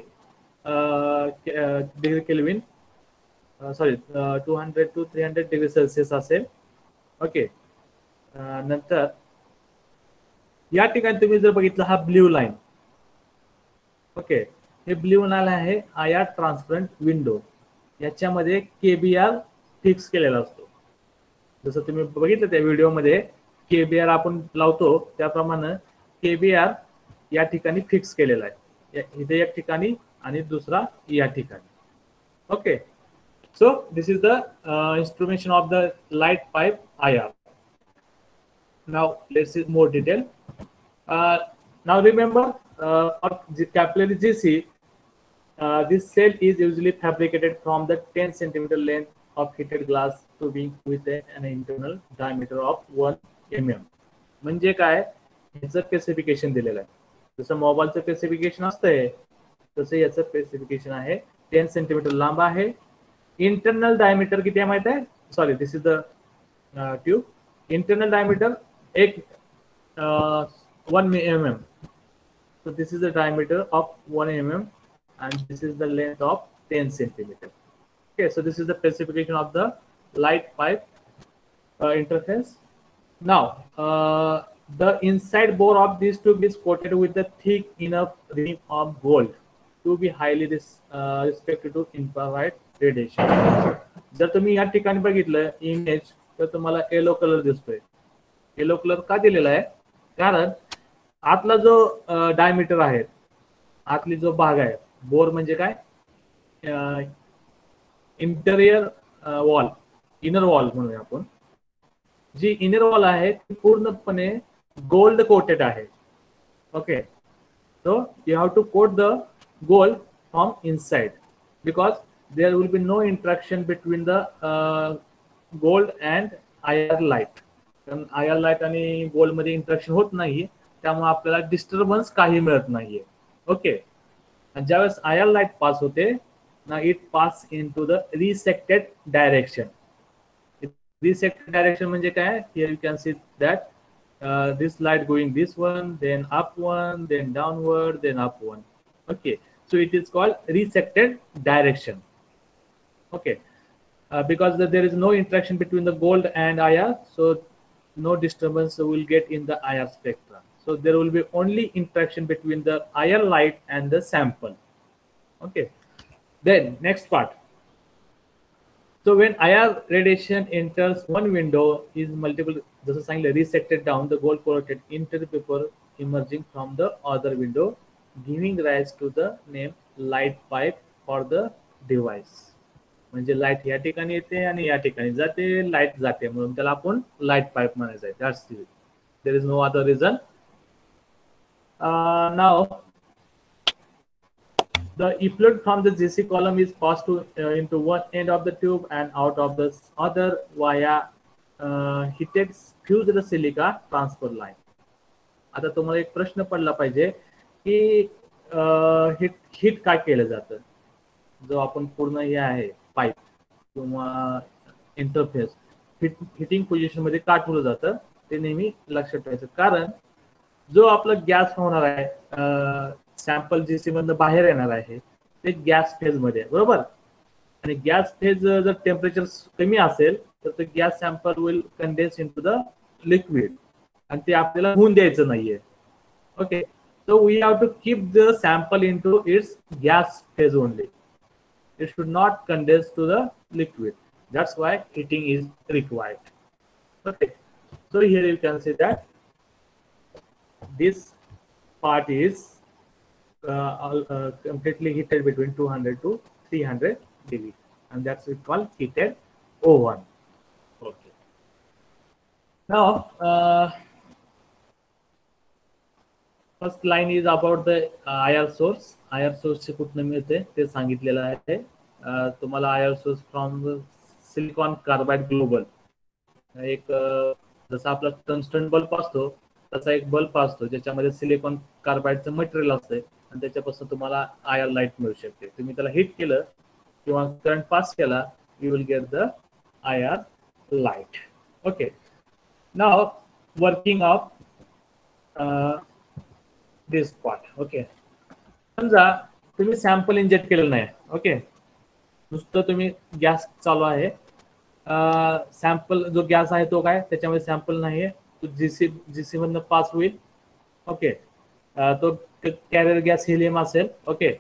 kelvin, sorry 200 to 300 degree Celsius असेल. ओके, नंतर या ठिकाणी तुम्ही जर बघितलं हा ब्ल्यू लाईन. ओके, हे ब्ल्यू लाईन आहे IR ट्रान्सपरंट विंडो. याच्यामध्ये KBR फिक्स केलेला असतो. जसं तुम्ही बघितलं त्या व्हिडिओमध्ये KBR आपण लावतो त्याप्रमाणे KBR या ठिकाणी फिक्स केलेला आहे, इथे एक ठिकाणी आणि दुसरा या ठिकाणी. Okay, so this is the instrumentation of the light pipe IR. Now let's see more detail. Now remember, of capillary GC, this cell is usually fabricated from the 10 centimeter length of heated glass tubing with an internal diameter of 1 mm. म्हणजे काय, ह्याचं specification दिलेलं आहे. जसं मोबाईलचं specification असतंय तसं याचं स्पेसिफिकेशन आहे. 10 सेंटीमीटर लांब आहे. इंटरनल डायमीटर किती आहे माहित आहे, sorry this is the tube. Internal diameter 1 mm. So this is the diameter of 1 mm and this is the length of 10 centimeter. Okay, so this is the specification of the light pipe interface. Now, the inside bore of this tube is coated with a thick enough rim of gold to be highly respected to infrared radiation. जर तुम्ही या ठिकाणी बघितलं image तर तुम्हाला yellow colour दिसतोय. Yellow colour का दिलेला आहे? कारण आतला जो डायमीटर आहे, आतली जो भाग आहे, बोर म्हणजे काय, इंटेरियर वॉल, इनर वॉल म्हणूया आपण, जी इनर वॉल आहे ती पूर्णपणे गोल्ड कोटेड आहे. Okay, so you have to coat the gold from inside because there will be no interaction between the gold and IR light. कारण IR light आणि gold मध्ये interaction होत नाही, त्यामुळे आपल्याला डिस्टर्बन्स काही मिळत नाहीये. ओके, आणि ज्यावेळेस IR लाईट पास होते ना, it pass into the resected direction. Resected direction म्हणजे काय? Here you can see that this light going this one, then up one, then downward, then up one. Okay, so it is called resected direction. Okay, because there is no interaction between the gold and IR, so no disturbance will get in the IR spectra. So there will be only interaction between the IR light and the sample. Okay, then next part. So when IR radiation enters one window, is multiple, just saying, resected down, the gold coated interior paper emerging from the other window, giving rise to the name light pipe for the device. म्हणजे light या ठिकाणी येते आणि या ठिकाणी जाते, light जाते, म्हणून त्याला आपण लाईट पाईप म्हणायचं आहे. That's it. There is no other reason. Now the effluent from the GC column is passed into one end of the tube and out of the other via heated fused silica transfer line. आता तुम्हाला एक प्रश्न पडला पाहिजे की hit काय केलं जातं? जो आपण पूर्ण हे आहे पाईप किंवा इंटरफेस हिटिंग पोझिशन मध्ये का ठेवलं जातं ते नेहमी लक्षात ठेवायचं. कारण जो आपला गॅस होणार आहे, सॅम्पल जीसी मधनं बाहेर येणार आहे, ते गॅस फेज मध्ये आहे, बरोबर. आणि गॅस फेज जर टेम्परेचर कमी असेल तर ते gas sample will condense into the liquid आणि ते आपल्याला होऊन द्यायचं नाहीये. Okay, so we have to keep the sample into its gas phase only. It should not condense to the liquid. That's why heating is required. Okay, so here you can see that this part is completely heated between 200 to 300 degrees, and that's called heated oven. Okay, now first line is about the IR source. IR source चे कुठनं मिळते ते सांगितलेलं आहे. तुम्हाला IR source from silicon carbide global. एक जसा आपला टंगस्टन बल्ब असतो तसा एक बल्ब असतो ज्याच्यामध्ये सिलिकॉन कार्बाइडचं मटेरियल असते आणि त्याच्यापासून तुम्हाला IR लाईट मिळू शकते. तुम्ही त्याला हिट केलं किंवा करंट पास केला, you will get the IR light. Okay, now working of this part. Okay, समजा तुम्ही सॅम्पल इंजेक्ट केलेलं नाही. ओके, नुसतं तुम्ही गॅस चालू आहे, सॅम्पल जो गॅस आहे तो काय त्याच्यामध्ये सॅम्पल नाहीये, तो जीसी मधनं पास होईल. ओके, तो कॅरियर गॅस हिलियम असेल. ओके,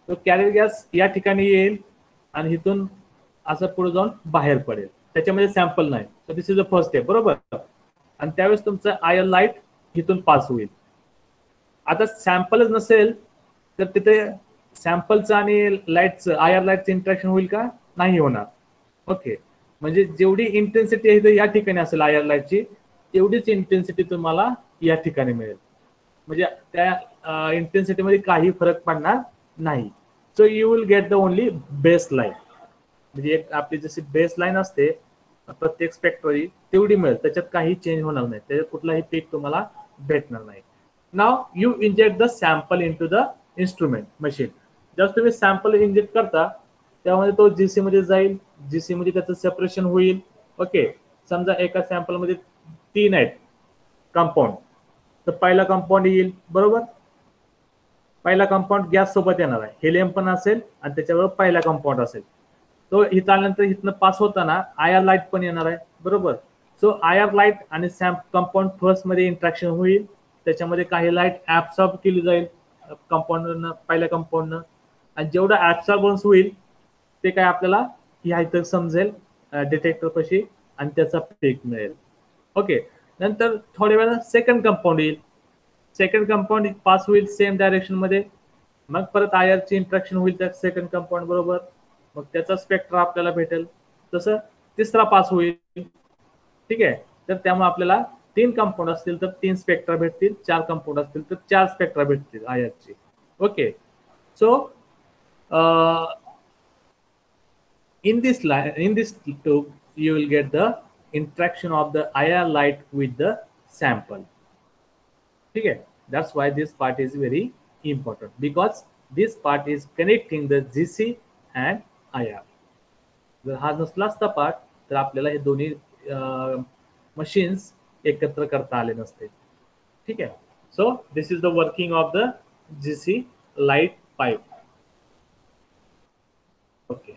तो कॅरियर गॅस या ठिकाणी येईल आणि इथून असं पुढे जाऊन बाहेर पडेल, त्याच्यामध्ये सॅम्पल नाही. तर दिस इज द फर्स्ट स्टेप, बरोबर. आणि त्यावेळेस तुमचं IR लाईट इथून पास होईल. आता सॅम्पलच नसेल तर तिथे सॅम्पलचं आणि लाईटचं IR लाईटचं इंटरॅक्शन होईल का? नाही होणार. ओके, म्हणजे जेवढी इंटेन्सिटी आहे या ठिकाणी असेल IR लाईटची, तेवढीच इंटेन्सिटी तुम्हाला या ठिकाणी मिळेल. म्हणजे त्या इंटेन्सिटीमध्ये काही फरक पडणार नाही. So you will get the only base line. म्हणजे एक आपली जशी बेस लाईन असते प्रत्येक स्पेक्ट्रची तेवढी मिळेल, त्याच्यात काही चेंज होणार नाही, त्याच्यात कुठलाही पीक तुम्हाला भेटणार नाही. Now you inject the sample into the instrument machine. Just तुम्ही सॅम्पल इंजेक्ट करता त्यामध्ये तो जीसी मध्ये जाईल, जीसी मध्ये त्याचं सेपरेशन होईल. ओके, समजा एका सॅम्पल मध्ये 3 आहेत कंपाऊंड, तर पहिला कंपाऊंड येईल, बरोबर. पहिला कंपाऊंड गॅस सोबत येणार आहे, हेलियम पण असेल आणि त्याच्याबरोबर पहिला कंपाऊंड असेल. तो इथं आल्यानंतर इथनं पास होताना आयर लाईट पण येणार आहे, बरोबर. सो आयर लाईट आणि सॅम्प कंपाऊंड फर्स्ट मध्ये इंट्रॅक्शन होईल, त्याच्यामध्ये काही लाईट ऍब्सॉर्ब केली जाईल कंपाऊंडनं, पहिल्या कंपाऊंडनं, आणि जेवढं ऍब्सॉर्बन्स होईल ते काय आपल्याला ह्या इथं समजेल डिटेक्टर पाशी, आणि त्याचा पीक मिळेल. ओके, नंतर थोड्या वेळा सेकंड कंपाऊंड येईल, सेकंड कंपाऊंड पास होईल सेम डायरेक्शन मध्ये, मग परत आयरची इंट्रॅक्शन होईल त्या सेकंड कंपाऊंड बरोबर, मग त्याचा स्पेक्ट्रा आपल्याला भेटेल. तसं तिसरा पास होईल, ठीक आहे. तर त्यामुळे आपल्याला 3 कंपाऊंड असतील तर 3 स्पेक्ट्रा भेटतील, 4 कंपाऊंड असतील तर 4 स्पेक्ट्रा भेटतील आयरची. Okay, so in this tube you will get the interaction of the IR light with the sample. Okay, that's why this part is very important, because this part is connecting the GC and IR. जर हा नसला असता part तर आपल्याला हे दोन्ही machines एकत्र करता आले नसते. ठीक आहे. So this is the working of the GC light pipe. Okay.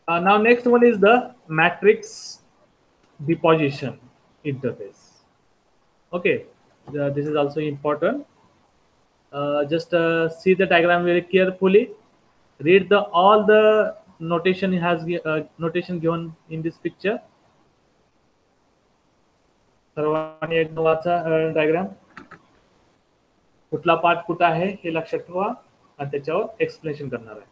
Now next one is the matrix deposition interface. Okay, this is also important. Just see the diagram very carefully. Read all the notation has notation given in this picture. सर्वांनी एक वाचा diagram, कुठला part कुठे आहे हे लक्षात ठेवा आणि त्याच्यावर एक्सप्लेनेशन करणार आहे.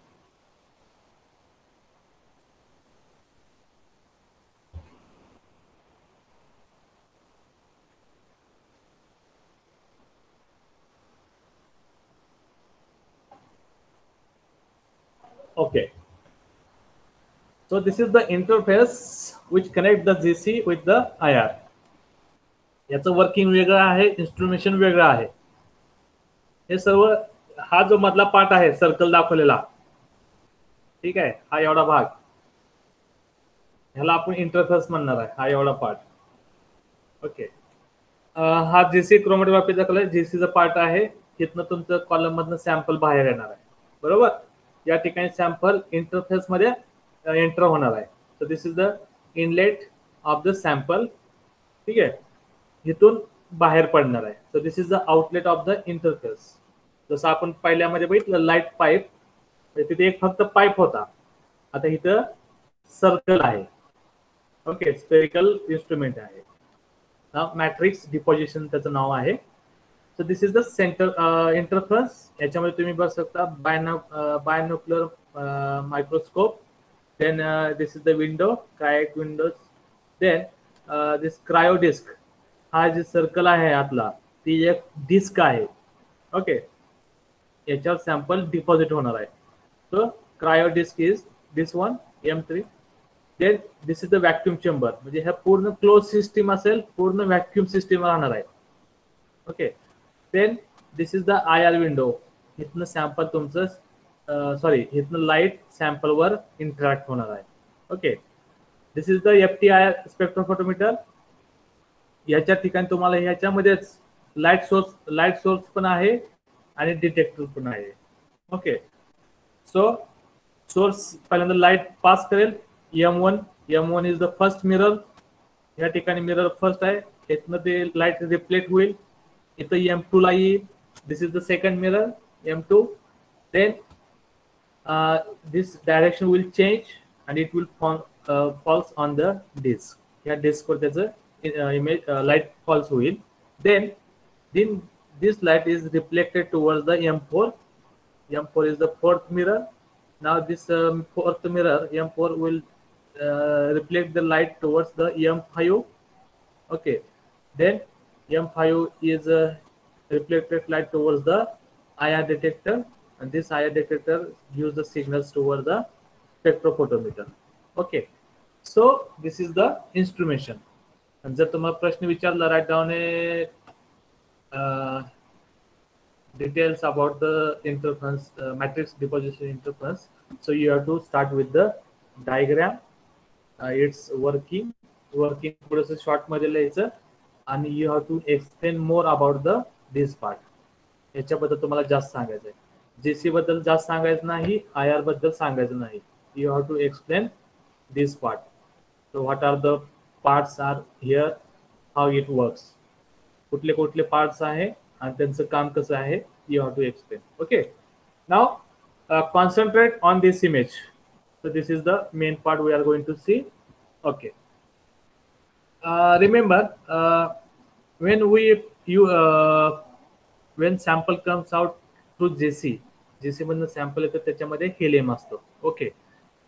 Okay, so this is the interface which connect the GC with the IR. याचं वर्किंग वेगळं आहे, इन्स्ट्रुमेशन वेगळं आहे. हे सर्व हा जो मधला पार्ट आहे सर्कल दाखवलेला, ठीक आहे, हा एवढा भाग, ह्याला आपण इंटरफेस म्हणणार आहे, हा एवढा पार्ट. ओके, हा जीसी क्रोमॅटोग्राफीचा कलर जीसीचा पार्ट आहे. इथनं तुमचं कॉलम मधनं सॅम्पल बाहेर येणार आहे, बरोबर. या ठिकाणी सॅम्पल इंटरफेस मध्ये एंटर होणार आहे. So this is the inlet of the sample, ठीक आहे, इथून बाहेर पडणार आहे. So this is the outlet of the interface. जसं आपण पहिल्यामध्ये बघितलं लाईट पाईप, तिथे एक फक्त पाईप होता, आता इथं सर्कल आहे. ओके, स्पेरिकल इन्स्ट्रुमेंट आहे. मॅट्रिक्स डिपॉझिशन त्याचं नाव आहे. So this is the centre interface. याच्यामध्ये तुम्ही बघू शकता binocular microscope, then this is the window, क्रायोट windows, then this cryo disc. हा जे सर्कल आहे आतला ती एक डिस्क आहे. ओके, याच्यावर सॅम्पल डिपॉझिट होणार आहे. So cryo disc is this one M3. Then this is the vacuum chamber, म्हणजे ह्या पूर्ण क्लोज सिस्टीम असेल, पूर्ण व्हॅक्युम सिस्टीम राहणार आहे. Okay, then this is the IR window. इथनं सॅम्पल तुमचं सॉरी इथनं लाईट सॅम्पलवर इंटरॅक्ट होणार आहे. Okay, this is the FTIR spectrophotometer. याच्या ठिकाणी तुम्हाला ह्याच्यामध्येच लाईट सोर्स पण आहे आणि डिटेक्टर पण आहे. ओके, सो सोर्स पहिल्यांदा लाईट पास करेल M1 is the first mirror. या ठिकाणी मिरर फर्स्ट आहे, इथनं ते लाईट रिफ्लेक्ट होईल, इथं M2 ला येईल. This is the second mirror M2. Then this direction will change and it will falls on the disc. या डिस्कवर त्याचं image light falls will. Then this light is reflected towards the M4. M4 is the fourth mirror. Now this fourth mirror M4 will reflect the light towards the M5. Okay, then M5 is reflected light towards the IR detector, and this IR detector gives the signals towards the spectrophotometer. Okay, so this is the instrumentation. आणि जर तुम्हाला प्रश्न विचारला write down details about the interference matrix deposition interference, so you have to start with the diagram. It's working थोडंसं short मध्ये लिहायचं आणि you have to explain more about the this part. याच्याबद्दल तुम्हाला जास्त सांगायचं आहे. JC बद्दल जास्त सांगायचं नाही, IR बद्दल सांगायचं नाही. you have to explain this part. So what are the parts are here, how it works, कुठले कुठले parts आहे आणि त्यांचं काम कसं आहे, you have to explain. Okay, now concentrate on this image. So this is the main part we are going to see. Okay, remember when sample comes out through JC मधनं sample येतं त्याच्यामध्ये helium असतो. Okay,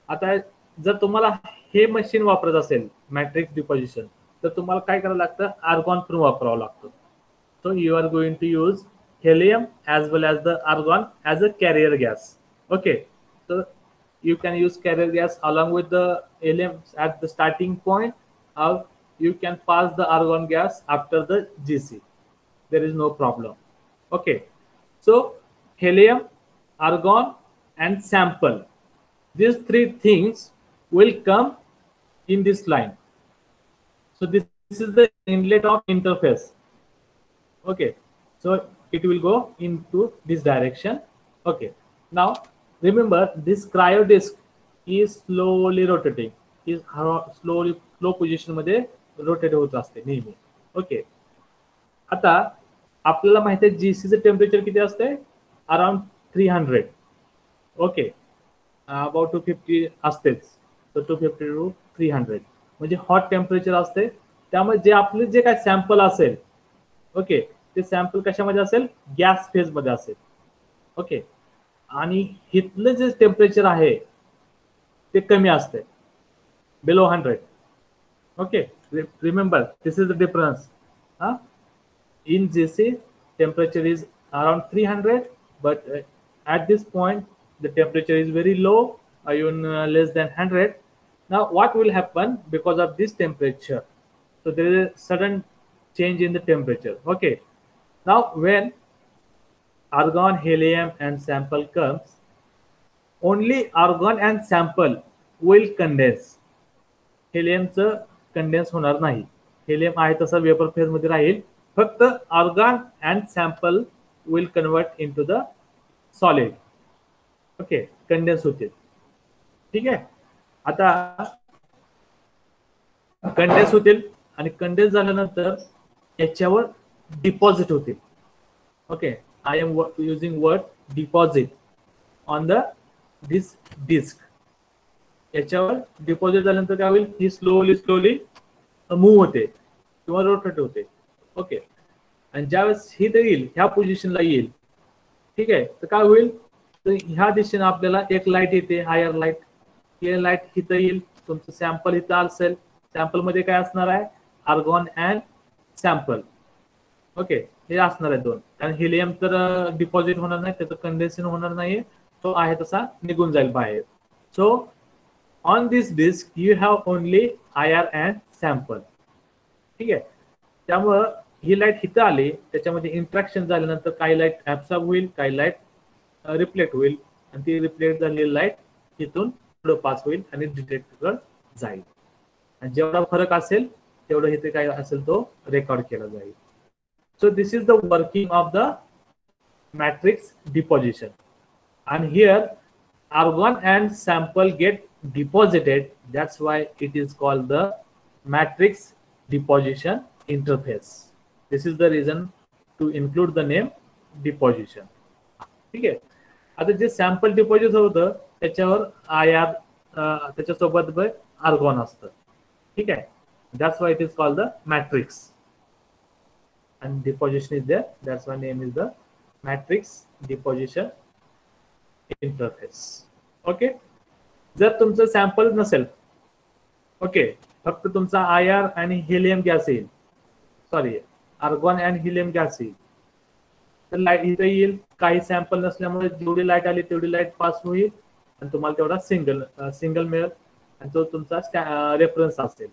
आता जर तुम्हाला हे machine वापरत असेल मॅट्रिक्स डिपॉझिशन, तर तुम्हाला काय करावं लागतं, आर्गॉन पण वापरावं लागतं. So you are going to use helium as well as the argon as a carrier gas. Okay, so you can use carrier gas along with the helium at the starting point, or you can pass the argon gas after the GC. There is no problem. Okay, so helium, argon and sample, these three things will come in this line. So this is the inlet of interface. Okay, so it will go into this direction. Okay, now remember this cryo disk is slowly rotating, is slowly slow position मध्ये rotate होत असते नेहमी. Okay, आता आपल्याला माहिती आहे GC चं temperature किती असते, अराउंड 300. ओके, अबाउट 250 असतेच. तर 250 to 300 म्हणजे हॉट टेम्परेचर असते. त्यामुळे जे आपले जे काय सॅम्पल असेल, ओके, ते सॅम्पल कशामध्ये असेल, गॅस फेज मध्ये असेल. ओके, आणि इथलं जे टेम्परेचर आहे ते कमी असते, below 100. Okay, remember this is the difference. In GC temperature is around 300, but at this point the temperature is very low, even less than 100. Now what will happen because of this temperature? So there is a sudden change in the temperature. Okay, now when argon, helium and sample comes, only argon and sample will condense. Helium च condense होणार नाही. Helium आहे तसा vapour phase मध्ये राहील. फक्त argon and sample will convert into the solid. Okay, condense होतील. ठीक आहे, आता कंडेन्स होतील आणि कंडेन्स झाल्यानंतर याच्यावर डिपॉझिट होतील. Okay, I am using word deposit on the this disc. याच्यावर डिपॉझिट झाल्यानंतर काय होईल, ही स्लोली मूव्ह होते किंवा रोटेट होते. ओके, आणि ज्यावेळेस ही येईल ह्या पोझिशनला येईल, ठीक आहे, तर काय होईल, तर ह्या दिशेने आपल्याला एक लाईट येते, हायर लाईट. हे लाईट इथं येईल, तुमचं सॅम्पल इथं असेल. सॅम्पल मध्ये काय असणार आहे, आर्गॉन अँड सॅम्पल. ओके, हे असणार आहे दोन. कारण हिलियम तर डिपॉझिट होणार नाही, त्याचं कंडेन्सेशन होणार नाही, तो आहे तसा निघून जाईल बाहेर. So on this disc you have only IR and sample. ठीक आहे, त्यामुळं ही लाईट इथं आली, त्याच्यामध्ये इंट्रॅक्शन झाल्यानंतर काही लाईट ऍब्सॉर्ब होईल, काही लाईट रिफ्लेक्ट होईल, आणि ती रिफ्लेक्ट झालेली लाईट तिथून पुढे पास होईल आणि डिटेक्टरवर जाईल. आणि जेवढा फरक असेल तेवढं इथे काय असेल तो रेकॉर्ड केला जाईल. So this is the working of the matrix deposition. And here argon and sample get deposited. That's why it is called the matrix deposition interface. This is the reason to include the name deposition. ठीक आहे, आता जे sample deposit होतं त्याच्यावर IR त्याच्यासोबत argon असतं. ठीक आहे, that's why it is called the matrix and deposition is there. That's why name is the matrix deposition interface. Okay, जर तुमचं सॅम्पल नसेल, ओके, फक्त तुमचा IR आणि हेलियम गॅस येईल, sorry argon and helium gas येईल, तर लाईट इथे येईल. काही सॅम्पल नसल्यामुळे जेवढी लाईट आली तेवढी लाईट पास होईल आणि तुम्हाला तेवढा सिंगल मिळेल आणि तो तुमचा रेफरन्स असेल.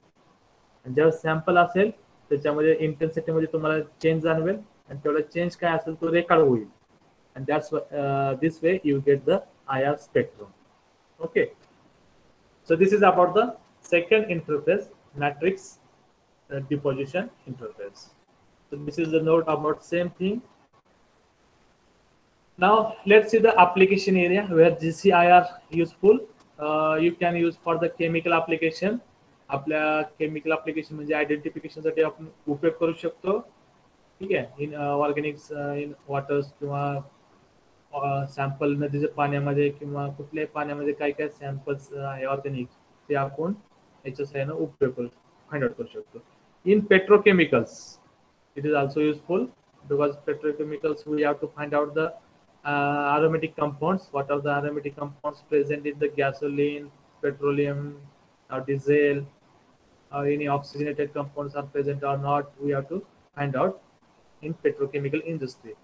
आणि जेव्हा सॅम्पल असेल त्याच्यामध्ये इंटेन्सिटी मध्ये तुम्हाला चेंज जाणवेल आणि तेवढा चेंज काय असेल तो रेकॉर्ड होईल. And that's this way you get the IR spectrum. Okay, so this is about the second interface, matrix deposition interface. So this is the note about same thing. Now let's see the application area where GC-IR useful. You can use for the chemical application. आपल्या chemical application म्हणजे identification साठी आपण उपयोग करू शकतो. ठीक आहे. In Organics in waters किंवा सॅम्पल नदीच्या पाण्यामध्ये किंवा कुठल्याही पाण्यामध्ये काय काय सॅम्पल्स आहे ऑर्गॅनिक ते आपण याच्या सहाय्याने उपयोग करू फाइंड आउट करू शकतो. In petrochemicals it is also useful because petrochemicals we have to find out the aromatic compounds. What are the aromatic compounds present in the gasoline, petroleum, or diesel, or any oxygenated compounds are present or not, we have to find out in petrochemical industry.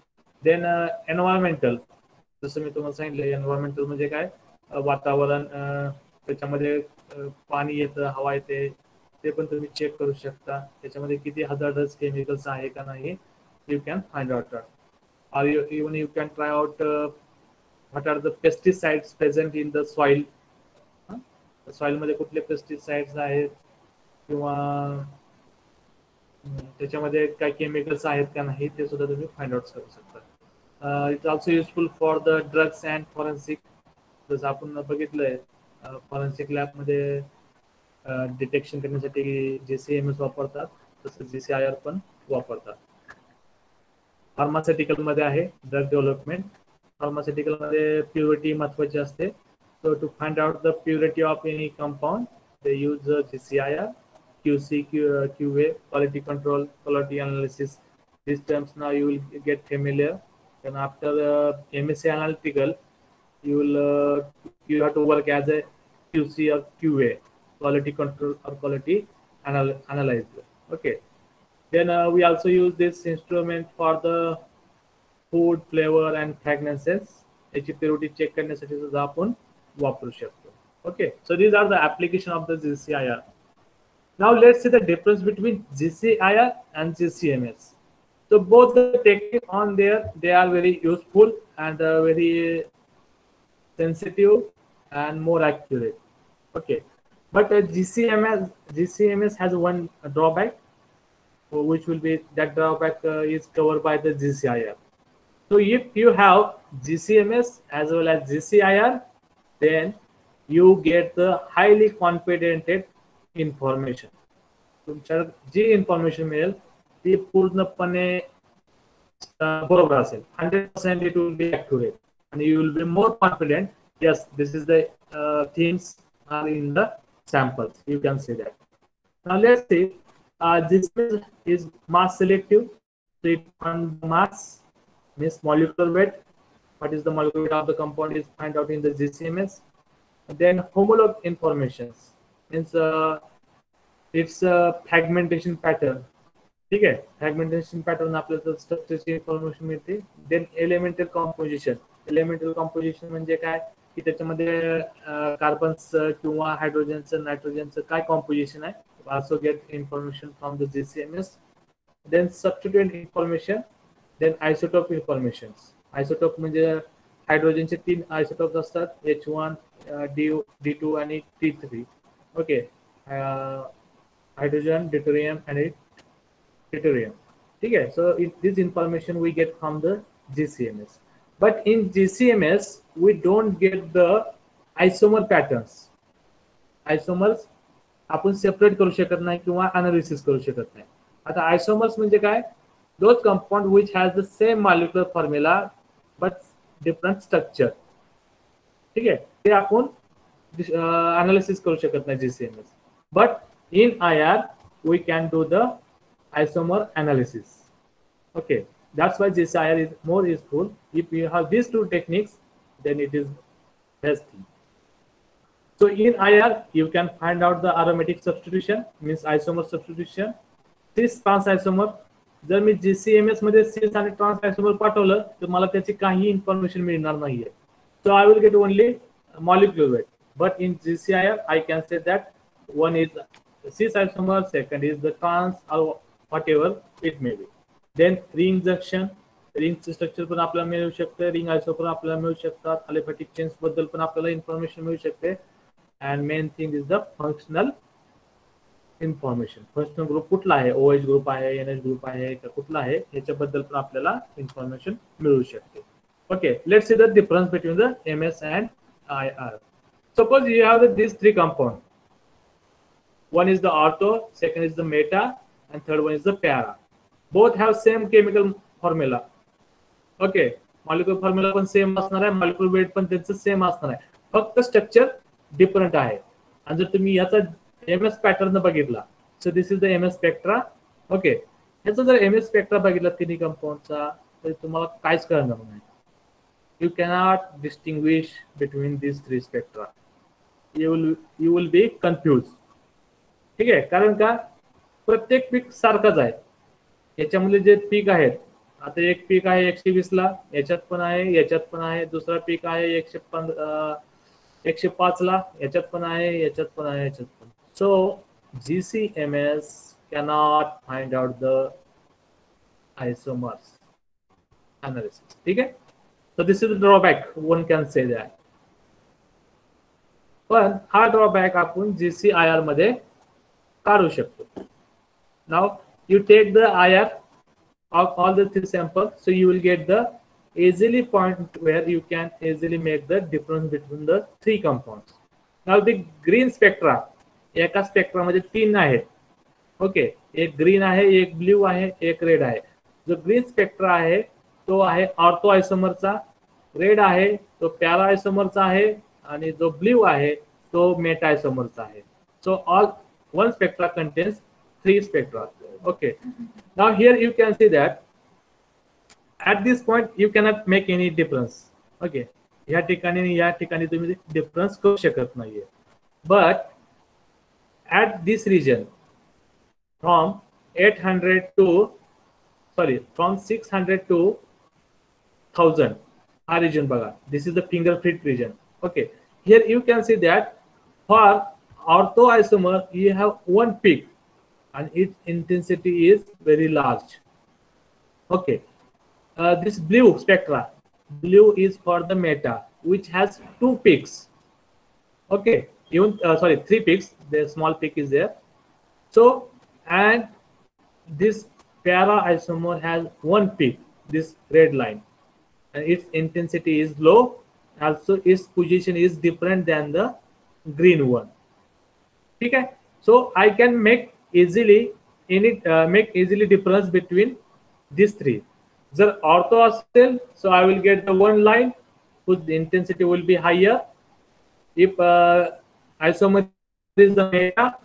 Then environmental, जसं मी तुम्हाला सांगितलं environmental म्हणजे काय, वातावरण, त्याच्यामध्ये पाणी येतं, हवा येते, ते पण तुम्ही चेक करू शकता. त्याच्यामध्ये किती हजार्डस केमिकल्स आहे का नाही, you can find out. or even you can try out what are the pesticides present in the soil. Soil मध्ये कुठले पेस्टिसाइड्स आहेत किंवा त्याच्यामध्ये काय केमिकल्स आहेत का नाही ते सुद्धा तुम्ही फाइंड आउट करू शकता. It's also useful for the drugs and forensic. जसं आपण बघितलंय फॉरेन्सिक लॅबमध्ये डिटेक्शन करण्यासाठी JCMS वापरतात, तसं GCIR पण वापरतात. फार्मास्युटिकल मध्ये आहे ड्रग डेव्हलपमेंट. फार्मास्युटिकल मध्ये प्युरिटी महत्वाची असते. So to find out the purity of any compound, they use GCIR, QC, QA, quality control, quality analysis. These terms now you will get familiar. And after MSc Analytical, you have to work as a QC or QA, quality control or quality analyzer. Okay. Then we also use this instrument for the food, flavor and fragrances. याची purity check करण्यासाठी सुद्धा आपण वापरू शकतो. Okay, so these are the application of the GCIR. Now let's see the difference between GCIR and GCMS. So both the techniques on there, they are very useful and very sensitive and more accurate. Okay, but GCMS has one drawback, which will be that drawback is covered by the GCIR. So if you have GCMS as well as GCIR, then you get the highly confident information. तुमच्या जी information मिळेल ती पूर्णपणे बरोबर असेल. 100% it will be accurate and you will be more confident. Yes, this is the things are in the samples. You can say that. Now let's see. This is mass selective. So it on mass means molecular weight. What is the molecular weight of the compound is find out in the GCMS. Then homolog informations means it's a fragmentation pattern. ठीक आहे. Fragmentation pattern आपल्याला स्ट्रक्चरची information मिळते. Then elemental composition. Elemental composition म्हणजे काय की त्याच्यामध्ये carbons किंवा हायड्रोजनचं नायट्रोजनचं काय कॉम्पोजिशन आहे, also get information from the GCMS. Then substituent information. Then isotope informations. Isotope म्हणजे हायड्रोजनचे 3 आयसोटोप्स असतात, H1, D2 आणि T3. ओके, हायड्रोजन, ड्यूटेरियम आणि ट्रिटियम. ठीक आहे. So this information we get from the GCMS. But in GCMS we don't get the isomer patterns. Isomers आपण separate करू शकत नाही किंवा अनालिसिस करू शकत नाही. आता आयसोमर्स म्हणजे काय, those compound which has the same molecular formula but different structure. ठीक आहे. ते आपण अनालिसिस करू शकत नाही GCMS. but in IR we can do the isomer analysis. Okay, that's why GCIR is more useful. If you have these two techniques, then it is best thing. So in IR you can find out the aromatic substitution means isomer substitution. cis trans isomer. जर मी GCMS मध्ये सिस आणि trans आयसोमर पाठवलं तर मला त्याची काही information मिळणार नाहीये. So I will get only molecular weight. But in GCIR I can say that one is cis isomer, second is the trans or whatever it may be. Then ring junction, रिंगचं structure पण आपल्याला मिळू शकतं, ring आयसोमर आपल्याला मिळू शकतात, aliphatic chains बद्दल पण आपल्याला इन्फॉर्मेशन मिळू शकते. And main thing is the functional information. Functional group कुठला आहे, OH ग्रुप आहे, NH ग्रुप आहे का कुठला आहे, याच्याबद्दल पण आपल्याला इन्फॉर्मेशन मिळू शकते. Okay, let's see the difference between the MS and IR. suppose you have these three compounds. One is the ortho, second is the meta, and third one is the para. Both have same chemical formula. Okay, molecular formula पण same असणार आहे, molecular weight पण त्यांचं same असणार आहे, फक्त structure different आहे. आणि जर तुम्ही याचा एमएस पॅटर्न बघितला, so this is the MS spectra. Okay, याचा जर एमएस स्पेक्ट्रा बघितला तिन्ही कंपाऊंडचा, तर तुम्हाला काहीच कळणार नाही. You cannot distinguish between these three spectra. You will be confused. ठीक आहे, कारण का प्रत्येक पीक सारखंच आहे. याच्यामध्ये जे पीक आहेत, आता एक पीक आहे 120 ला, याच्यात पण आहे, याच्यात पण आहे. दुसरा पीक आहे 105 ला, याच्यात पण आहे, याच्यात पण आहे, याच्यात पण. So GCMS cannot find out the isomers analysis. ठीक आहे, so this is the drawback, one can say that. पण हा ड्रॉबॅक आपण GCIR मध्ये काढू शकतो. Now you take the IR of all the three samples, so you will get the easily point where you can easily make the difference between the three compounds. Now the green spectra, एका spectra मध्ये तीन आहेत. Okay, एक green आहे, एक blue आहे, एक red आहे. जो ग्रीन स्पेक्ट्रा आहे तो आहे ऑर्थो आयसोमरचा, रेड आहे तो पॅरा आयसोमरचा आहे, आणि जो ब्ल्यू आहे तो मेटा आयसोमरचा आहे. So all one spectra contains three spectra. Okay, now here you can see that at this point you cannot make any difference. Okay, या ठिकाणी तुम्ही डिफरन्स करू शकत नाहीये. But at this region from 600 to 1000, हा region बघा, this is the fingerprint region. Okay, here you can see that for ortho isomer you have one peak and its intensity is very large. Okay, this blue spectra, blue is for the meta, which has two peaks. Okay, even three peaks, the small peak is there. So, and this para isomer has one peak, this red line, and its intensity is low. Also its position is different than the green one. ठीक है, so I can make easily difference between these three. जर ortho असेल, so I will get the one line whose intensity will be higher. If isomer is the meta,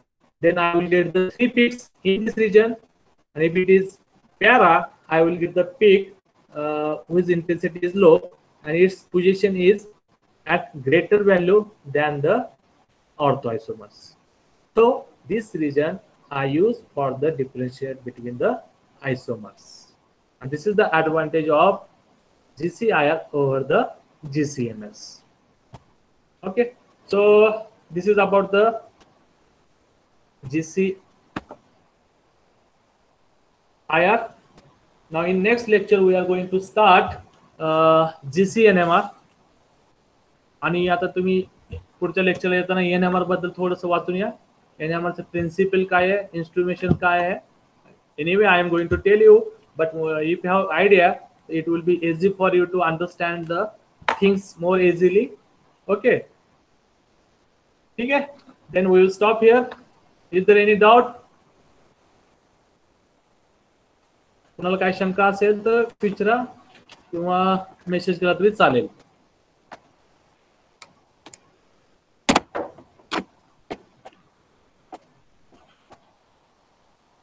then I will get the three peaks in this region, and if it is para, I will get the peak whose intensity is low and its position is at greater value than the ortho isomers. So this region I use for the differentiate between the isomers, and this is the advantage of GCIR over the GCMS. Okay, so this is about the GCIR. Now in next lecture we are going to start GCNMR. आणि आता तुम्ही पुढच्या लेक्चरला येताना NMR बद्दल थोडंसं वाचून या. NMR चं प्रिन्सिपल काय आहे, इन्स्ट्रुमेंटेशन काय आहे. Anyway, I am going to tell you, but if you have idea, it will be easy for you to understand the things more easily. Okay, ठीक है, then we will stop here. Is there any doubt? कुणाला काय शंका असेल तर विचारा किंवा message केला तरी चालेल.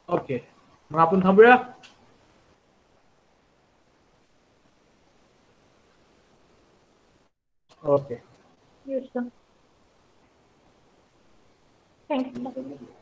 ओके, मग आपण थांबूया. Okay, Yes, sir. Thank you.